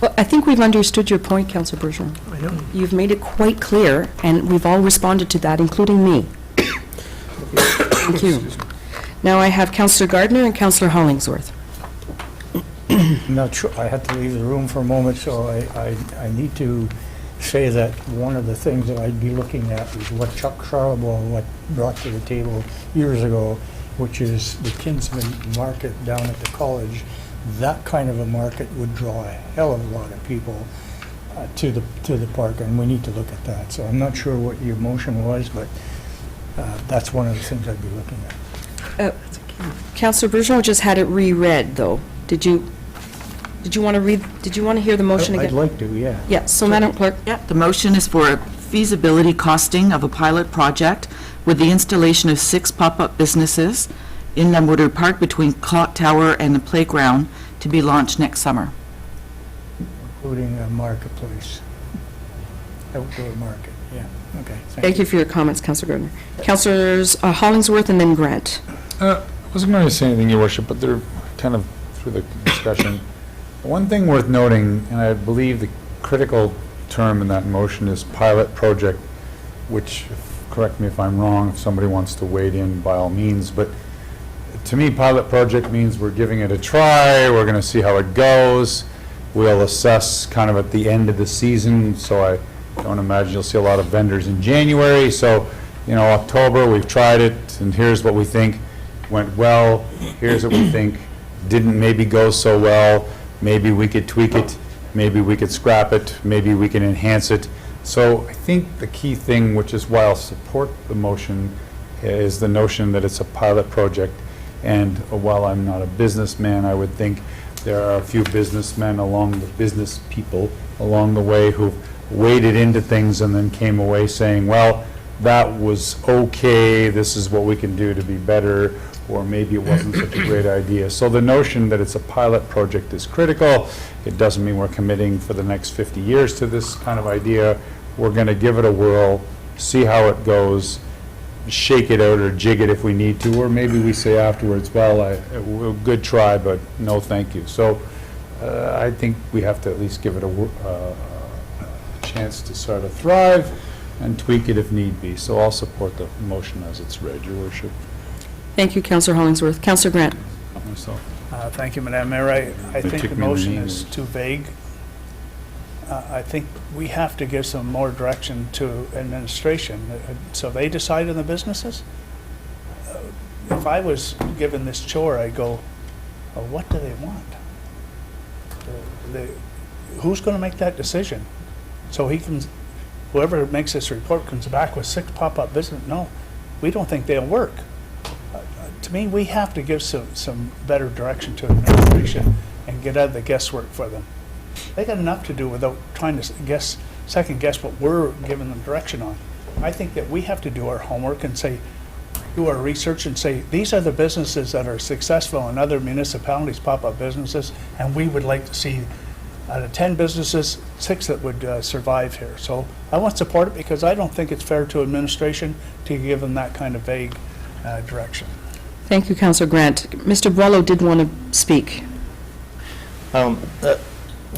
Speaker 1: Well, I think we've understood your point, Councillor Bergeron.
Speaker 7: I know.
Speaker 1: You've made it quite clear, and we've all responded to that, including me. Thank you. Now I have Councillor Gardner and Councillor Hollingsworth.
Speaker 12: I'm not sure, I had to leave the room for a moment, so I need to say that one of the things that I'd be looking at is what Chuck Charlebois brought to the table years ago, which is the Kinsman Market down at the college. That kind of a market would draw a hell of a lot of people to the park, and we need to look at that. So I'm not sure what your motion was, but that's one of the things I'd be looking at.
Speaker 1: Councillor Bergeron just had it reread, though. Did you want to hear the motion again?
Speaker 12: I'd like to, yeah.
Speaker 1: Yeah, so Madam Clerk.
Speaker 4: Yeah, the motion is for a feasibility costing of a pilot project with the installation of 6 pop-up businesses in Lammerwood Park between Clock Tower and the playground to be launched next summer.
Speaker 12: Including a marketplace, outdoor market, yeah, okay.
Speaker 1: Thank you for your comments, Councillor Gardner. Councillors Hollingsworth and then Grant.
Speaker 11: I wasn't going to say anything, Your Worship, but they're kind of through the discussion. One thing worth noting, and I believe the critical term in that motion is pilot project, which, correct me if I'm wrong, if somebody wants to wade in, by all means, but to me, pilot project means we're giving it a try, we're going to see how it goes, we'll assess kind of at the end of the season, so I don't imagine you'll see a lot of vendors in January, so, October, we've tried it, and here's what we think went well, here's what we think didn't maybe go so well, maybe we could tweak it, maybe we could scrap it, maybe we can enhance it. So I think the key thing, which is why I'll support the motion, is the notion that it's a pilot project. And while I'm not a businessman, I would think there are a few businessmen business people along the way who've waded into things and then came away saying, well, that was okay, this is what we can do to be better, or maybe it wasn't such a great idea. So the notion that it's a pilot project is critical. It doesn't mean we're committing for the next 50 years to this kind of idea. We're going to give it a whirl, see how it goes, shake it out or jig it if we need to, or maybe we say afterwards, well, good try, but no thank you. So I think we have to at least give it a chance to sort of thrive and tweak it if need be. So I'll support the motion as it's read, Your Worship.
Speaker 1: Thank you, Councillor Hollingsworth. Councillor Grant.
Speaker 11: Not myself.
Speaker 6: Thank you, Madam Mayor. I think the motion is too vague. I think we have to give some more direction to administration, so they decide on the businesses. If I was given this chore, I'd go, well, what do they want? Who's going to make that decision? So whoever makes this report comes back with 6 pop-up businesses. No, we don't think they'll work. To me, we have to give some better direction to administration and get out of the guesswork for them. They got enough to do without trying to second guess what we're giving them direction on. I think that we have to do our homework and do our research and say, these are the businesses that are successful in other municipalities, pop-up businesses, and we would like to see out of 10 businesses, 6 that would survive here. So I want to support it because I don't think it's fair to administration to give them that kind of vague direction.
Speaker 1: Thank you, Councillor Grant. Mr. Boileau did want to speak.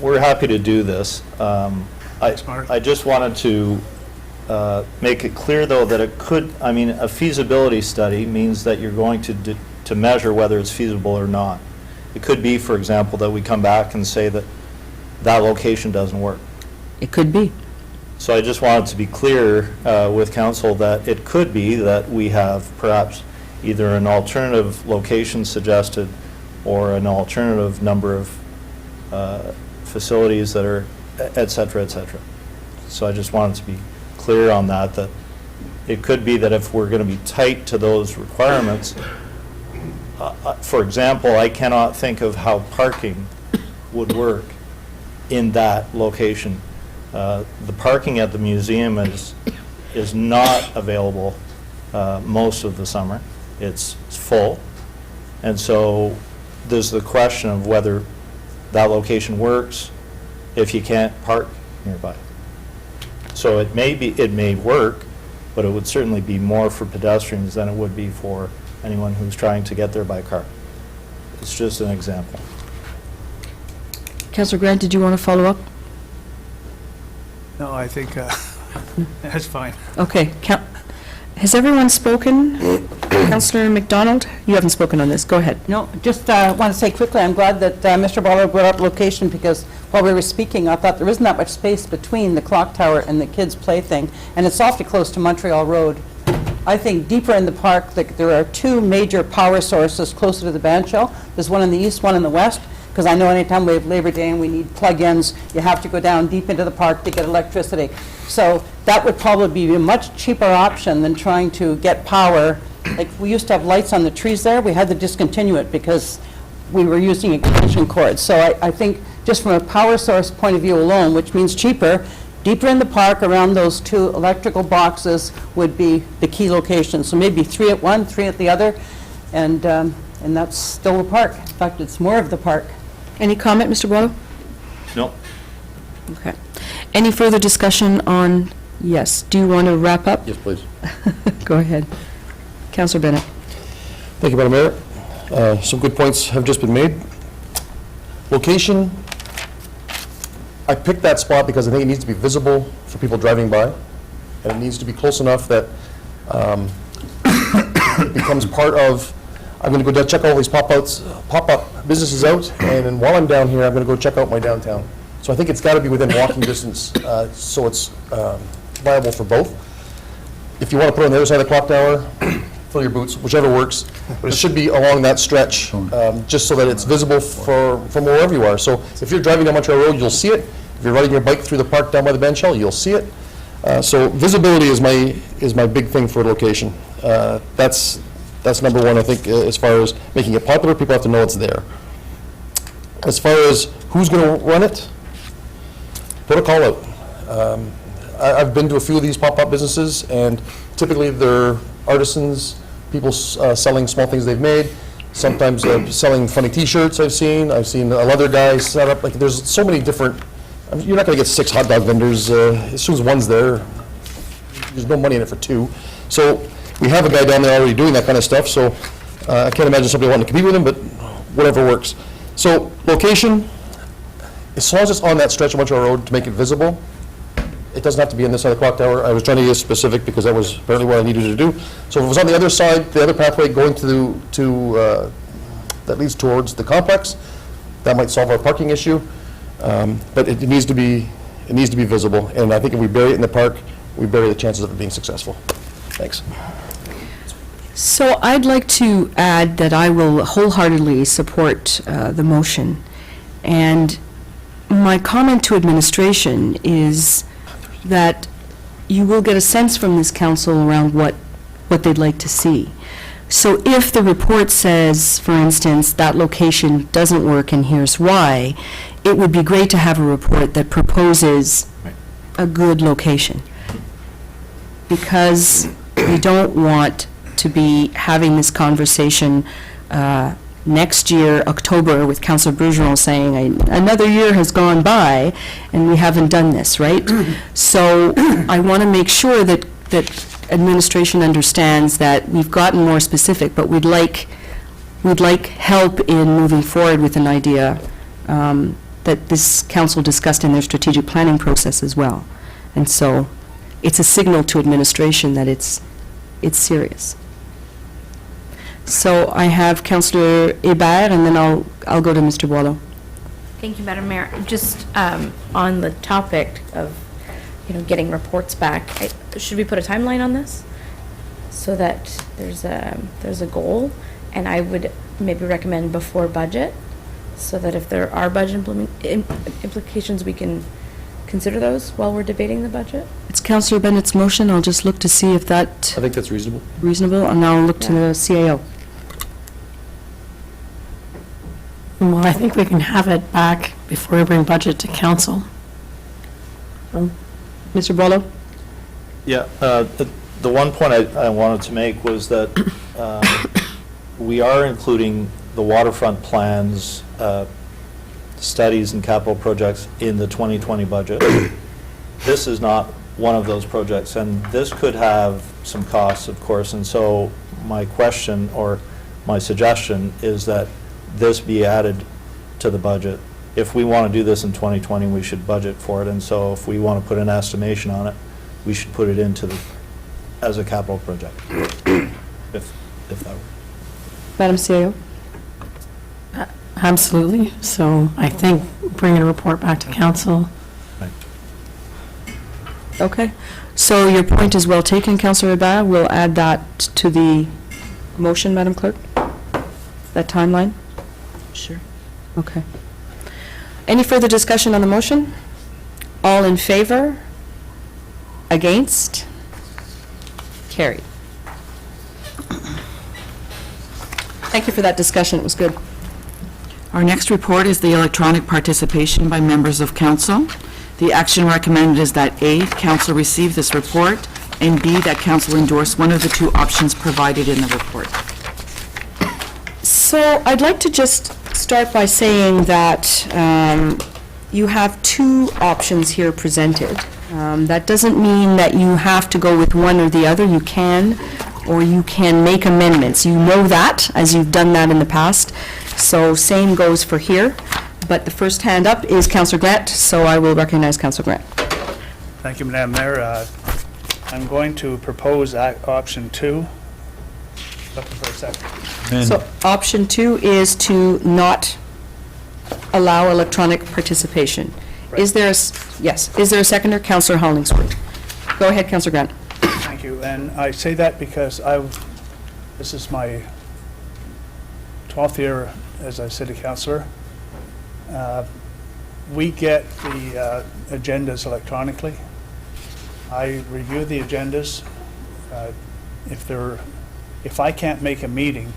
Speaker 17: We're happy to do this. I just wanted to make it clear, though, that it could, a feasibility study means that you're going to measure whether it's feasible or not. It could be, for example, that we come back and say that that location doesn't work.
Speaker 1: It could be.
Speaker 17: So I just wanted to be clear with council that it could be that we have perhaps either an alternative location suggested or an alternative number of facilities that are, et cetera, et cetera. So I just wanted to be clear on that, that it could be that if we're going to be tight to those requirements, for example, I cannot think of how parking would work in that location. The parking at the museum is not available most of the summer. It's full. And so there's the question of whether that location works if you can't park nearby. So it may work, but it would certainly be more for pedestrians than it would be for anyone who's trying to get there by car. It's just an example.
Speaker 1: Councillor Grant, did you want to follow up?
Speaker 6: No, I think that's fine.
Speaker 1: Okay. Has everyone spoken? Councillor McDonald, you haven't spoken on this. Go ahead.
Speaker 8: No, just want to say quickly, I'm glad that Mr. Baller brought up location, because while we were speaking, I thought there isn't that much space between the clock tower and the kids' plaything, and it's awfully close to Montreal Road. I think deeper in the park, there are two major power sources closer to the band shell. There's one in the east, one in the west, because I know anytime we have Labor Day and we need plug-ins, you have to go down deep into the park to get electricity. So that would probably be a much cheaper option than trying to get power. Like, we used to have lights on the trees there. We had to discontinue it because we were using extension cords. So I think just from a power source point of view alone, which means cheaper, deeper in the park around those two electrical boxes would be the key location. So maybe 3 at one, 3 at the other, and that's still the park. In fact, it's more of the park.
Speaker 1: Any comment, Mr. Boileau?
Speaker 17: No.
Speaker 1: Okay. Any further discussion on, yes, do you want to wrap up?
Speaker 14: Yes, please.
Speaker 1: Go ahead. Councillor Bennett.
Speaker 14: Thank you, Madam Mayor. Some good points have just been made. Location, I picked that spot because I think it needs to be visible for people driving by, and it needs to be close enough that it becomes part of, I'm going to go check all these pop-up businesses out, and then while I'm down here, I'm going to go check out my downtown. So I think it's got to be within walking distance, so it's viable for both. If you want to put it on the other side of the clock tower, fill your boots, whichever works, but it should be along that stretch, just so that it's visible from wherever you are. So if you're driving down Montreal Road, you'll see it. If you're riding your bike through the park down by the bench shell, you'll see it. So visibility is my big thing for location. That's number one, I think, as far as making it popular. People have to know it's there. As far as who's going to run it, put a call out. I've been to a few of these pop-up businesses, and typically they're artisans, people selling small things they've made, sometimes selling funny T-shirts I've seen a leather guy set up. Like, there's so many different, you're not going to get 6 hot dog vendors. As soon as one's there, there's no money in it for 2. So we have a guy down there already doing that kind of stuff, so I can't imagine somebody wanting to compete with him, but whatever works. So location, as long as it's on that stretch of Montreal Road to make it visible, it doesn't have to be on this side of the clock tower. I was trying to get specific because that was apparently what I needed to do. So if it was on the other side, the other pathway going to that leads towards the complex, that might solve our parking issue. But it needs to be visible, and I think if we bury it in the park, we bury the chances of it being successful. Thanks.
Speaker 1: So I'd like to add that I will wholeheartedly support the motion. And my comment to administration is that you will get a sense from this council around what they'd like to see. So if the report says, for instance, that location doesn't work and here's why, it would be great to have a report that proposes a good location. Because we don't want to be having this conversation next year, October, with Councillor Bergeron saying, another year has gone by and we haven't done this, right? So I want to make sure that administration understands that we've gotten more specific, but we'd like help in moving forward with an idea that this council discussed in their strategic planning process as well. And so it's a signal to administration that it's serious. So I have Councillor Hébert, and then I'll go to Mr. Boileau.
Speaker 5: Thank you, Madam Mayor. Just on the topic of, getting reports back, should we put a timeline on this? So that there's a goal, and I would maybe recommend before budget, so that if there are budget implications, we can consider those while we're debating the budget.
Speaker 1: It's Councillor Bennett's motion. I'll just look to see if that
Speaker 14: I think that's reasonable.
Speaker 1: reasonable, and I'll look to the CAO.
Speaker 10: Well, I think we can have it back before we bring budget to council.
Speaker 1: Mr. Boileau?
Speaker 17: Yeah, the one point I wanted to make was that we are including the waterfront plans, studies and capital projects in the 2020 budget. This is not one of those projects, and this could have some costs, of course, and so my question, or my suggestion, is that this be added to the budget. If we want to do this in 2020, we should budget for it, and so if we want to put an estimation on it, we should put it into as a capital project, if that were.
Speaker 1: Madam CAO?
Speaker 10: Absolutely. So I think bringing a report back to council.
Speaker 1: Okay. So your point is well taken, Councillor Hébert. We'll add that to the motion, Madam Clerk? That timeline? Sure. Okay. Any further discussion on the motion? All in favor? Against? Carried. Thank you for that discussion. It was good.
Speaker 4: Our next report is the electronic participation by members of council. The action recommended is that A, council receive this report, and B, that council endorse one of the two options provided in the report.
Speaker 1: So I'd like to just start by saying that you have two options here presented. That doesn't mean that you have to go with one or the other. You can, or you can make amendments. You know that, as you've done that in the past. So same goes for here. But the first hand up is Councillor Grant, so I will recognize Councillor Grant.
Speaker 6: Thank you, Madam Mayor. I'm going to propose option 2. Looking for a second.
Speaker 1: So option 2 is to not allow electronic participation. Is there yes, is there a seconder? Councillor Hollingsworth. Go ahead, Councillor Grant.
Speaker 6: Thank you. And I say that because this is my 12th year as a city councillor. We get the agendas electronically. I review the agendas. If I can't make a meeting,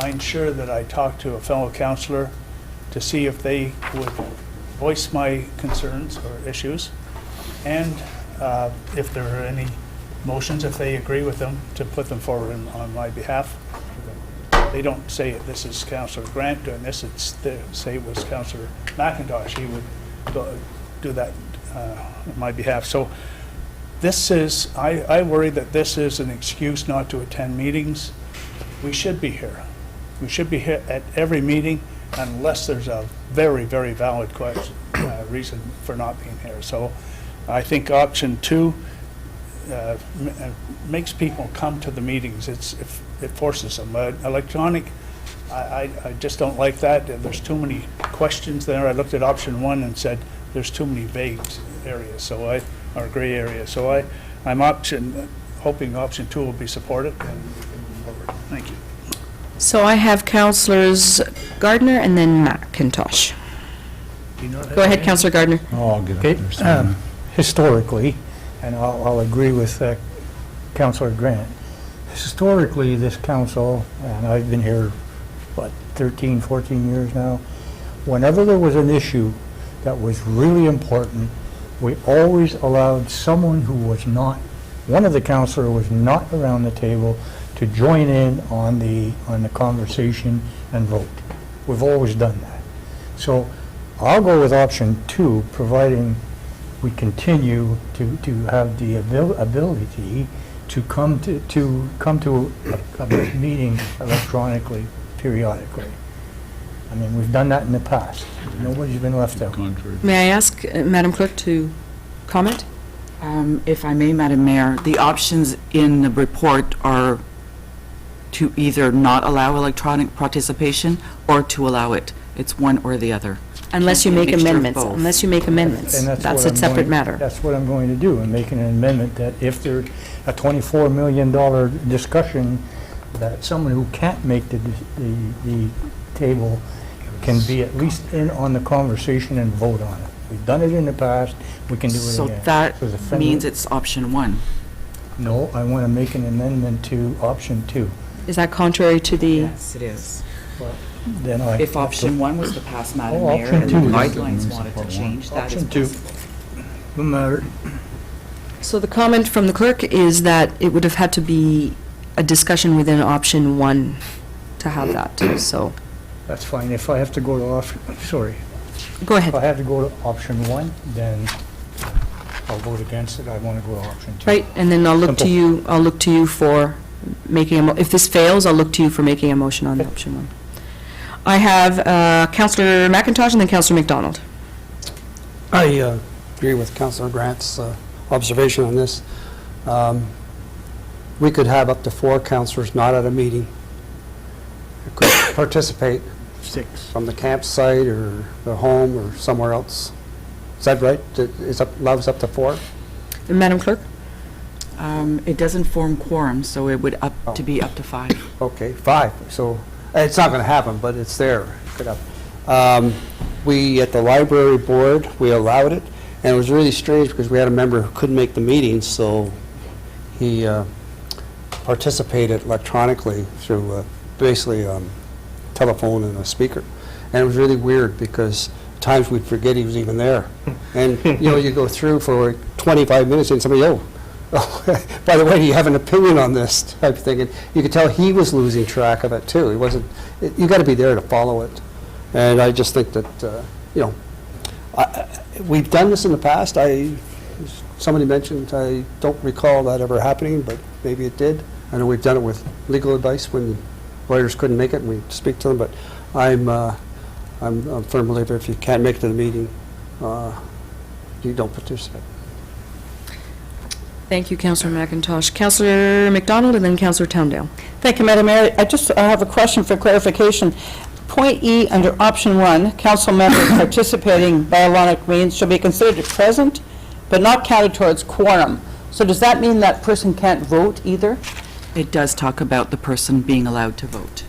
Speaker 6: I ensure that I talk to a fellow councillor to see if they would voice my concerns or issues, and if there are any motions, if they agree with them, to put them forward on my behalf. They don't say this is Councillor Grant doing this, they say it was Councillor McIntosh. He would do that on my behalf. So this is, I worry that this is an excuse not to attend meetings. We should be here. We should be here at every meeting unless there's a very, very valid reason for not being here. So I think option 2 makes people come to the meetings. It forces them. Electronic, I just don't like that. There's too many questions there. I looked at option 1 and said there's too many vague areas, or gray areas. So I'm hoping option 2 will be supported and we can move forward. Thank you.
Speaker 1: So I have Councillors Gardner and then McIntosh. Go ahead, Councillor Gardner.
Speaker 11: Oh, I'll get up
Speaker 12: Okay,
Speaker 11: there soon.
Speaker 12: historically, and I'll agree with Councillor Grant, historically, this council, and I've been here, 13, 14 years now, whenever there was an issue that was really important, we always allowed someone who was not, one of the councillors was not around the table to join in on the conversation and vote. We've always done that. So I'll go with option 2, providing we continue to have the ability to come to a meeting electronically, periodically. I mean, we've done that in the past. Nobody's been left out.
Speaker 1: May I ask Madam Clerk to comment?
Speaker 4: If I may, Madam Mayor, the options in the report are to either not allow electronic participation or to allow it. It's one or the other.
Speaker 1: Unless you
Speaker 4: Can't
Speaker 1: make
Speaker 4: be a mixture of
Speaker 1: amendments,
Speaker 4: both.
Speaker 1: unless you make amendments.
Speaker 12: And
Speaker 1: That's
Speaker 12: what
Speaker 1: a
Speaker 12: I'm
Speaker 1: separate
Speaker 12: going-
Speaker 1: matter.
Speaker 12: That's what I'm going to do, and making an amendment that if there's a $24 million discussion, that someone who can't make the table can be at least in on the conversation and vote on it. We've done it in the past, we can do it
Speaker 4: So
Speaker 12: again.
Speaker 4: that
Speaker 12: So the friendly-
Speaker 4: means it's option one.
Speaker 12: No, I want to make an amendment to option 2.
Speaker 1: Is that contrary to the?
Speaker 4: Yes, it is.
Speaker 12: Then I...
Speaker 4: If option one was to pass, Madam
Speaker 12: Oh,
Speaker 4: Mayor,
Speaker 12: option
Speaker 4: and
Speaker 12: two.
Speaker 4: the guidelines wanted to change, that is
Speaker 12: Option 2.
Speaker 4: possible.
Speaker 12: No matter.
Speaker 1: So the comment from the clerk is that it would have had to be a discussion within option 1 to have that, so,
Speaker 12: That's fine. If I have to go to sorry.
Speaker 1: go ahead.
Speaker 12: If I have to go to option 1, then I'll vote against it. I want to go to option 2.
Speaker 1: Right, and then I'll look to
Speaker 12: Simple.
Speaker 1: you for making if this fails, I'll look to you for making a motion on option 1. I have Councillor McIntosh and then Councillor McDonald.
Speaker 13: I agree with Councillor Grant's observation on this. We could have up to 4 councillors not at a meeting who could participate
Speaker 12: 6.
Speaker 13: from the campsite or their home or somewhere else. Is that right? Allows up to 4?
Speaker 1: Madam Clerk?
Speaker 4: It doesn't form quorum, so it would be up to 5.
Speaker 13: Okay, 5. So it's not going to happen, but it's there. Could happen. We, at the library board, we allowed it, and it was really strange because we had a member who couldn't make the meeting, so he participated electronically through basically telephone and a speaker. And it was really weird because times we'd forget he was even there. And, you go through for 25 minutes and somebody, oh, by the way, do you have an opinion on this type of thing? And you could tell he was losing track of it too. He wasn't, you got to be there to follow it. And I just think that, we've done this in the past. Somebody mentioned, I don't recall that ever happening, but maybe it did. I know we've done it with legal advice when lawyers couldn't make it and we speak to them, but I'm a firm believer if you can't make it to the meeting, you don't participate.
Speaker 1: Thank you, Councillor McIntosh. Councillor McDonald and then Councillor Towndale.
Speaker 8: Thank you, Madam Mayor. I have a question for clarification. Point E, under option 1, council members participating by electronic means shall be considered present, but not counted towards quorum. So does that mean that person can't vote either?
Speaker 4: It does talk about the person being allowed to vote.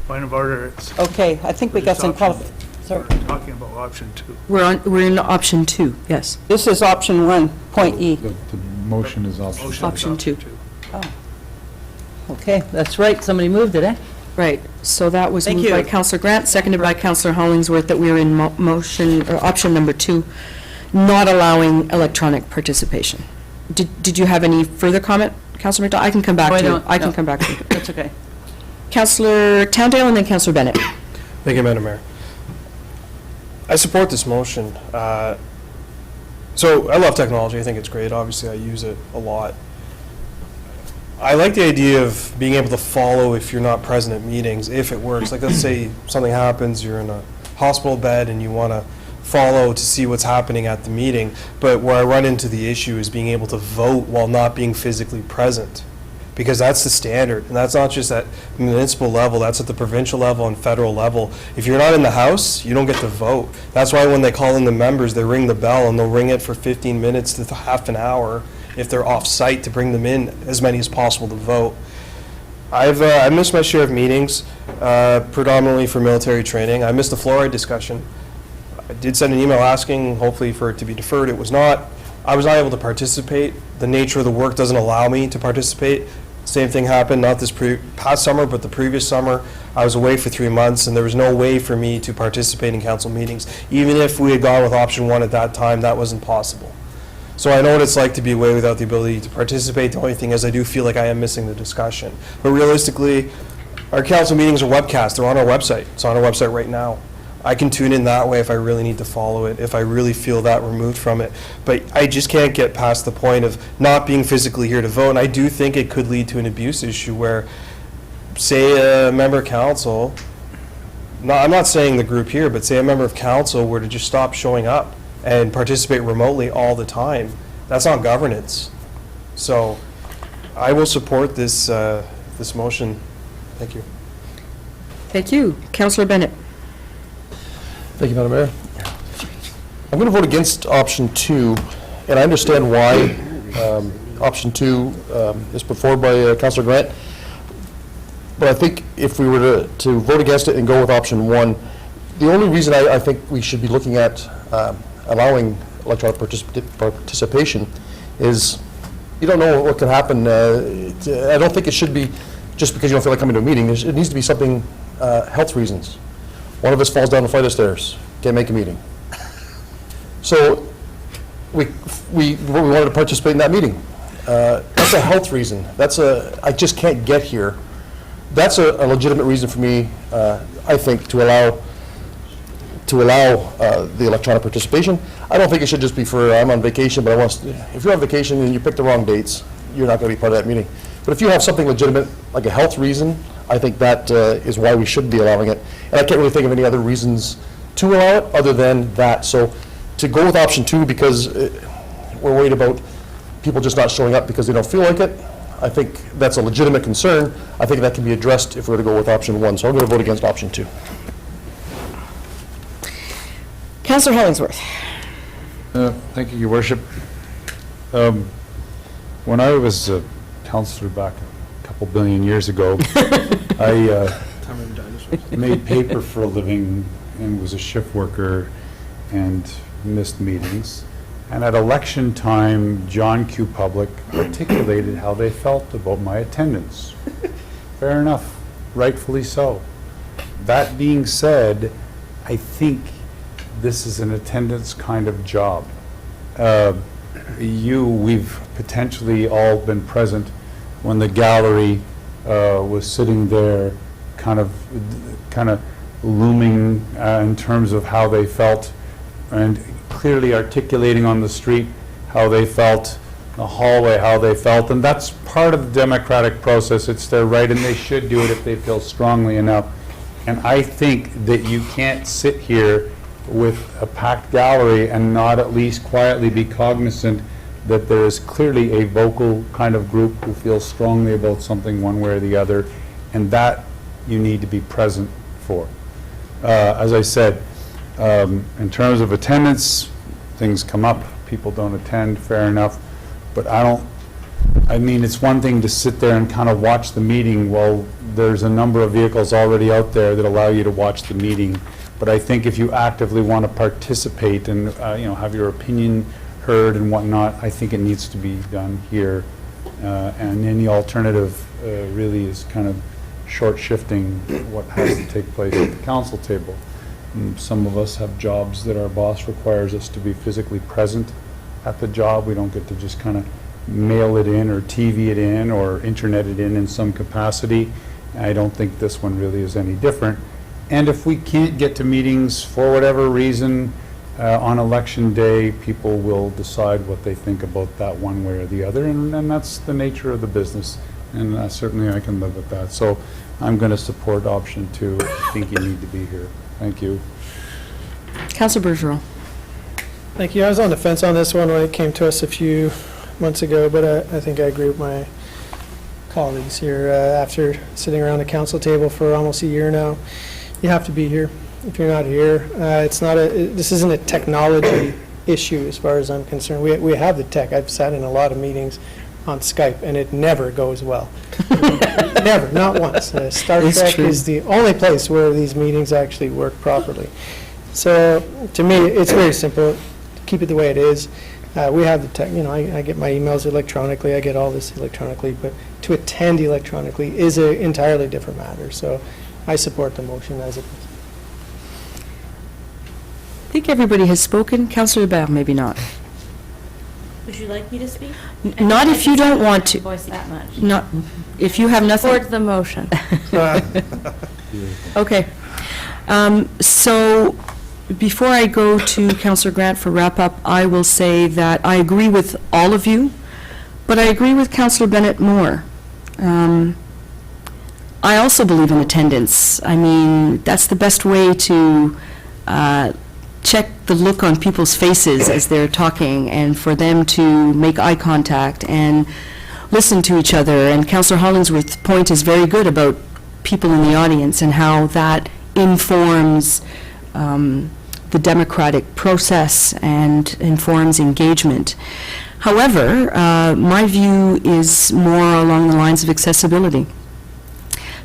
Speaker 6: Point of order, it's,
Speaker 8: Okay, I think we got some
Speaker 6: we're
Speaker 8: Sorry.
Speaker 6: talking about option 2.
Speaker 1: We're in option 2, yes.
Speaker 8: This is option 1, point E.
Speaker 11: The motion is option.
Speaker 6: Motion is
Speaker 1: Option 2.
Speaker 8: Okay, that's right, somebody moved it, eh?
Speaker 1: Right, so that was
Speaker 8: Thank
Speaker 1: moved by
Speaker 8: you.
Speaker 1: Councillor Grant, seconded by Councillor Hollingsworth, that we are in motion, or option number 2, not allowing electronic participation. Did you have any further comment, Councillor McDonald? I can come back
Speaker 8: Oh, I
Speaker 1: to you.
Speaker 8: don't,
Speaker 1: I can
Speaker 8: no.
Speaker 1: come back to you.
Speaker 8: That's okay.
Speaker 1: Councillor Towndale and then Councillor Bennett.
Speaker 3: Thank you, Madam Mayor. I support this motion. So I love technology. I think it's great. Obviously, I use it a lot. I like the idea of being able to follow if you're not present at meetings, if it works. Like, let's say something happens, you're in a hospital bed and you want to follow to see what's happening at the meeting. But where I run into the issue is being able to vote while not being physically present. Because that's the standard, and that's not just at municipal level, that's at the provincial level and federal level. If you're not in the House, you don't get to vote. That's why when they call in the members, they ring the bell, and they'll ring it for 15 minutes to half an hour if they're off-site to bring them in, as many as possible to vote. I missed my share of meetings, predominantly for military training. I missed the fluoride discussion. I did send an email asking, hopefully for it to be deferred. It was not. I was not able to participate. The nature of the work doesn't allow me to participate. Same thing happened, not this past summer, but the previous summer. I was away for 3 months, and there was no way for me to participate in council meetings. Even if we had gone with option 1 at that time, that wasn't possible. So I know what it's like to be away without the ability to participate. The only thing is I do feel like I am missing the discussion. But realistically, our council meetings are webcast. They're on our website. It's on our website right now. I can tune in that way if I really need to follow it, if I really feel that removed from it. But I just can't get past the point of not being physically here to vote. And I do think it could lead to an abuse issue where, say, a member of council, I'm not saying the group here, but say a member of council were to just stop showing up and participate remotely all the time. That's not governance. So I will support this, this motion Thank you.
Speaker 1: Thank you. Councillor Bennett.
Speaker 14: Thank you, Madam Mayor. I'm going to vote against option 2, and I understand why option 2 is put forward by Councillor Grant. But I think if we were to vote against it and go with option 1, the only reason I think we should be looking at allowing electronic participation is you don't know what could happen. I don't think it should be just because you don't feel like coming to a meeting. It needs to be something, health reasons. One of us falls down a flight of stairs, can't make a meeting. So we wanted to participate in that meeting. That's a health reason. I just can't get here. That's a legitimate reason for me, I think, to allow the electronic participation. I don't think it should just be for, I'm on vacation, but if you're on vacation and you pick the wrong dates, you're not going to be part of that meeting. But if you have something legitimate, like a health reason, I think that is why we should be allowing it. And I can't really think of any other reasons to allow it other than that. So to go with option 2 because we're worried about people just not showing up because they don't feel like it, I think that's a legitimate concern. I think that can be addressed if we were to go with option 1. So I'm going to vote against option 2.
Speaker 1: Councillor Hollingsworth.
Speaker 11: Thank you, Your Worship. When I was a councillor back a couple billion years ago, I made paper for a living and was a shift worker and missed meetings. And at election time, John Q. Public articulated how they felt about my attendance. Fair enough, rightfully so. That being said, I think this is an attendance kind of job. We've potentially all been present when the gallery was sitting there kind of looming in terms of how they felt and clearly articulating on the street how they felt, the hallway how they felt, and that's part of the democratic process. It's their right and they should do it if they feel strongly enough. And I think that you can't sit here with a packed gallery and not at least quietly be cognizant that there is clearly a vocal kind of group who feels strongly about something one way or the other, and that you need to be present for. As I said, in terms of attendance, things come up, people don't attend, fair enough, but I mean, it's one thing to sit there and kind of watch the meeting. Well, there's a number of vehicles already out there that allow you to watch the meeting. But I think if you actively want to participate and have your opinion heard and whatnot, I think it needs to be done here. And any alternative really is kind of short shifting what has to take place at the council table. Some of us have jobs that our boss requires us to be physically present at the job. We don't get to just kind of mail it in or TV it in or internet it in some capacity. I don't think this one really is any different. And if we can't get to meetings for whatever reason on election day, people will decide what they think about that one way or the other, and that's the nature of the business. And certainly I can live with that. So I'm going to support option 2. I think you need to be here. Thank you.
Speaker 1: Councillor Bergeron.
Speaker 7: Thank you. I was on the fence on this one when it came to us a few months ago, but I think I agree with my colleagues here. After sitting around the council table for almost a year now, you have to be here. If you're not here, this isn't a technology issue as far as I'm concerned. We have the tech. I've sat in a lot of meetings on Skype, and it never goes well. Never, not once. Star Trek is the only place where these meetings actually work properly. So, to me, it's very simple. Keep it the way it is. We have the tech, I get my emails electronically, I get all this electronically, but to attend electronically is an entirely different matter. So, I support the motion as it is.
Speaker 1: I think everybody has spoken. Councillor Hubert, maybe not.
Speaker 5: Would you like me to speak?
Speaker 1: Not if you don't want to.
Speaker 5: Voice that much.
Speaker 1: Not, if you have nothing.
Speaker 5: Support the motion.
Speaker 1: Okay. So, before I go to Councillor Grant for wrap-up, I will say that I agree with all of you, but I agree with Councillor Bennett more. I also believe in attendance. I mean, that's the best way to check the look on people's faces as they're talking and for them to make eye contact and listen to each other. And Councillor Hollingsworth's point is very good about people in the audience and how that informs the democratic process and informs engagement. However, my view is more along the lines of accessibility.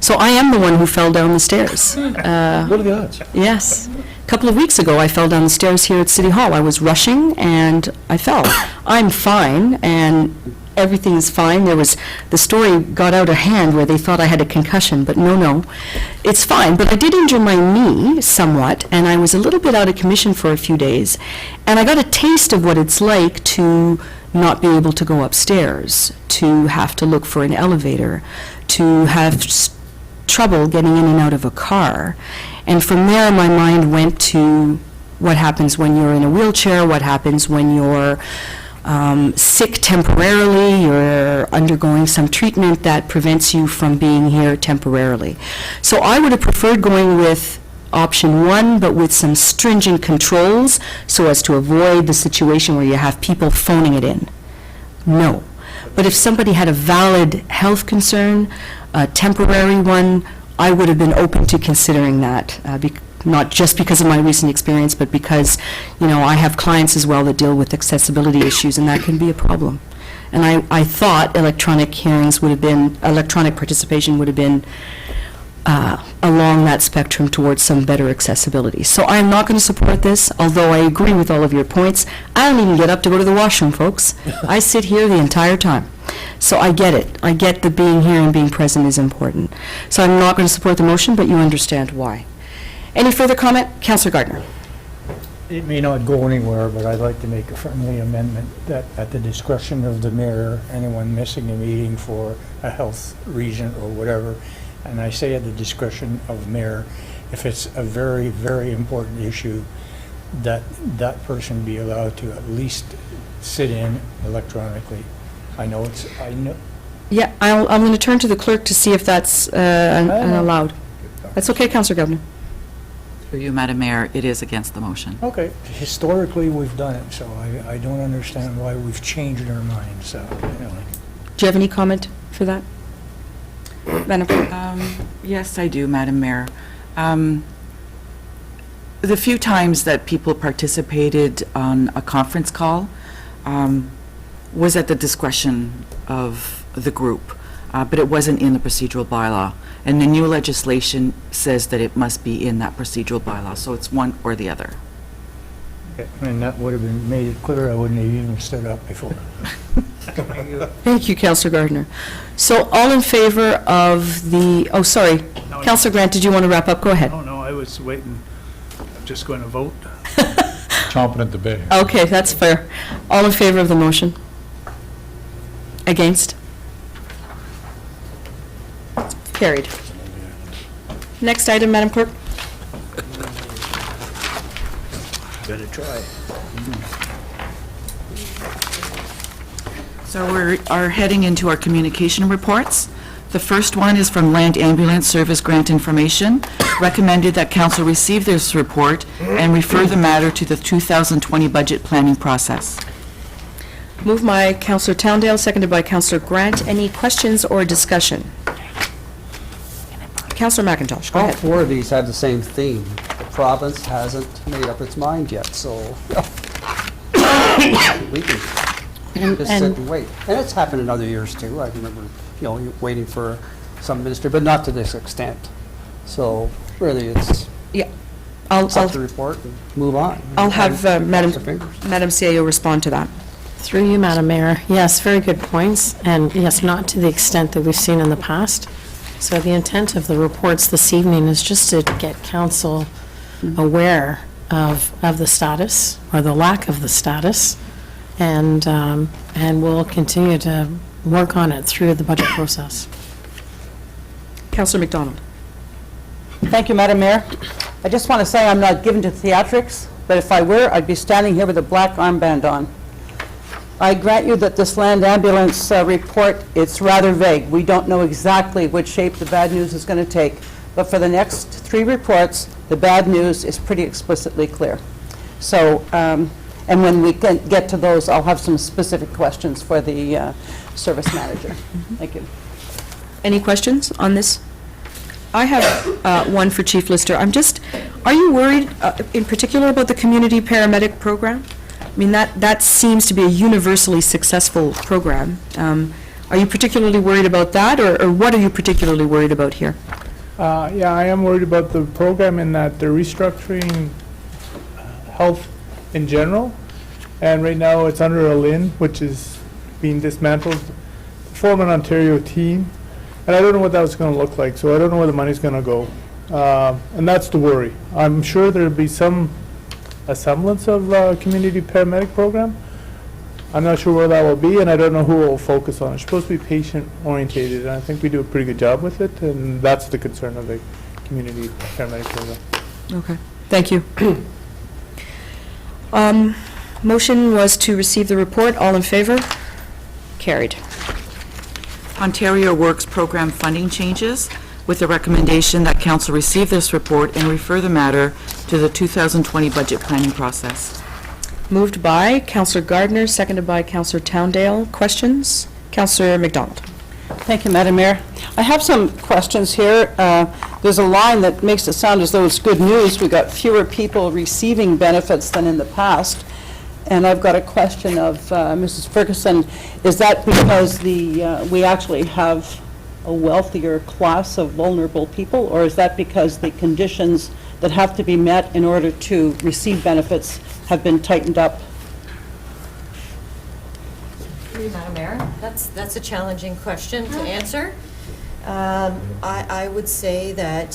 Speaker 1: So I am the one who fell down the stairs.
Speaker 14: What are the odds?
Speaker 1: Yes. A couple of weeks ago, I fell down the stairs here at City Hall. I was rushing and I fell. I'm fine and everything is fine. The story got out of hand where they thought I had a concussion, but no, it's fine. But I did injure my knee somewhat, and I was a little bit out of commission for a few days. And I got a taste of what it's like to not be able to go upstairs, to have to look for an elevator, to have trouble getting in and out of a car. And from there, my mind went to what happens when you're in a wheelchair, what happens when you're sick temporarily, you're undergoing some treatment that prevents you from being here temporarily. So I would have preferred going with option one, but with some stringent controls so as to avoid the situation where you have people phoning it in. No. But if somebody had a valid health concern, a temporary one, I would have been open to considering that, not just because of my recent experience, but because, I have clients as well that deal with accessibility issues, and that can be a problem. And I thought electronic participation would have been along that spectrum towards some better accessibility. So I'm not going to support this, although I agree with all of your points. I don't even get up to go to the washroom, folks. I sit here the entire time. So I get it. I get that being here and being present is important. So I'm not going to support the motion, but you understand why. Any further comment? Councillor Gardner.
Speaker 12: It may not go anywhere, but I'd like to make a friendly amendment that at the discretion of the mayor, anyone missing a meeting for a health reason or whatever, and I say at the discretion of the mayor, if it's a very, very important issue, that that person be allowed to at least sit in electronically. I know.
Speaker 1: Yeah, I'm going to turn to the clerk to see if that's allowed. That's okay, Councillor Gardner.
Speaker 4: Through you, Madam Mayor, it is against the motion.
Speaker 12: Okay. Historically, we've done it, so I don't understand why we've changed our minds, so, anyway.
Speaker 1: Do you have any comment for that? Madam Clerk?
Speaker 4: Yes, I do, Madam Mayor. The few times that people participated on a conference call was at the discretion of the group, but it wasn't in the procedural bylaw. And the new legislation says that it must be in that procedural bylaw, so it's one or the other.
Speaker 12: Okay, and that would have been made it clear, I wouldn't have even stood up before.
Speaker 1: Thank you, Councillor Gardner. So all in favor of the,
Speaker 6: No,
Speaker 1: Councillor Grant, did you want to wrap up? Go ahead.
Speaker 6: Oh, no, I was waiting. I'm just going to vote.
Speaker 11: Chomping at the bit.
Speaker 1: Okay, that's fair. All in favor of the motion? Against? Carried. Next item, Madam Clerk.
Speaker 13: Better try.
Speaker 4: So we are heading into our communication reports. The first one is from Land Ambulance Service Grant Information. Recommended that council receive this report and refer the matter to the 2020 budget planning process.
Speaker 1: Moved by Councillor Towndale, seconded by Councillor Grant. Any questions or discussion? Councillor McIntosh, go
Speaker 13: All
Speaker 1: ahead.
Speaker 13: four of these have the same theme. The province hasn't made up its mind yet, so we can just sit and wait. And it's happened in other years too. I remember, you're waiting for some minister, but not to this extent. So really, it's up to report and move on.
Speaker 1: I'll have Madam
Speaker 13: Fingers.
Speaker 1: CAO respond to that.
Speaker 10: Through you, Madam Mayor. Yes, very good points, and yes, not to the extent that we've seen in the past. So the intent of the reports this evening is just to get council aware of the status, or the lack of the status, and we'll continue to work on it through the budget process.
Speaker 1: Councillor McDonald.
Speaker 8: Thank you, Madam Mayor. I just want to say I'm not given to theatrics, but if I were, I'd be standing here with a black armband on. I grant you that this land ambulance report, it's rather vague. We don't know exactly which shape the bad news is going to take. But for the next 3 reports, the bad news is pretty explicitly clear. So, and when we get to those, I'll have some specific questions for the service manager. Thank you.
Speaker 1: Any questions on this? I have one for Chief Lister. Are you worried in particular about the community paramedic program? I mean, that seems to be a universally successful program. Are you particularly worried about that, or what are you particularly worried about here?
Speaker 18: Yeah, I am worried about the program in that they're restructuring health in general, and right now it's under a LHIN, which is being dismantled, form an Ontario team, and I don't know what that's going to look like, so I don't know where the money's going to go. And that's the worry. I'm sure there'll be a semblance of community paramedic program. I'm not sure where that will be, and I don't know who will focus on it. It's supposed to be patient-orientated, and I think we do a pretty good job with it, and that's the concern of the community paramedic program.
Speaker 1: Okay, thank you. Motion was to receive the report. All in favor? Carried.
Speaker 4: Ontario Works Program funding changes, with the recommendation that council receive this report and refer the matter to the 2020 budget planning process.
Speaker 1: Moved by Councillor Gardner, seconded by Councillor Towndale. Questions? Councillor McDonald.
Speaker 8: Thank you, Madam Mayor. I have some questions here. There's a line that makes it sound as though it's good news. We got fewer people receiving benefits than in the past. And I've got a question of Mrs. Ferguson. Is that because we actually have a wealthier class of vulnerable people, or is that because the conditions that have to be met in order to receive benefits have been tightened up?
Speaker 19: Madam Mayor, that's a challenging question to answer. I would say that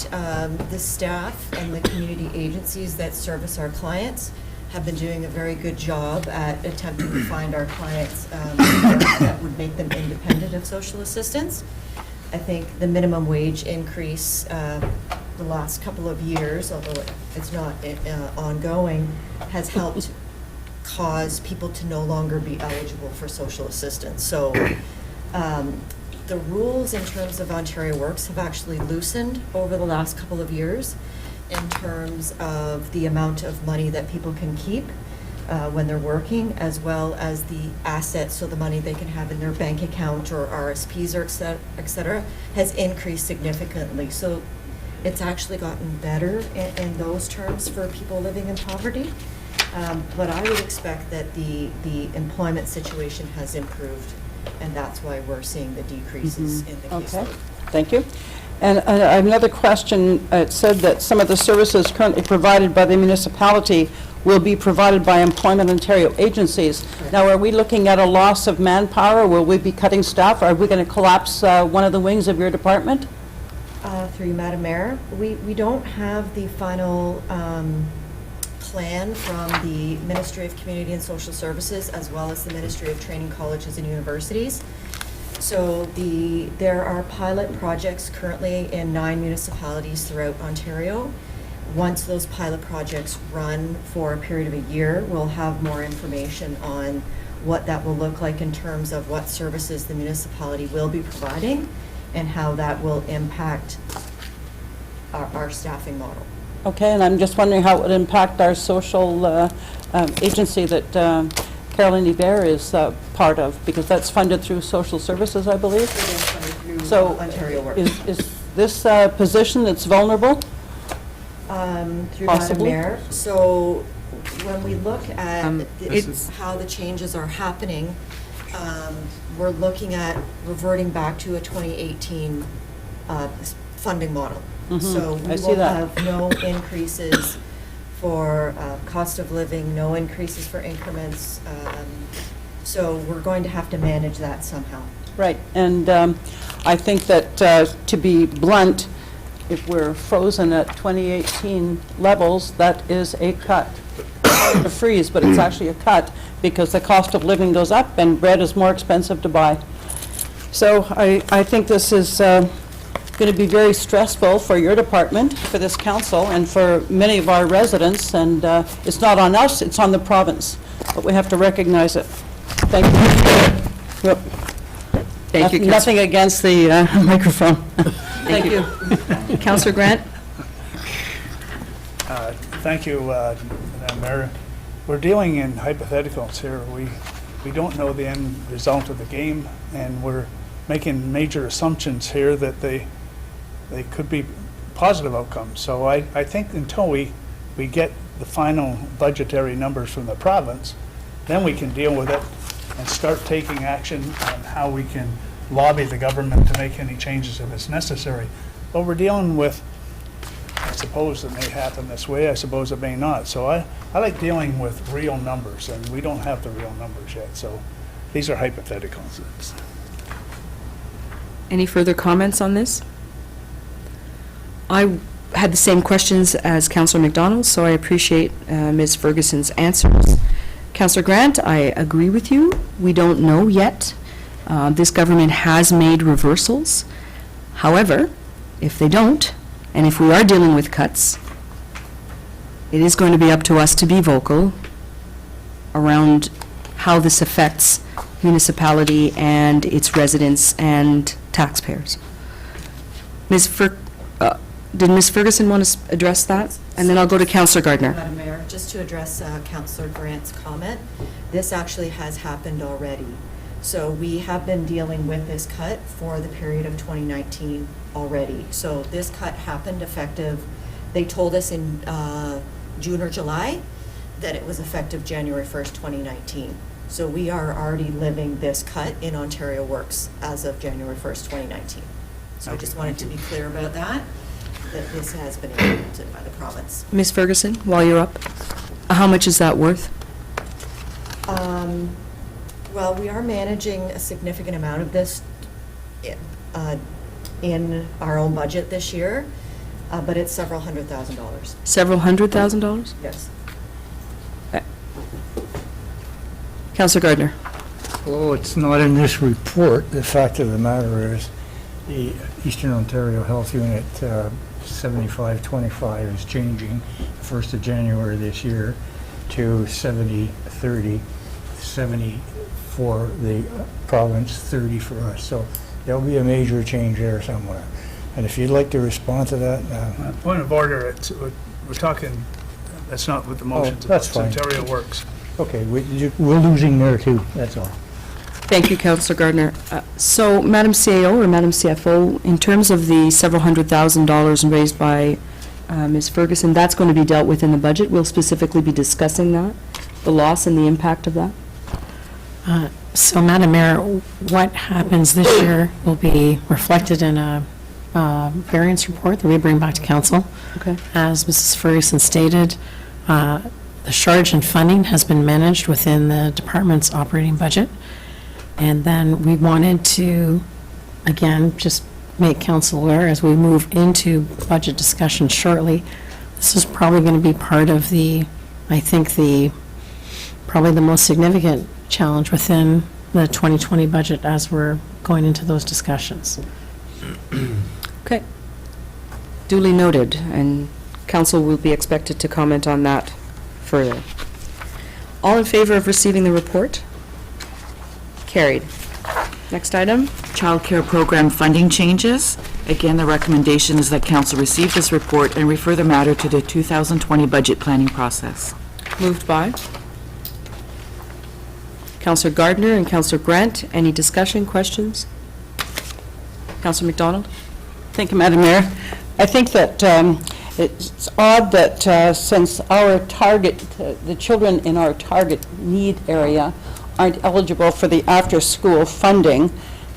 Speaker 19: the staff and the community agencies that service our clients have been doing a very good job at attempting to find our clients that would make them independent of social assistance. I think the minimum wage increase the last couple of years, although it's not ongoing, has helped cause people to no longer be eligible for social assistance. So the rules in terms of Ontario Works have actually loosened over the last couple of years in terms of the amount of money that people can keep when they're working, as well as the assets, so the money they can have in their bank account or RSPs or et cetera, has increased significantly. So it's actually gotten better in those terms for people living in poverty. But I would expect that the employment situation has improved, and that's why we're seeing the decreases in the caseload.
Speaker 8: Okay, thank you. And another question, it said that some of the services currently provided by the municipality will be provided by Employment Ontario agencies. Now, are we looking at a loss of manpower? Will we be cutting staff? Are we going to collapse one of the wings of your department?
Speaker 19: Through you, Madam Mayor, we don't have the final plan from the Ministry of Community and Social Services, as well as the Ministry of Training Colleges and Universities. So there are pilot projects currently in 9 municipalities throughout Ontario. Once those pilot projects run for a period of a year, we'll have more information on what that will look like in terms of what services the municipality will be providing and how that will impact our staffing model.
Speaker 8: Okay, and I'm just wondering how it would impact our social agency that Caroline Yver is part of, because that's funded through social services, I believe. So
Speaker 19: Ontario Works.
Speaker 8: Is this a position that's vulnerable?
Speaker 19: Through Madam
Speaker 8: Possibly.
Speaker 19: Mayor. So when we look at how the changes are happening, we're looking at reverting back to a 2018 funding model. So we
Speaker 8: I see
Speaker 19: will
Speaker 8: that.
Speaker 19: have no increases for cost of living, no increases for increments. So we're going to have to manage that somehow.
Speaker 8: Right, and I think that, to be blunt, if we're frozen at 2018 levels, that is a cut. Not a freeze, but it's actually a cut, because the cost of living goes up and bread is more expensive to buy. So I think this is going to be very stressful for your department, for this council, and for many of our residents, and it's not on us, it's on the province, but we have to recognize it. Thank you. Yep.
Speaker 1: Thank you, Councillor.
Speaker 8: Nothing against the microphone.
Speaker 1: Thank you. Councillor Grant?
Speaker 6: Thank you, Madam Mayor. We're dealing in hypotheticals here. We don't know the end result of the game, and we're making major assumptions here that they could be positive outcomes. So I think until we get the final budgetary numbers from the province, then we can deal with it and start taking action on how we can lobby the government to make any changes if it's necessary. But we're dealing with, I suppose it may happen this way, I suppose it may not. So I like dealing with real numbers, and we don't have the real numbers yet. So these are hypotheticals.
Speaker 1: Any further comments on this? I had the same questions as Councillor McDonald, so I appreciate Ms. Ferguson's answers. Councillor Grant, I agree with you. We don't know yet. This government has made reversals. However, if they don't, and if we are dealing with cuts, it is going to be up to us to be vocal around how this affects municipality and its residents and taxpayers. Did Ms. Ferguson want to address that? And then I'll go to Councillor Gardner.
Speaker 19: Madam Mayor, just to address Councillor Grant's comment, this actually has happened already. So we have been dealing with this cut for the period of 2019 already. So this cut happened effective, they told us in June or July that it was effective January 1st, 2019. So we are already living this cut in Ontario Works as of January 1st, 2019. So I just wanted to be clear about that this has been implemented by the province.
Speaker 1: Ms. Ferguson, while you're up, how much is that worth?
Speaker 19: Well, we are managing a significant amount of this in our own budget this year, but it's several $100,000.
Speaker 1: Several $100,000?
Speaker 19: Yes.
Speaker 1: Councillor Gardner.
Speaker 12: Oh, it's not in this report. The fact of the matter is, the Eastern Ontario Health Unit 7525 is changing 1st of January this year to 70/30, 70 for the province, 30 for us. So there'll be a major change there somewhere. And if you'd like to respond to that.
Speaker 6: Point of order, we're talking, that's not what the motion's about.
Speaker 12: That's fine.
Speaker 6: It's Ontario Works.
Speaker 12: Okay, we're losing there too, that's all.
Speaker 1: Thank you, Councillor Gardner. So, Madam CAO or Madam CFO, in terms of the several $100,000 raised by Ms. Ferguson, that's going to be dealt with in the budget. We'll specifically be discussing that, the loss and the impact of that.
Speaker 10: So, Madam Mayor, what happens this year will be reflected in a variance report that we bring back to council.
Speaker 1: Okay.
Speaker 10: As Mrs. Ferguson stated, the charge and funding has been managed within the department's operating budget. And then we wanted to, again, just make council aware as we move into budget discussion shortly. This is probably going to be part of I think probably the most significant challenge within the 2020 budget as we're going into those discussions.
Speaker 1: Okay. Duly noted, and council will be expected to comment on that further. All in favor of receiving the report? Carried. Next item.
Speaker 4: Child care program funding changes. Again, the recommendation is that council receive this report and refer the matter to the 2020 budget planning process.
Speaker 1: Moved by Councillor Gardner and Councillor Grant. Any discussion, questions? Councillor McDonald?
Speaker 8: Thank you, Madam Mayor. I think that it's odd that since our target, the children in our target need area aren't eligible for the after-school funding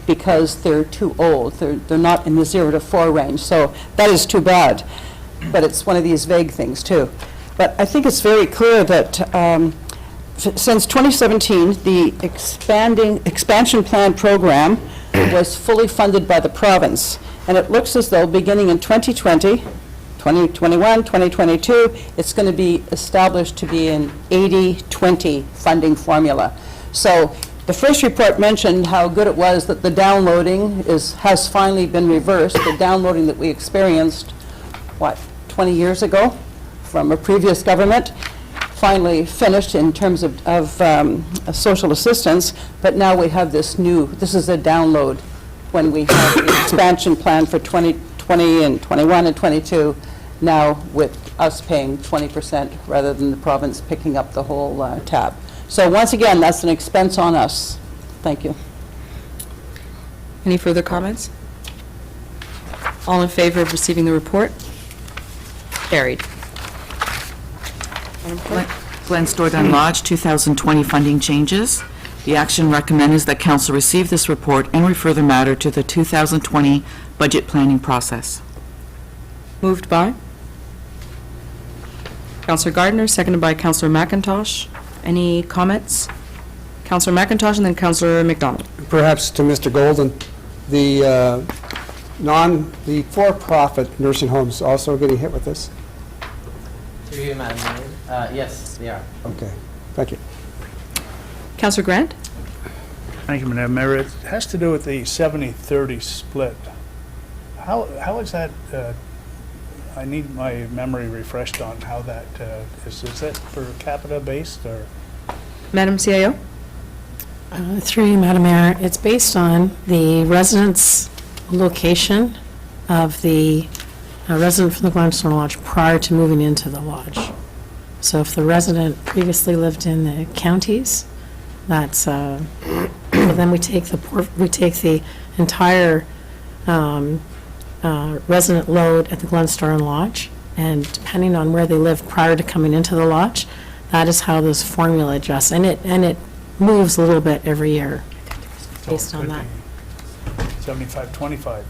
Speaker 8: because they're too old. They're not in the 0 to 4 range. So that is too bad. But it's one of these vague things, too. But I think it's very clear that since 2017, the expansion plan program was fully funded by the province. And it looks as though beginning in 2020, 2021, 2022, it's going to be established to be an 80-20 funding formula. So the first report mentioned how good it was that the downloading has finally been reversed. The downloading that we experienced, 20 years ago from a previous government, finally finished in terms of social assistance, but now we have this is a download when we have the expansion plan for 2020 and 21 and 22, now with us paying 20% rather than the province picking up the whole tab. So once again, that's an expense on us. Thank you.
Speaker 1: Any further comments? All in favor of receiving the report? Carried.
Speaker 4: Glen Stordon Lodge, 2020 funding changes. The action recommended is that council receive this report and refer the matter to the 2020 budget planning process.
Speaker 1: Moved by Councillor Gardner, seconded by Councillor McIntosh. Any comments? Councillor McIntosh and then Councillor McDonald.
Speaker 13: Perhaps to Mr. Golden, the the for-profit nursing homes also getting hit with this?
Speaker 15: Through you, Madam Mayor. Yes, they are.
Speaker 13: Okay, thank you.
Speaker 1: Councillor Grant?
Speaker 6: Thank you, Madam Mayor. It has to do with the 70-30 split. How is that, I need my memory refreshed on how that is. Is that per capita based or?
Speaker 1: Madam CIO?
Speaker 10: Through you, Madam Mayor, it's based on the residence location of the resident from the Glen Stordon Lodge prior to moving into the lodge. So if the resident previously lived in the counties, that's, then we take the entire resident load at the Glen Stordon Lodge, and depending on where they lived prior to coming into the lodge, that is how this formula adjusts, and it moves a little bit every year based on that.
Speaker 6: 75-25.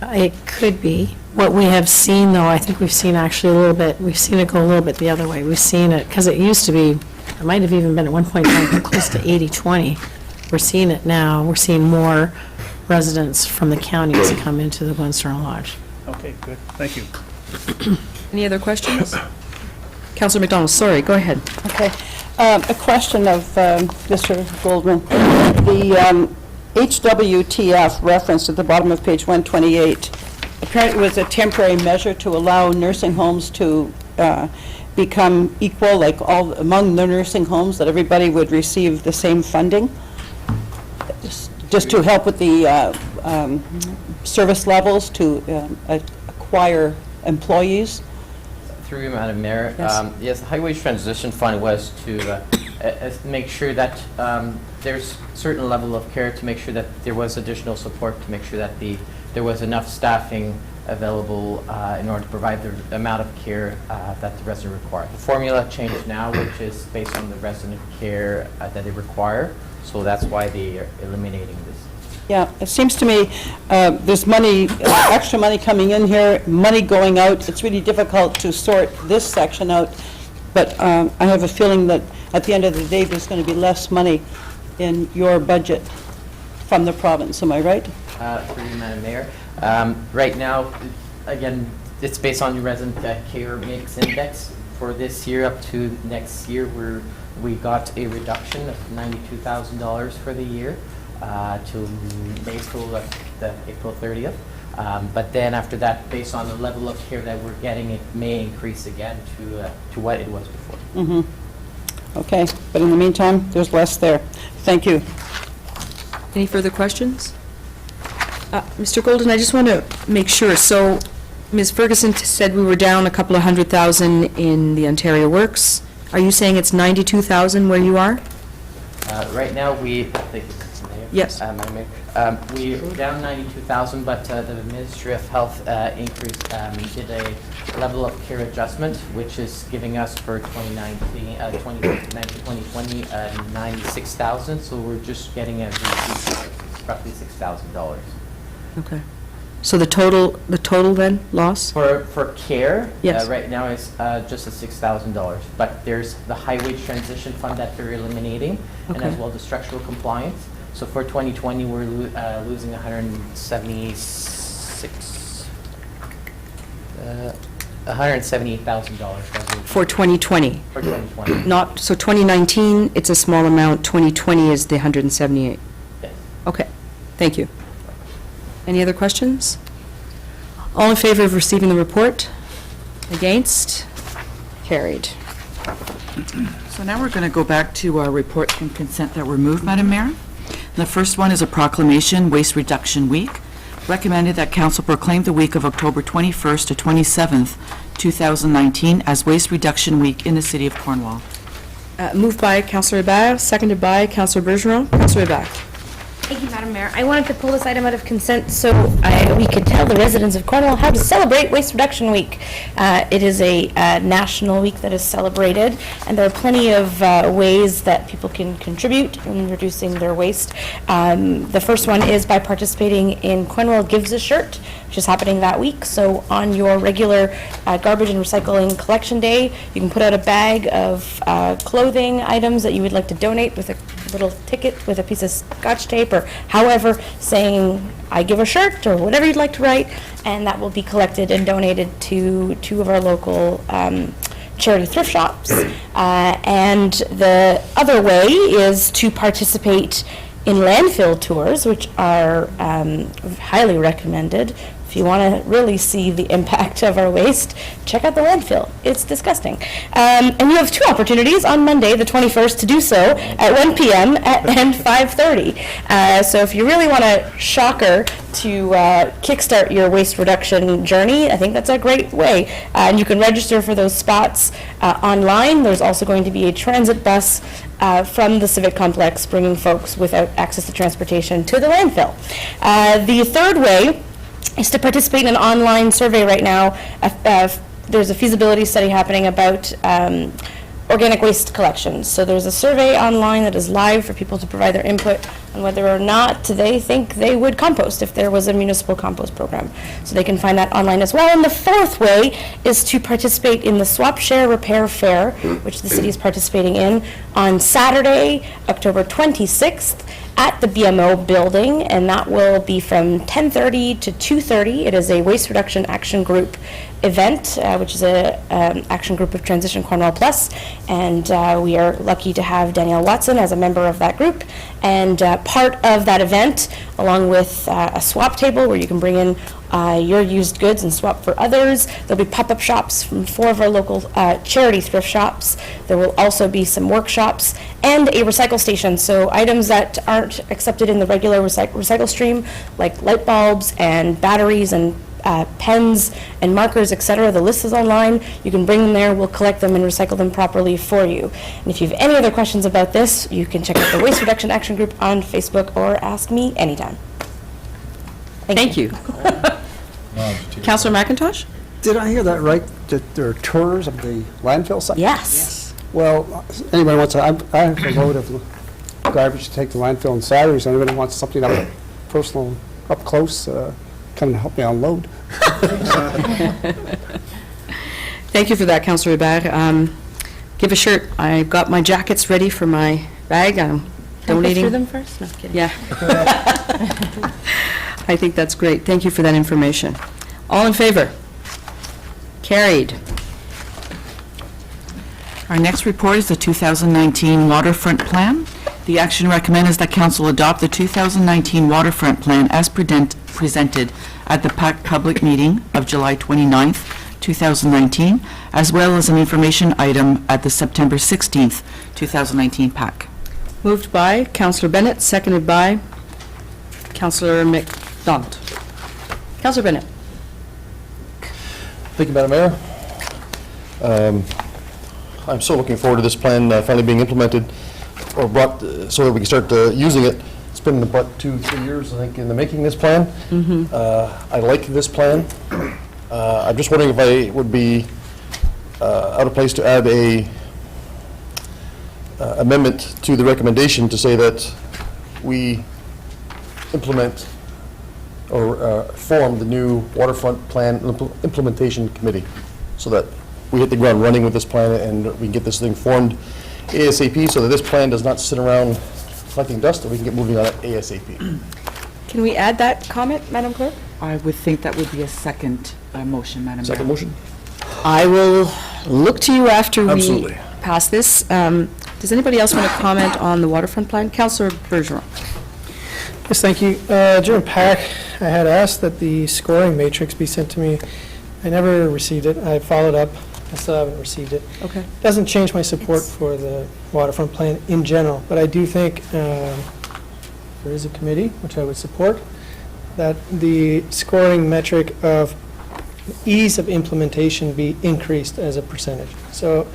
Speaker 10: It could be. What we have seen, though, I think we've seen actually a little bit, we've seen it go a little bit the other way. We've seen it, because it used to be, it might have even been at one point close to 80-20. We're seeing it now. We're seeing more residents from the counties come into the Glen Stordon Lodge.
Speaker 6: Okay, good. Thank you.
Speaker 1: Any other questions? Councillor McDonald, sorry, go ahead.
Speaker 8: Okay. A question of Mr. Goldman. The HWTF referenced at the bottom of page 128 apparently was a temporary measure to allow nursing homes to become equal, like all among the nursing homes, that everybody would receive the same funding, just to help with the service levels to acquire employees.
Speaker 15: Through you, Madam Mayor.
Speaker 8: Yes.
Speaker 15: Yes, the Highway Transition Fund was to make sure that there's certain level of care, to make sure that there was additional support, to make sure that there was enough staffing available in order to provide the amount of care that the resident required. The formula changed now, which is based on the resident care that they require, so that's why they are eliminating this.
Speaker 8: Yeah, it seems to me there's money, extra money coming in here, money going out. It's really difficult to sort this section out, but I have a feeling that at the end of the day, there's going to be less money in your budget from the province. Am I right?
Speaker 15: Through you, Madam Mayor. Right now, again, it's based on your resident care mix index. For this year up to next year, we got a reduction of $92,000 for the year. To April 30th. But then after that, based on the level of care that we're getting, it may increase again to what it was before.
Speaker 8: Mm-hmm. Okay, but in the meantime, there's less there. Thank you.
Speaker 1: Any further questions? Mr. Golden, I just want to make sure. So Ms. Ferguson said we were down a couple of $100,000 in the Ontario Works. Are you saying it's 92,000 where you are?
Speaker 15: Right now,
Speaker 1: Yes.
Speaker 15: We're down 92,000, but the Ministry of Health did a level of care adjustment, which is giving us for 2019, 2020, 96,000. So we're just getting a roughly $6,000.
Speaker 1: Okay. So the total then, loss?
Speaker 15: For care,
Speaker 1: Yes.
Speaker 15: right now is just a $6,000. But there's the Highway Transition Fund that they're eliminating, and as
Speaker 1: Okay.
Speaker 15: well the structural compliance. So for 2020, we're losing $178,000.
Speaker 1: For 2020?
Speaker 15: For 2020.
Speaker 1: Not, so 2019, it's a small amount, 2020 is the 178?
Speaker 15: Yes.
Speaker 1: Okay, thank you. Any other questions? All in favor of receiving the report? Against? Carried.
Speaker 4: So now we're going to go back to our reports and consent that were moved, Madam Mayor. The first one is a proclamation, Waste Reduction Week. Recommended that council proclaim the week of October 21st to 27th, 2019 as Waste Reduction Week in the city of Cornwall.
Speaker 1: Moved by Councillor Hébert, seconded by Councillor Bergeron. Councillor Hébert.
Speaker 5: Thank you, Madam Mayor. I wanted to pull this item out of consent so we could tell the residents of Cornwall how to celebrate Waste Reduction Week. It is a national week that is celebrated, and there are plenty of ways that people can contribute in reducing their waste. The first one is by participating in Cornwall Gives a Shirt, which is happening that week. So on your regular garbage and recycling collection day, you can put out a bag of clothing items that you would like to donate with a little ticket with a piece of Scotch tape or however, saying, I give a shirt, or whatever you'd like to write, and that will be collected and donated to two of our local charity thrift shops. And the other way is to participate in landfill tours, which are highly recommended. If you want to really see the impact of our waste, check out the landfill. It's disgusting. And you have two opportunities on Monday, the 21st, to do so at 1 p.m. and 5:30. So if you really want a shocker to kickstart your waste reduction journey, I think that's a great way. And you can register for those spots online. There's also going to be a transit bus from the Civic Complex bringing folks without access to transportation to the landfill. The third way is to participate in an online survey right now. There's a feasibility study happening about organic waste collections. So there's a survey online that is live for people to provide their input on whether or not they think they would compost if there was a municipal compost program. So they can find that online as well. And the fourth way is to participate in the Swap Share Repair Fair, which the city is participating in on Saturday, October 26th, at the BMO building, and that will be from 10:30 to 2:30. It is a Waste Reduction Action Group event, which is a action group of Transition Cornwall Plus, and we are lucky to have Danielle Watson as a member of that group. And part of that event, along with a swap table where you can bring in your used goods and swap for others. There'll be pop-up shops from 4 of our local charity thrift shops. There will also be some workshops and a recycle station. So items that aren't accepted in the regular recycle stream, like light bulbs and batteries and pens and markers, etc. The list is online. You can bring them there. We'll collect them and recycle them properly for you. And if you have any other questions about this, you can check out the Waste Reduction Action Group on Facebook or ask me anytime.
Speaker 1: Thank you. Councillor McIntosh?
Speaker 13: Did I hear that right, that there are tours of the landfill site?
Speaker 1: Yes.
Speaker 13: Well, anybody wants to, I have a load of garbage to take to landfill on Saturdays. Anybody wants something up personal, up close, come and help me unload.
Speaker 1: Thank you for that, Councillor Hébert. Give a shirt. I've got my jackets ready for my bag. I'm donating.
Speaker 5: Through them first? No, kidding.
Speaker 1: Yeah. I think that's great. Thank you for that information. All in favor? Carried.
Speaker 4: Our next report is the 2019 Waterfront Plan. The action recommended is that council adopt the 2019 Waterfront Plan as presented at the PAC public meeting of July 29th, 2019, as well as an information item at the September 16th, 2019 PAC.
Speaker 1: Moved by Councillor Bennett, seconded by Councillor McDonald. Councillor Bennett.
Speaker 14: Thank you, Madam Mayor. I'm so looking forward to this plan finally being implemented or brought so that we can start using it. It's been about 2-3 years, I think, in the making this plan. I like this plan. I'm just wondering if I would be out of place to add a amendment to the recommendation to say that we implement or form the new Waterfront Plan Implementation Committee so that we hit the ground running with this plan and we can get this thing formed ASAP so that this plan does not sit around collecting dust and we can get moving on it ASAP.
Speaker 1: Can we add that comment, Madam Clerk?
Speaker 4: I would think that would be a second motion, Madam Mayor.
Speaker 14: Second motion?
Speaker 1: I will look to you after
Speaker 14: Absolutely.
Speaker 1: we pass this. Does anybody else want to comment on the waterfront plan? Councillor Bergeron.
Speaker 7: Yes, thank you. During PAC, I had asked that the scoring matrix be sent to me. I never received it. I followed up. I still haven't received it.
Speaker 1: Okay.
Speaker 7: Doesn't change my support for the waterfront plan in general, but I do think there is a committee, which I would support, that the scoring metric of ease of implementation be increased as a percentage. So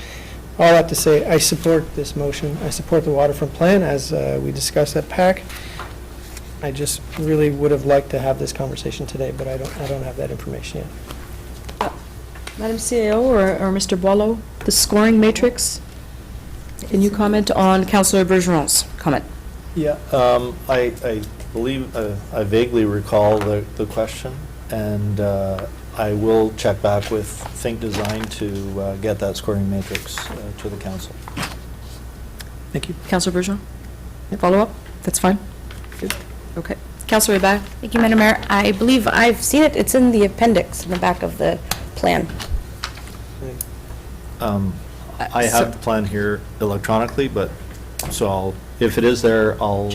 Speaker 7: all that to say, I support this motion. I support the waterfront plan as we discussed at PAC. I just really would have liked to have this conversation today, but I don't have that information yet.
Speaker 1: Madam CAO or Mr. Boileau, the scoring matrix? Can you comment on Councillor Bergeron's comment?
Speaker 17: Yeah. I believe, I vaguely recall the question, and I will check back with Think Design to get that scoring matrix to the council.
Speaker 1: Thank you. Councillor Bergeron? Follow up? That's fine? Good. Okay. Councillor Rebecca?
Speaker 5: Thank you, Madam Mayor. I believe I've seen it. It's in the appendix in the back of the plan.
Speaker 17: I have the plan here electronically, but, so if it is there, I'll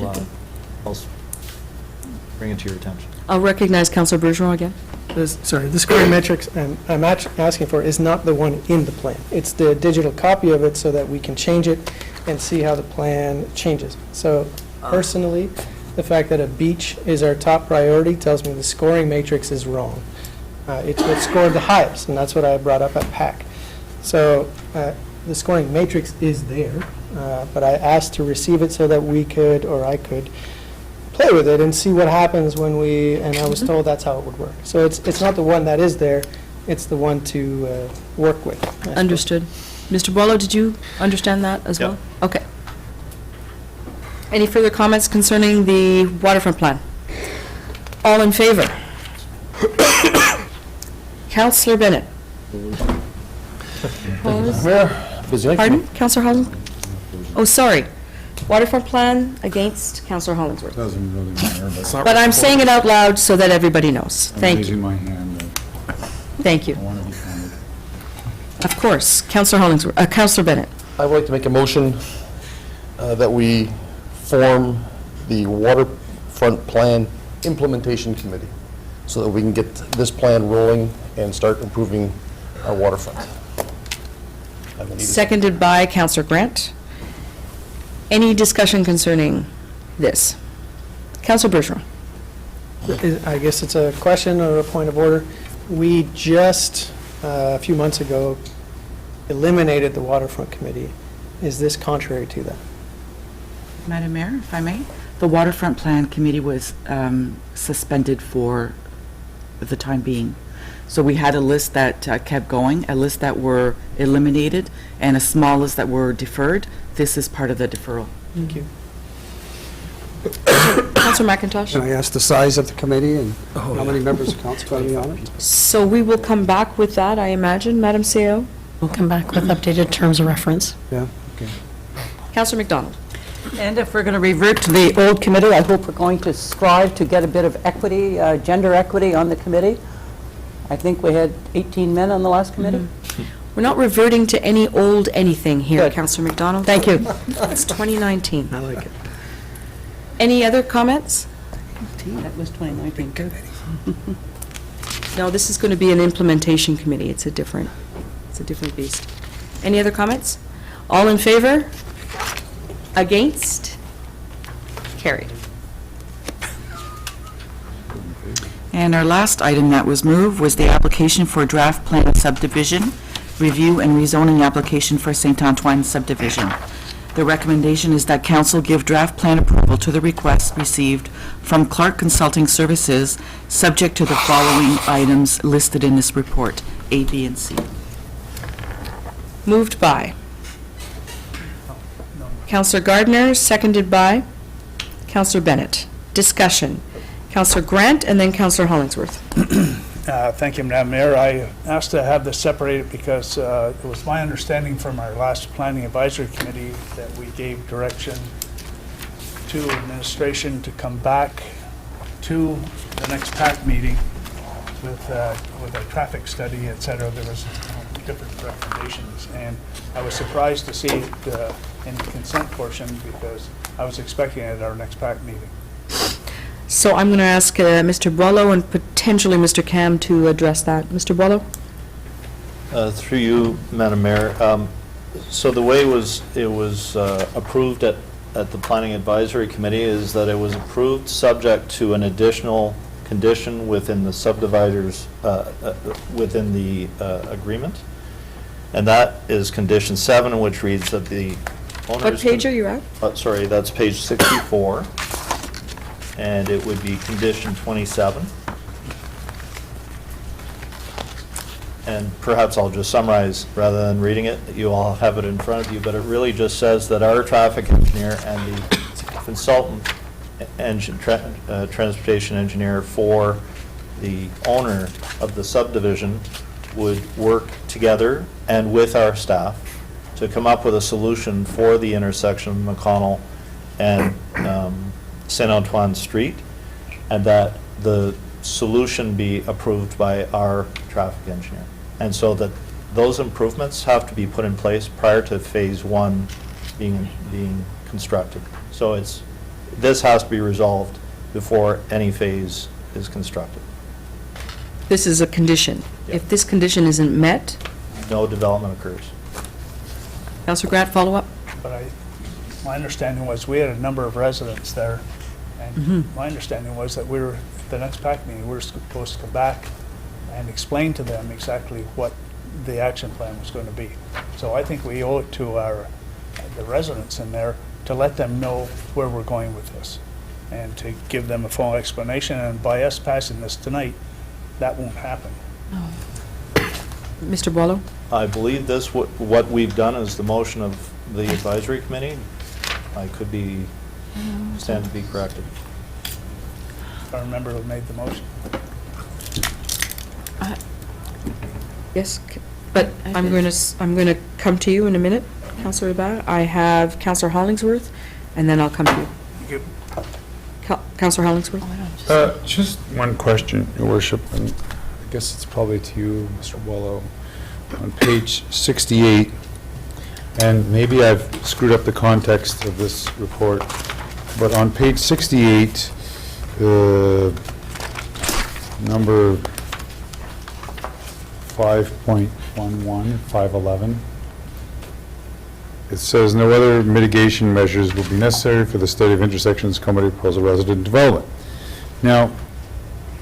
Speaker 17: bring it to your attention.
Speaker 1: I'll recognize Councillor Bergeron again.
Speaker 7: Sorry, the scoring metrics I'm asking for is not the one in the plan. It's the digital copy of it so that we can change it and see how the plan changes. So personally, the fact that a beach is our top priority tells me the scoring matrix is wrong. It's what scored the highest, and that's what I brought up at PAC. So the scoring matrix is there, but I asked to receive it so that we could, or I could, play with it and see what happens when and I was told that's how it would work. So it's not the one that is there, it's the one to work with.
Speaker 1: Understood. Mr. Boileau, did you understand that as well? Okay. Any further comments concerning the waterfront plan? All in favor? Councillor Bennett? Pardon? Councillor Hollingsworth? Oh, sorry. Waterfront plan against Councillor Hollingsworth.
Speaker 11: Doesn't really matter,
Speaker 1: But I'm saying it out loud so that everybody knows.
Speaker 11: I'm
Speaker 1: Thank
Speaker 11: raising
Speaker 1: you.
Speaker 11: my hand.
Speaker 1: Thank you.
Speaker 11: I want to be counted.
Speaker 1: Of course. Councillor Hollingsworth, Councillor Bennett.
Speaker 14: I would like to make a motion that we form the Waterfront Plan Implementation Committee so that we can get this plan rolling and start improving our waterfront.
Speaker 1: Seconded by Councillor Grant. Any discussion concerning this? Councillor Bergeron.
Speaker 7: I guess it's a question or a point of order. We just, a few months ago, eliminated the waterfront committee. Is this contrary to that?
Speaker 4: Madam Mayor, if I may, the Waterfront Plan Committee was suspended for the time being. So we had a list that kept going, a list that were eliminated, and a small list that were deferred. This is part of the deferral.
Speaker 7: Thank you.
Speaker 1: Councillor McIntosh?
Speaker 13: Can I ask the size of the committee and how many members of council going to be on it?
Speaker 1: So we will come back with that, I imagine, Madam CEO?
Speaker 10: We'll come back with updated terms of reference.
Speaker 13: Yeah, okay.
Speaker 1: Councillor McDonald?
Speaker 8: And if we're going to revert to the old committee, I hope we're going to strive to get a bit of equity, gender equity on the committee. I think we had 18 men on the last committee.
Speaker 1: We're not reverting to any old anything here,
Speaker 8: Good.
Speaker 1: Councillor McDonald.
Speaker 8: Thank you.
Speaker 1: It's 2019.
Speaker 7: I like it.
Speaker 1: Any other comments?
Speaker 8: That was 2019. Good.
Speaker 1: No, this is going to be an implementation committee. It's a different beast. Any other comments? All in favor? Against? Carried.
Speaker 4: And our last item that was moved was the application for draft plan subdivision, review and rezoning application for St. Antoine subdivision. The recommendation is that council give draft plan approval to the request received from Clark Consulting Services, subject to the following items listed in this report, A, B, and C.
Speaker 1: Moved by Councillor Gardner, seconded by Councillor Bennett. Discussion. Councillor Grant and then Councillor Hollingsworth.
Speaker 6: Thank you, Madam Mayor. I asked to have this separated because it was my understanding from our last Planning Advisory Committee that we gave direction to administration to come back to the next PAC meeting with a traffic study, et cetera. There was different recommendations, and I was surprised to see it in the consent portion because I was expecting it at our next PAC meeting.
Speaker 1: So I'm going to ask Mr. Boileau and potentially Mr. Cam to address that. Mr. Boileau?
Speaker 17: Through you, Madam Mayor. So the way it was approved at the Planning Advisory Committee is that it was approved subject to an additional condition within the subdividers, within the agreement. And that is condition 7, which reads that the owners...
Speaker 1: What page are you at?
Speaker 17: Sorry, that's page 64. and it would be condition 27. And perhaps I'll just summarize rather than reading it. You all have it in front of you, but it really just says that our traffic engineer and the consultant transportation engineer for the owner of the subdivision would work together and with our staff to come up with a solution for the intersection of McConnell and St. Antoine Street, and that the solution be approved by our traffic engineer. And so that those improvements have to be put in place prior to phase one being constructed. So this has to be resolved before any phase is constructed.
Speaker 1: This is a condition. If this condition isn't met,
Speaker 17: No development occurs.
Speaker 1: Councillor Grant, follow up?
Speaker 6: But my understanding was we had a number of residents there, and my understanding was that the next PAC meeting, we were supposed to come back and explain to them exactly what the action plan was going to be. So I think we owe it to the residents in there to let them know where we're going with this and to give them a full explanation. And by us passing this tonight, that won't happen.
Speaker 1: Mr. Boileau?
Speaker 17: I believe what we've done is the motion of the advisory committee. I could stand to be corrected.
Speaker 6: I remember who made the motion.
Speaker 1: Yes, but I'm going to come to you in a minute, Councillor Ribad. I have Councillor Hollingsworth, and then I'll come to you.
Speaker 6: Thank you.
Speaker 1: Councillor Hollingsworth?
Speaker 11: Just one question, Your Worship, and I guess it's probably to you, Mr. Boileau. On page 68, and maybe I've screwed up the context of this report, but on page 68, number 5.11, 511, it says, no other mitigation measures will be necessary for the study of intersections accommodate proposal resident development. Now,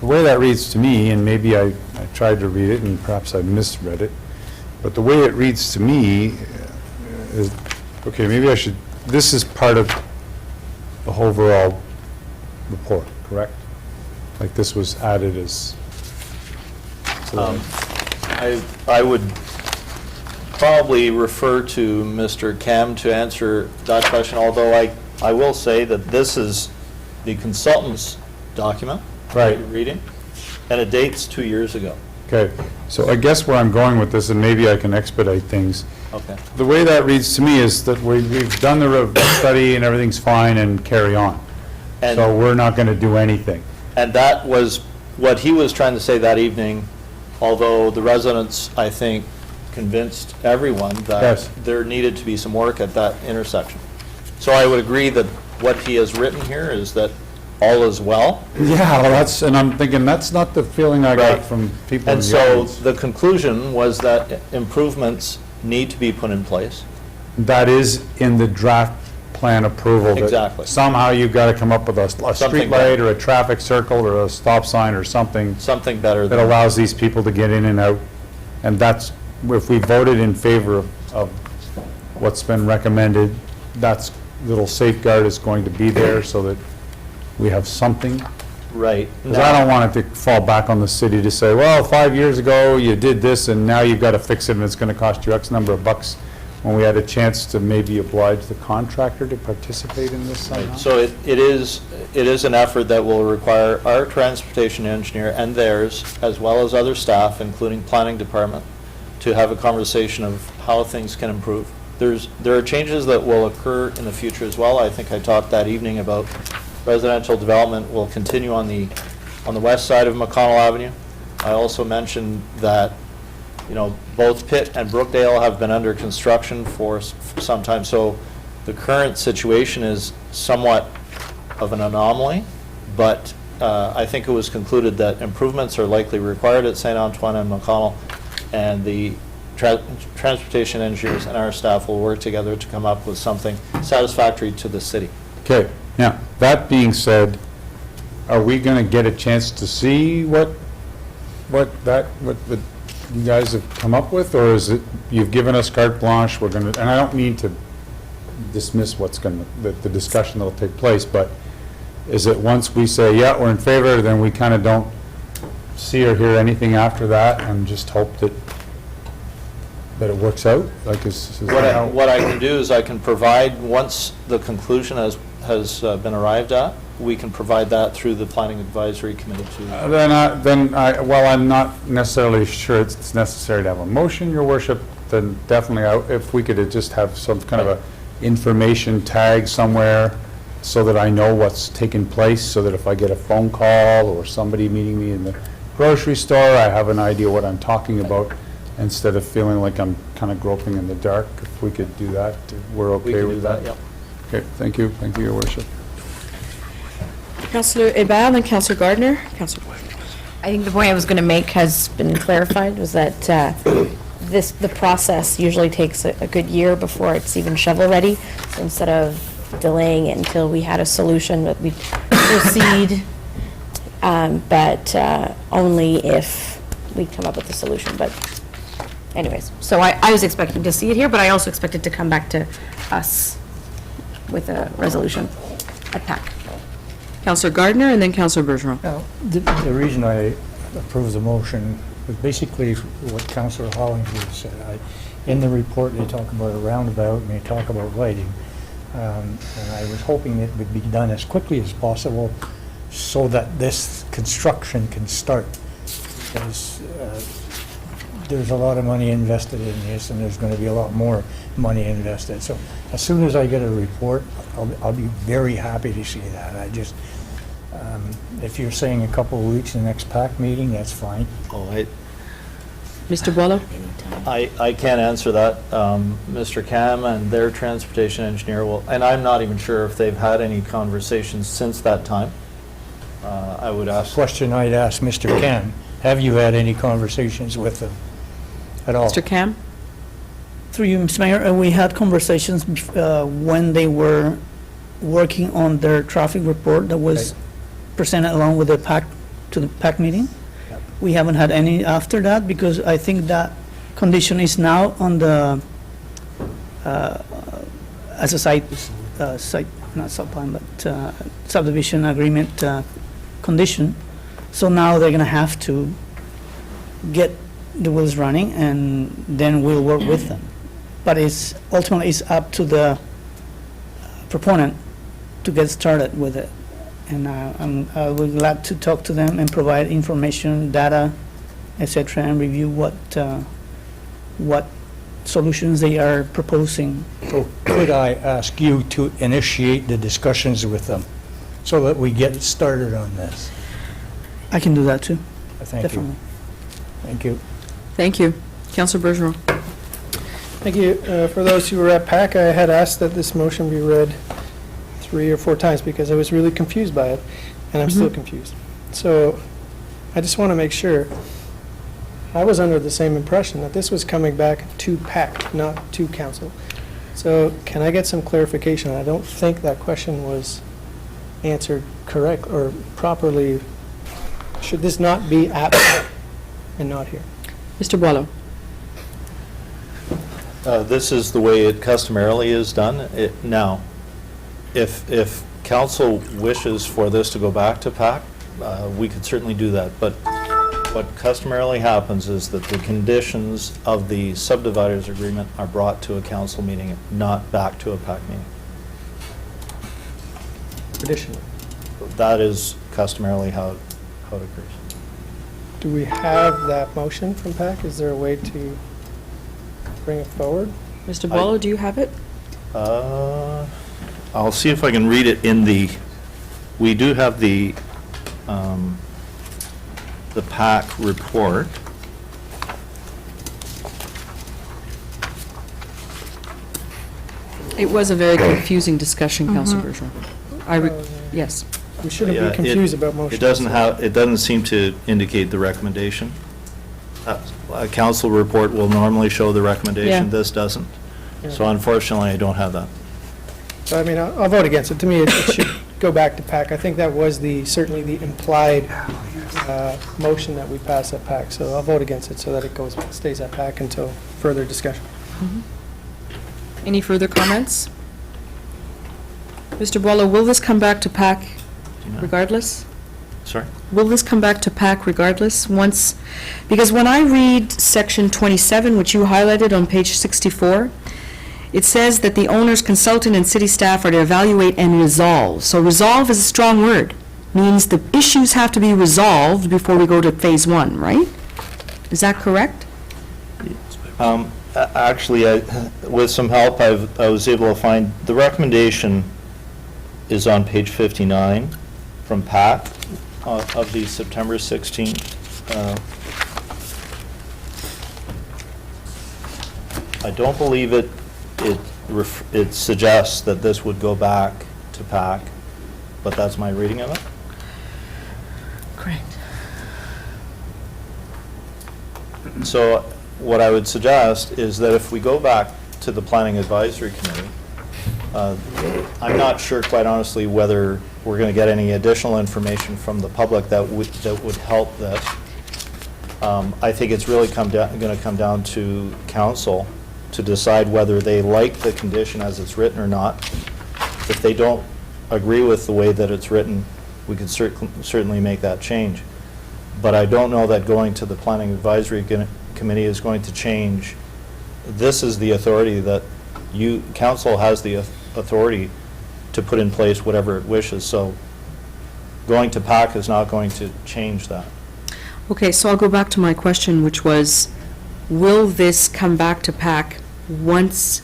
Speaker 11: the way that reads to me, and maybe I tried to read it and perhaps I misread it, but the way it reads to me is, okay, maybe I should, this is part of the overall report, correct? Like this was added as,
Speaker 17: I would probably refer to Mr. Kam to answer that question, although I will say that this is the consultant's document.
Speaker 11: Right.
Speaker 17: You're reading, and it dates 2 years ago.
Speaker 11: okay. So I guess where I'm going with this, and maybe I can expedite things.
Speaker 17: Okay.
Speaker 11: The way that reads to me is that we've done the study and everything's fine and carry on.
Speaker 17: And-
Speaker 11: So we're not going to do anything.
Speaker 17: And that was what he was trying to say that evening, although the residents, I think, convinced everyone that
Speaker 11: Yes.
Speaker 17: there needed to be some work at that intersection. So I would agree that what he has written here is that all is well.
Speaker 11: Yeah, well, and I'm thinking, that's not the feeling I got
Speaker 17: Right.
Speaker 11: from people in
Speaker 17: And
Speaker 11: the
Speaker 17: so
Speaker 11: audience.
Speaker 17: the conclusion was that improvements need to be put in place.
Speaker 11: That is in the draft plan approval. that
Speaker 17: Exactly.
Speaker 11: Somehow you've got to come up with a
Speaker 17: Something
Speaker 11: street light or a traffic circle or a stop sign or something
Speaker 17: Something better
Speaker 11: that
Speaker 17: than.
Speaker 11: allows these people to get in and out. And that's, if we voted in favor of what's been recommended, that's little safeguard is going to be there so that we have something.
Speaker 17: Right.
Speaker 11: Because I don't want it to fall back on the city to say, well, 5 years ago, you did this, and now you've got to fix it, and it's going to cost you X number of bucks, when we had a chance to maybe oblige the contractor to participate in this somehow.
Speaker 17: So it is an effort that will require our transportation engineer and theirs, as well as other staff, including planning department, to have a conversation of how things can improve. There are changes that will occur in the future as well. I think I talked that evening about residential development will continue on the west side of McConnell Avenue. I also mentioned that, both Pitt and Brookdale have been under construction for some time. So the current situation is somewhat of an anomaly, but I think it was concluded that improvements are likely required at St. Antoine and McConnell, and the transportation engineers and our staff will work together to come up with something satisfactory to the city.
Speaker 11: Okay, now, that being said, are we going to get a chance to see what you guys have come up with, or is it, you've given us carte blanche, we're going to, and I don't mean to dismiss the discussion that'll take place, but Is it once we say, yeah, we're in favor, then we kind of don't see or hear anything after that and just hope that it works out? Like, is that how?
Speaker 17: What I can do is I can provide, once the conclusion has been arrived at, we can provide that through the Planning Advisory Committee to.
Speaker 11: Well, I'm not necessarily sure it's necessary to have a motion, Your Worship, then definitely, if we could just have some kind of a information tag somewhere so that I know what's taking place, so that if I get a phone call or somebody meeting me in the grocery store, I have an idea what I'm talking about, instead of feeling like I'm kind of groping in the dark. If we could do that, we're okay with that?
Speaker 17: Yep.
Speaker 11: Okay, thank you, Your Worship.
Speaker 1: Councillor Hébert and Councillor Gardner. Councillor.
Speaker 5: I think the point I was going to make has been clarified, was that the process usually takes a good year before it's even shovel-ready. So instead of delaying it until we had a solution, that we proceed, but only if we come up with a solution. But anyways, so I was expecting to see it here, but I also expected to come back to us with a resolution at PAC.
Speaker 1: Councillor Gardner and then Councillor Bergeron.
Speaker 12: Now, the reason I approve the motion was basically what Councillor Hollingsworth said. In the report, they talk about a roundabout, and they talk about lighting. And I was hoping it would be done as quickly as possible so that this construction can start. Because there's a lot of money invested in this, and there's going to be a lot more money invested. So as soon as I get a report, I'll be very happy to see that. I just, if you're saying a couple of weeks, the next PAC meeting, that's fine.
Speaker 1: Mr. Boileau?
Speaker 17: I can't answer that. Mr. Cam and their transportation engineer will, and I'm not even sure if they've had any conversations since that time. I would ask.
Speaker 12: Question I'd ask Mr. Cam, have you had any conversations with them at all?
Speaker 1: Mr. Cam?
Speaker 20: Through you, Mr. Mayor, we had conversations when they were working on their traffic report that was presented along with the PAC, to the PAC meeting.
Speaker 12: Yep.
Speaker 20: We haven't had any after that, because I think that condition is now on the, as a site, not subplan, but subdivision agreement condition. So now they're gonna have to get the wheels running, and then we'll work with them. But it's ultimately it's up to the proponent to get started with it. And I would glad to talk to them and provide information, data, etc., and review what solutions they are proposing.
Speaker 12: So could I ask you to initiate the discussions with them so that we get started on this?
Speaker 20: I can do that too.
Speaker 12: Thank
Speaker 20: Definitely.
Speaker 12: you. Thank you.
Speaker 1: Thank you. Councillor Bergeron.
Speaker 7: Thank you. For those who were at PAC, I had asked that this motion be read 3 or 4 times because I was really confused by it, and I'm still confused. So I just want to make sure. I was under the same impression that this was coming back to PAC, not to council. So can I get some clarification? I don't think that question was answered correct or properly. Should this not be at PAC and not here?
Speaker 1: Mr. Boileau.
Speaker 17: This is the way it customarily is done. Now, if council wishes for this to go back to PAC, we could certainly do that. But what customarily happens is that the conditions of the subdividers agreement are brought to a council meeting, not back to a PAC meeting.
Speaker 7: Traditionally.
Speaker 17: That is customarily how it occurs.
Speaker 7: Do we have that motion from PAC? Is there a way to bring it forward?
Speaker 1: Mr. Boileau, do you have it?
Speaker 17: I'll see if I can read it in the, we do have the PAC report.
Speaker 1: It was a very confusing discussion, Councillor Bergeron. Yes.
Speaker 7: We shouldn't be confused about motions.
Speaker 17: It doesn't seem to indicate the recommendation. A council report will normally show the recommendation.
Speaker 1: Yeah.
Speaker 17: This doesn't. So unfortunately, I don't have that.
Speaker 7: So, I mean, I'll vote against it. To me, it should go back to PAC. I think that was certainly the implied motion that we passed at PAC. So I'll vote against it so that it stays at PAC until further discussion.
Speaker 1: Any further comments? Mr. Boileau, will this come back to PAC regardless?
Speaker 17: Sorry?
Speaker 1: Will this come back to PAC regardless, once, because when I read section 27, which you highlighted on page 64, it says that the owner's consultant and city staff are to evaluate and resolve. So resolve is a strong word, means the issues have to be resolved before we go to phase one, right? Is that correct?
Speaker 17: Actually, with some help, I was able to find, the recommendation is on page 59 from PAC of the September 16th. I don't believe it suggests that this would go back to PAC, but that's my reading of it.
Speaker 1: Correct.
Speaker 17: So what I would suggest is that if we go back to the Planning Advisory Committee, I'm not sure, quite honestly, whether we're going to get any additional information from the public that would help this. I think it's really going to come down to council to decide whether they like the condition as it's written or not. If they don't agree with the way that it's written, we could certainly make that change. But I don't know that going to the Planning Advisory Committee is going to change. This is the authority that council has the authority to put in place whatever it wishes. So going to PAC is not going to change that.
Speaker 1: Okay, so I'll go back to my question, which was, will this come back to PAC once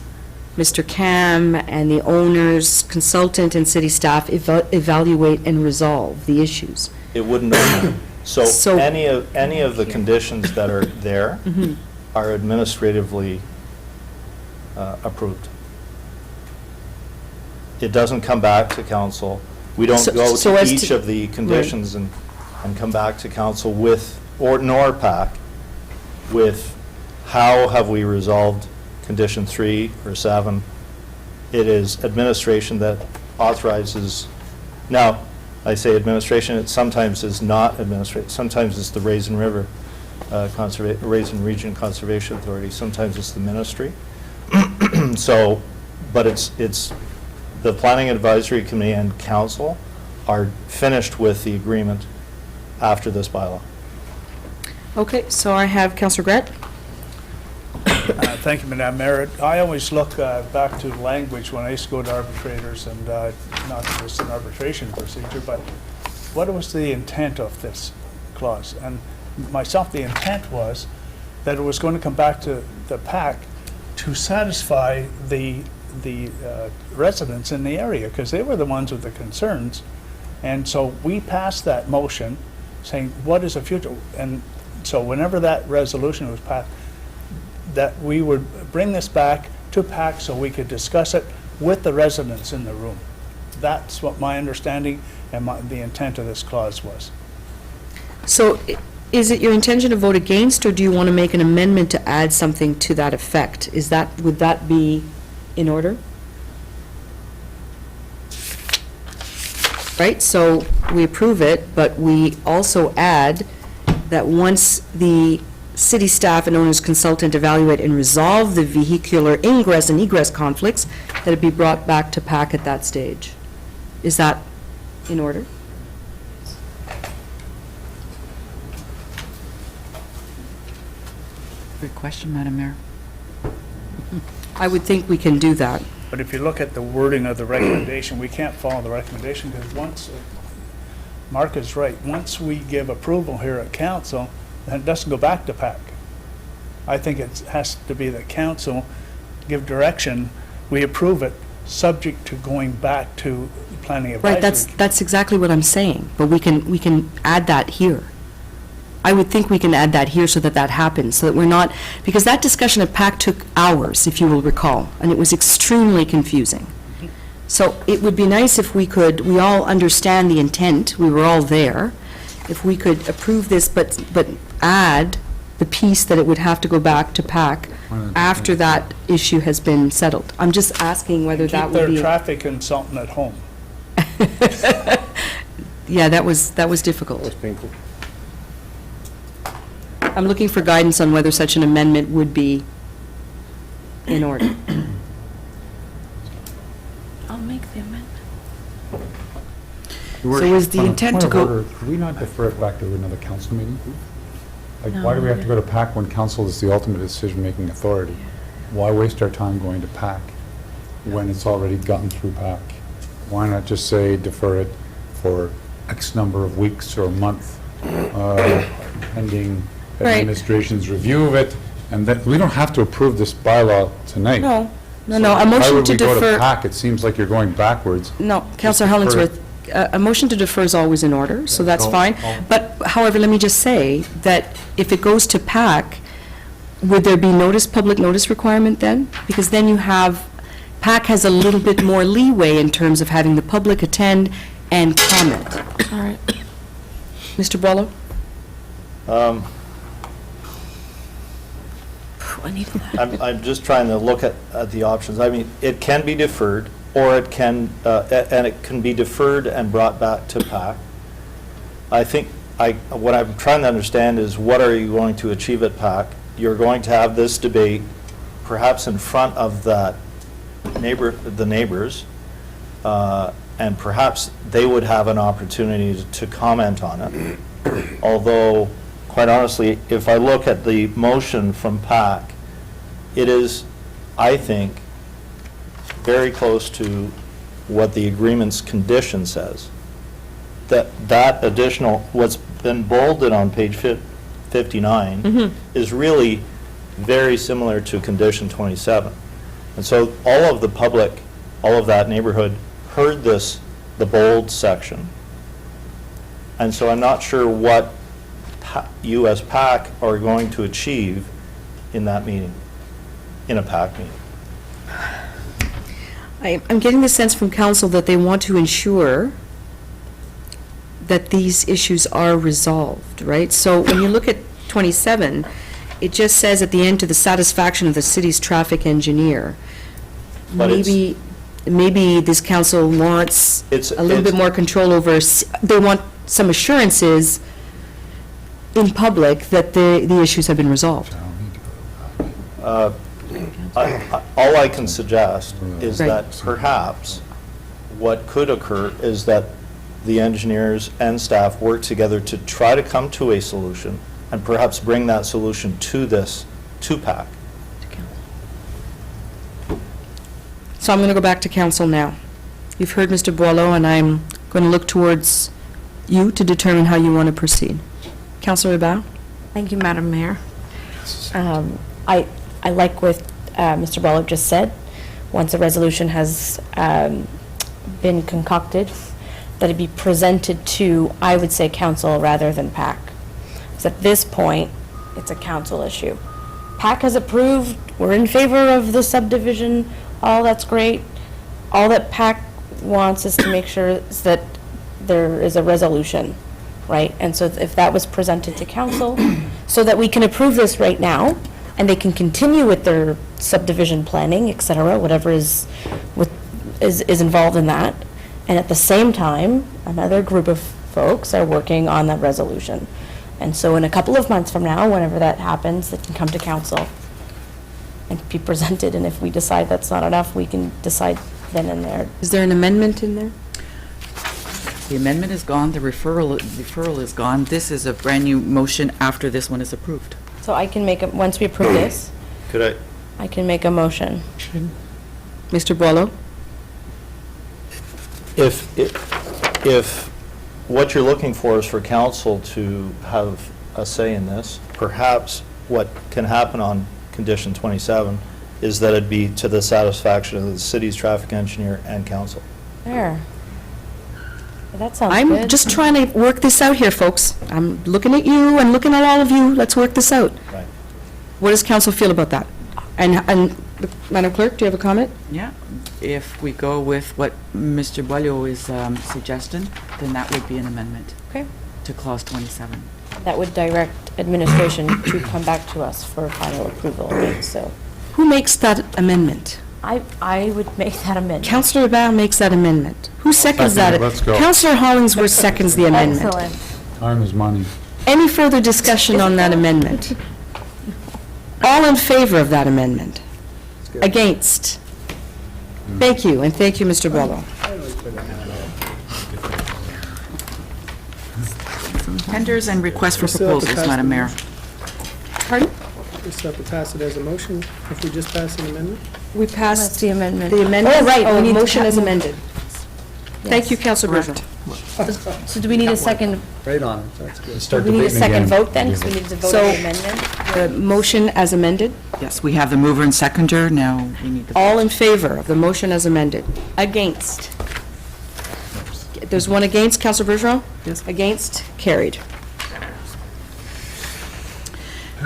Speaker 1: Mr. Cam and the owner's consultant and city staff evaluate and resolve the issues?
Speaker 17: It wouldn't. So any of the conditions that are there are administratively approved. It doesn't come back to council. We don't go to each of the conditions and come back to council with, nor PAC, with how have we resolved condition 3 or 7. It is administration that authorizes. Now, I say administration, it sometimes is not administration. Sometimes it's the Raisin River Raisin Region Conservation Authority. Sometimes it's the ministry. So, but it's the Planning Advisory Committee and council are finished with the agreement after this bylaw.
Speaker 1: Okay, so I have Councillor Grett.
Speaker 6: Thank you, Madam Mayor. I always look back to language when I used to go to arbitrators, and not that it's an arbitration procedure, but what was the intent of this clause? And myself, the intent was that it was going to come back to the PAC to satisfy the residents in the area, because they were the ones with the concerns. And so we passed that motion saying, what is the future? And so whenever that resolution was passed, that we would bring this back to PAC so we could discuss it with the residents in the room. That's what my understanding and the intent of this clause was.
Speaker 1: So is it your intention to vote against, or do you want to make an amendment to add something to that effect? Would that be in order? Right, so we approve it, but we also add that once the city staff and owner's consultant evaluate and resolve the vehicular ingress and egress conflicts, that it be brought back to PAC at that stage. Is that in order?
Speaker 4: Good question, Madam Mayor.
Speaker 1: I would think we can do that.
Speaker 6: But if you look at the wording of the recommendation, we can't follow the recommendation, because once, Mark is right, once we give approval here at council, then it doesn't go back to PAC. I think it has to be the council give direction, we approve it, subject to going back to the planning advisory.
Speaker 1: Right, that's exactly what I'm saying, but we can add that here. I would think we can add that here so that that happens, so that we're not, because that discussion at PAC took hours, if you will recall, and it was extremely confusing. So it would be nice if we all understand the intent, we were all there, if we could approve this, but add the piece that it would have to go back to PAC after that issue has been settled. I'm just asking whether that would be...
Speaker 6: Keep their traffic consultant at home.
Speaker 1: Yeah, that was difficult.
Speaker 13: That's painful.
Speaker 1: I'm looking for guidance on whether such an amendment would be in order.
Speaker 5: I'll make the amendment.
Speaker 4: So is the intent to
Speaker 11: Point of
Speaker 4: go,
Speaker 11: order, could we not defer it back to another council meeting? Like, why do we have to go to PAC when council is the ultimate decision-making authority? Why waste our time going to PAC when it's already gotten through PAC? Why not just say defer it for X number of weeks or a month, pending
Speaker 1: Right.
Speaker 11: administration's review of it? And that, we don't have to approve this bylaw tonight.
Speaker 1: No, no,
Speaker 11: So
Speaker 1: no, a
Speaker 11: why
Speaker 1: motion
Speaker 11: would
Speaker 1: to
Speaker 11: we go to
Speaker 1: defer,
Speaker 11: PAC? It seems like you're going backwards.
Speaker 1: no, Counselor
Speaker 11: defer it.
Speaker 1: Hollingsworth, a motion to defer is always in order, so that's
Speaker 11: Oh,
Speaker 1: fine.
Speaker 11: oh.
Speaker 1: But however, let me just say that if it goes to PAC, would there be public notice requirement then? Because then you have, PAC has a little bit more leeway in terms of having the public attend and comment.
Speaker 5: All right.
Speaker 1: Mr. Boileau?
Speaker 5: I need that.
Speaker 17: I'm just trying to look at the options. I mean, it can be deferred, or it can, and it can be deferred and brought back to PAC. I think, what I'm trying to understand is what are you going to achieve at PAC? You're going to have this debate perhaps in front of the neighbors, and perhaps they would have an opportunity to comment on it. Although, quite honestly, if I look at the motion from PAC, it is, I think, very close to what the agreement's condition says. That additional, what's been bolded on page 59 is really very similar to condition 27. And so all of the public, all of that neighborhood heard this, the bold section. And so I'm not sure what you as PAC are going to achieve in that meeting, in a PAC meeting.
Speaker 1: I'm getting the sense from council that they want to ensure that these issues are resolved, right? So when you look at 27, it just says at the end, to the satisfaction of the city's traffic engineer.
Speaker 17: But it's-
Speaker 1: Maybe this council wants
Speaker 17: It's-
Speaker 1: a little bit
Speaker 17: it's-
Speaker 1: more control over, they want some assurances in public that the issues have been resolved.
Speaker 17: All I can suggest is
Speaker 1: Right.
Speaker 17: that perhaps what could occur is that the engineers and staff work together to try to come to a solution and perhaps bring that solution to PAC.
Speaker 1: So I'm going to go back to council now. You've heard Mr. Boileau, and I'm going to look towards you to determine how you want to proceed. Councilor Ribao?
Speaker 5: Thank you, Madam Mayor. I like what Mr. Boileau just said. Once a resolution has been concocted, that it be presented to, I would say, council rather than PAC. Because at this point, it's a council issue. PAC has approved, we're in favor of the subdivision, all that's great. All that PAC wants is to make sure is that there is a resolution, right? And so if that was presented to council, so that we can approve this right now, and they can continue with their subdivision planning, et cetera, whatever is involved in that. And at the same time, another group of folks are working on that resolution. And so in a couple of months from now, whenever that happens, it can come to council and be presented, and if we decide that's not enough, we can decide then and there.
Speaker 1: Is there an amendment in there?
Speaker 4: the amendment is gone, the referral is gone. This is a brand-new motion after this one is approved.
Speaker 5: So I can make, once we approve this,
Speaker 17: Could
Speaker 5: I can make a motion.
Speaker 1: Mr. Boileau?
Speaker 17: If what you're looking for is for council to have a say in this, perhaps what can happen on condition 27 is that it be to the satisfaction of the city's traffic engineer and council.
Speaker 5: There. That sounds good.
Speaker 1: I'm just trying to work this out here, folks. I'm looking at you and looking at all of you. Let's work this out.
Speaker 17: Right.
Speaker 1: What does council feel about that? And Madam Clerk, do you have a comment?
Speaker 4: Yeah, if we go with what Mr. Boileau is suggesting, then that would be an amendment.
Speaker 5: Okay.
Speaker 4: To clause 27.
Speaker 5: That would direct administration to come back to us for final approval, right? So
Speaker 1: Who makes that amendment?
Speaker 5: I would make that amendment.
Speaker 1: Councillor Ribao makes that amendment. Who seconds
Speaker 11: Second
Speaker 1: that?
Speaker 11: it. Let's go.
Speaker 1: Councillor Hollingsworth seconds the amendment.
Speaker 5: Excellent.
Speaker 11: Time is money.
Speaker 1: Any further discussion on that amendment? All in favor of that amendment? Against? Thank you, and thank you, Mr. Boileau.
Speaker 4: Tenders and requests for
Speaker 7: We still have to
Speaker 4: proposals,
Speaker 7: pass
Speaker 4: Madam
Speaker 7: the
Speaker 4: Mayor.
Speaker 1: Pardon?
Speaker 7: We still have to pass it as a motion if we just pass an amendment?
Speaker 1: We passed
Speaker 5: That's the amendment.
Speaker 1: the amendment.
Speaker 5: Oh, right, we need to
Speaker 1: motion
Speaker 5: pa-
Speaker 1: as amended. Thank you, Councilor Bergeron.
Speaker 5: So do we need a second,
Speaker 14: Right on it, that's good.
Speaker 11: Start
Speaker 5: do we need a
Speaker 11: debating
Speaker 5: second
Speaker 11: again.
Speaker 5: vote then? Because we need to vote on the amendment?
Speaker 1: The motion as amended.
Speaker 4: Yes, we have the mover and seconder, now we need to...
Speaker 1: All in favor of the motion as amended? Against? There's one against, Councilor Bergeron?
Speaker 4: Yes.
Speaker 1: Against? Carried.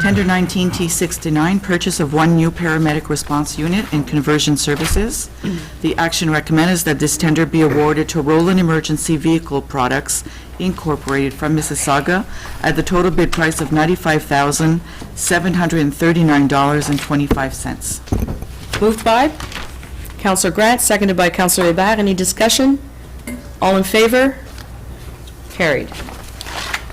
Speaker 4: Tender 19T69, purchase of one new paramedic response unit and conversion services. The action recommended is that this tender be awarded to Roland Emergency Vehicle Products Incorporated from Mississauga at the total bid price of $95,739.25.
Speaker 1: Moved by Councilor Grant, seconded by Councilor Hébert. Any discussion? All in favor? Carried.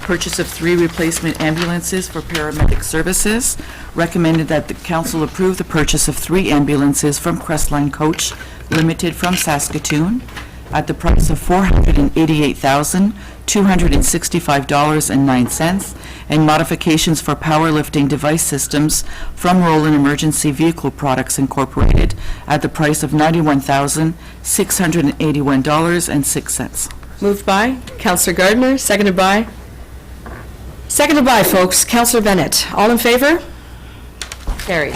Speaker 4: Purchase of 3 replacement ambulances for paramedic services. Recommended that the council approve the purchase of 3 ambulances from Crestline Coach Limited from Saskatoon at the price of $488,265.09, and modifications for powerlifting device systems from Roland Emergency Vehicle Products Incorporated at the price of $91,681.06.
Speaker 1: Moved by Councilor Gardner, seconded by? Seconded by, folks, Councilor Bennett. All in favor? Carried.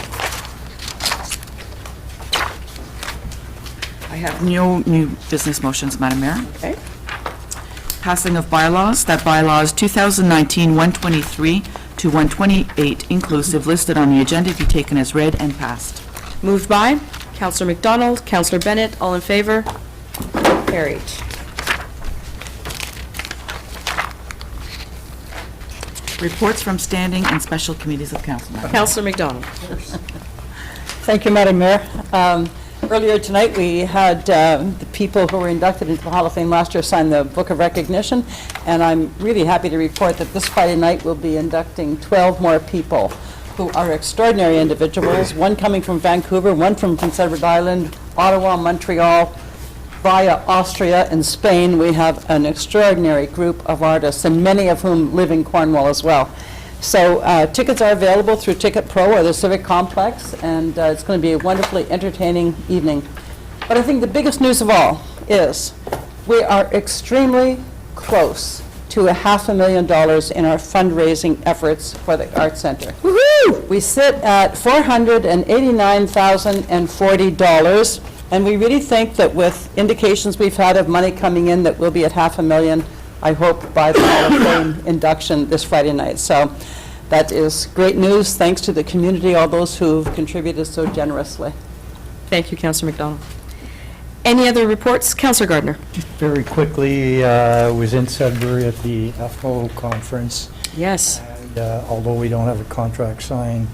Speaker 4: I have no new business motions, Madam Mayor.
Speaker 1: Okay.
Speaker 4: Passing of bylaws, that bylaws 2019-123 to 128 inclusive, listed on the agenda, be taken as read and passed.
Speaker 1: Moved by Councilor McDonald, Councilor Bennett. All in favor? Carried.
Speaker 4: Reports from standing and special committees of council. Madam Mayor.
Speaker 1: Councilor McDonald.
Speaker 8: Thank you, Madam Mayor. Earlier tonight, we had the people who were inducted into the Hall of Fame last year sign the Book of Recognition, and I'm really happy to report that this Friday night we'll be inducting 12 more people who are extraordinary individuals, one coming from Vancouver, one from Prince Edward Island, Ottawa, Montreal, via Austria and Spain. We have an extraordinary group of artists, and many of whom live in Cornwall as well. So tickets are available through Ticket Pro or the Civic Complex, and it's going to be a wonderfully entertaining evening. But I think the biggest news of all is we are extremely close to $500,000 in our fundraising efforts for the Arts Center. Woohoo! We sit at $489,040, and we really think that with indications we've had of money coming in, that we'll be at $500,000, I hope, by the Hall of Fame induction this Friday night. So that is great news. Thanks to the community, all those who've contributed so generously.
Speaker 1: Thank you, Councilor McDonald. Any other reports? Councilor Gardner.
Speaker 12: Very quickly, I was in Sudbury at the AFMO conference.
Speaker 1: Yes.
Speaker 12: And although we don't have a contract signed,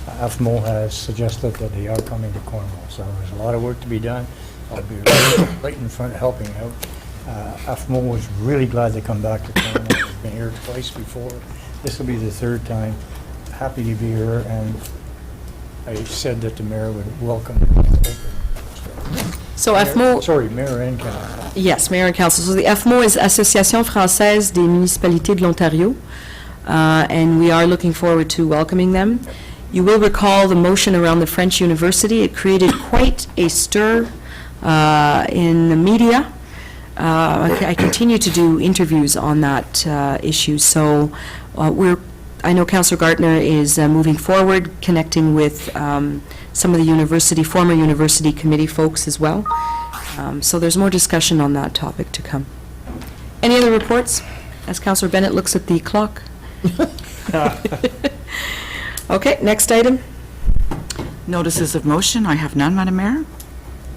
Speaker 12: AFMO has suggested that they are coming to Cornwall. So there's a lot of work to be done. I'll be right in front helping out. AFMO was really glad to come back to Cornwall. They've been here twice before. This will be the 3rd time. Happy to be here, and I said that the mayor would welcome them.
Speaker 1: So AFMO...
Speaker 12: Sorry, mayor and council.
Speaker 1: Yes, Mayor and Council. So the AFMO is Association Française des Municipalités de l'Ontario, and we are looking forward to welcoming them. You will recall the motion around the French University. It created quite a stir in the media. I continue to do interviews on that issue, so I know Councillor Gardner is moving forward, connecting with some of the former university committee folks as well. So there's more discussion on that topic to come. Any other reports? As Councillor Bennett looks at the clock. Okay, next item.
Speaker 4: Notices of motion, I have none, Madam Mayor.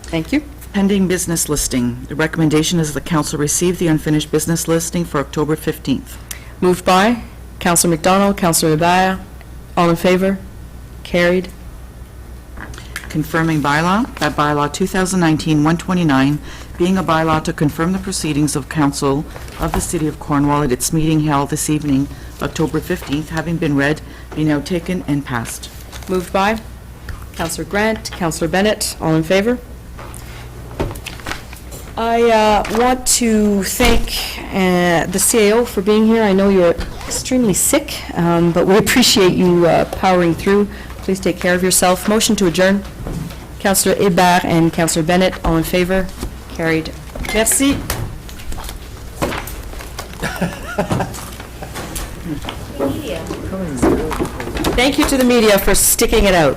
Speaker 1: Thank you.
Speaker 4: Pending business listing. The recommendation is the council receive the unfinished business listing for October 15th.
Speaker 1: Moved by Councillor McDonald, Councillor Hébert. All in favor? Carried.
Speaker 4: Confirming bylaw, that bylaw 2019-129, being a bylaw to confirm the proceedings of council of the City of Cornwall at its meeting held this evening, October 15th, having been read, be now taken and passed.
Speaker 1: Moved by Councillor Grant, Councillor Bennett. All in favor? I want to thank the CAO for being here. I know you're extremely sick, but we appreciate you powering through. Please take care of yourself. Motion to adjourn. Councillor Hébert and Councillor Bennett, all in favor? Carried. Merci. Thank you to the media for sticking it out.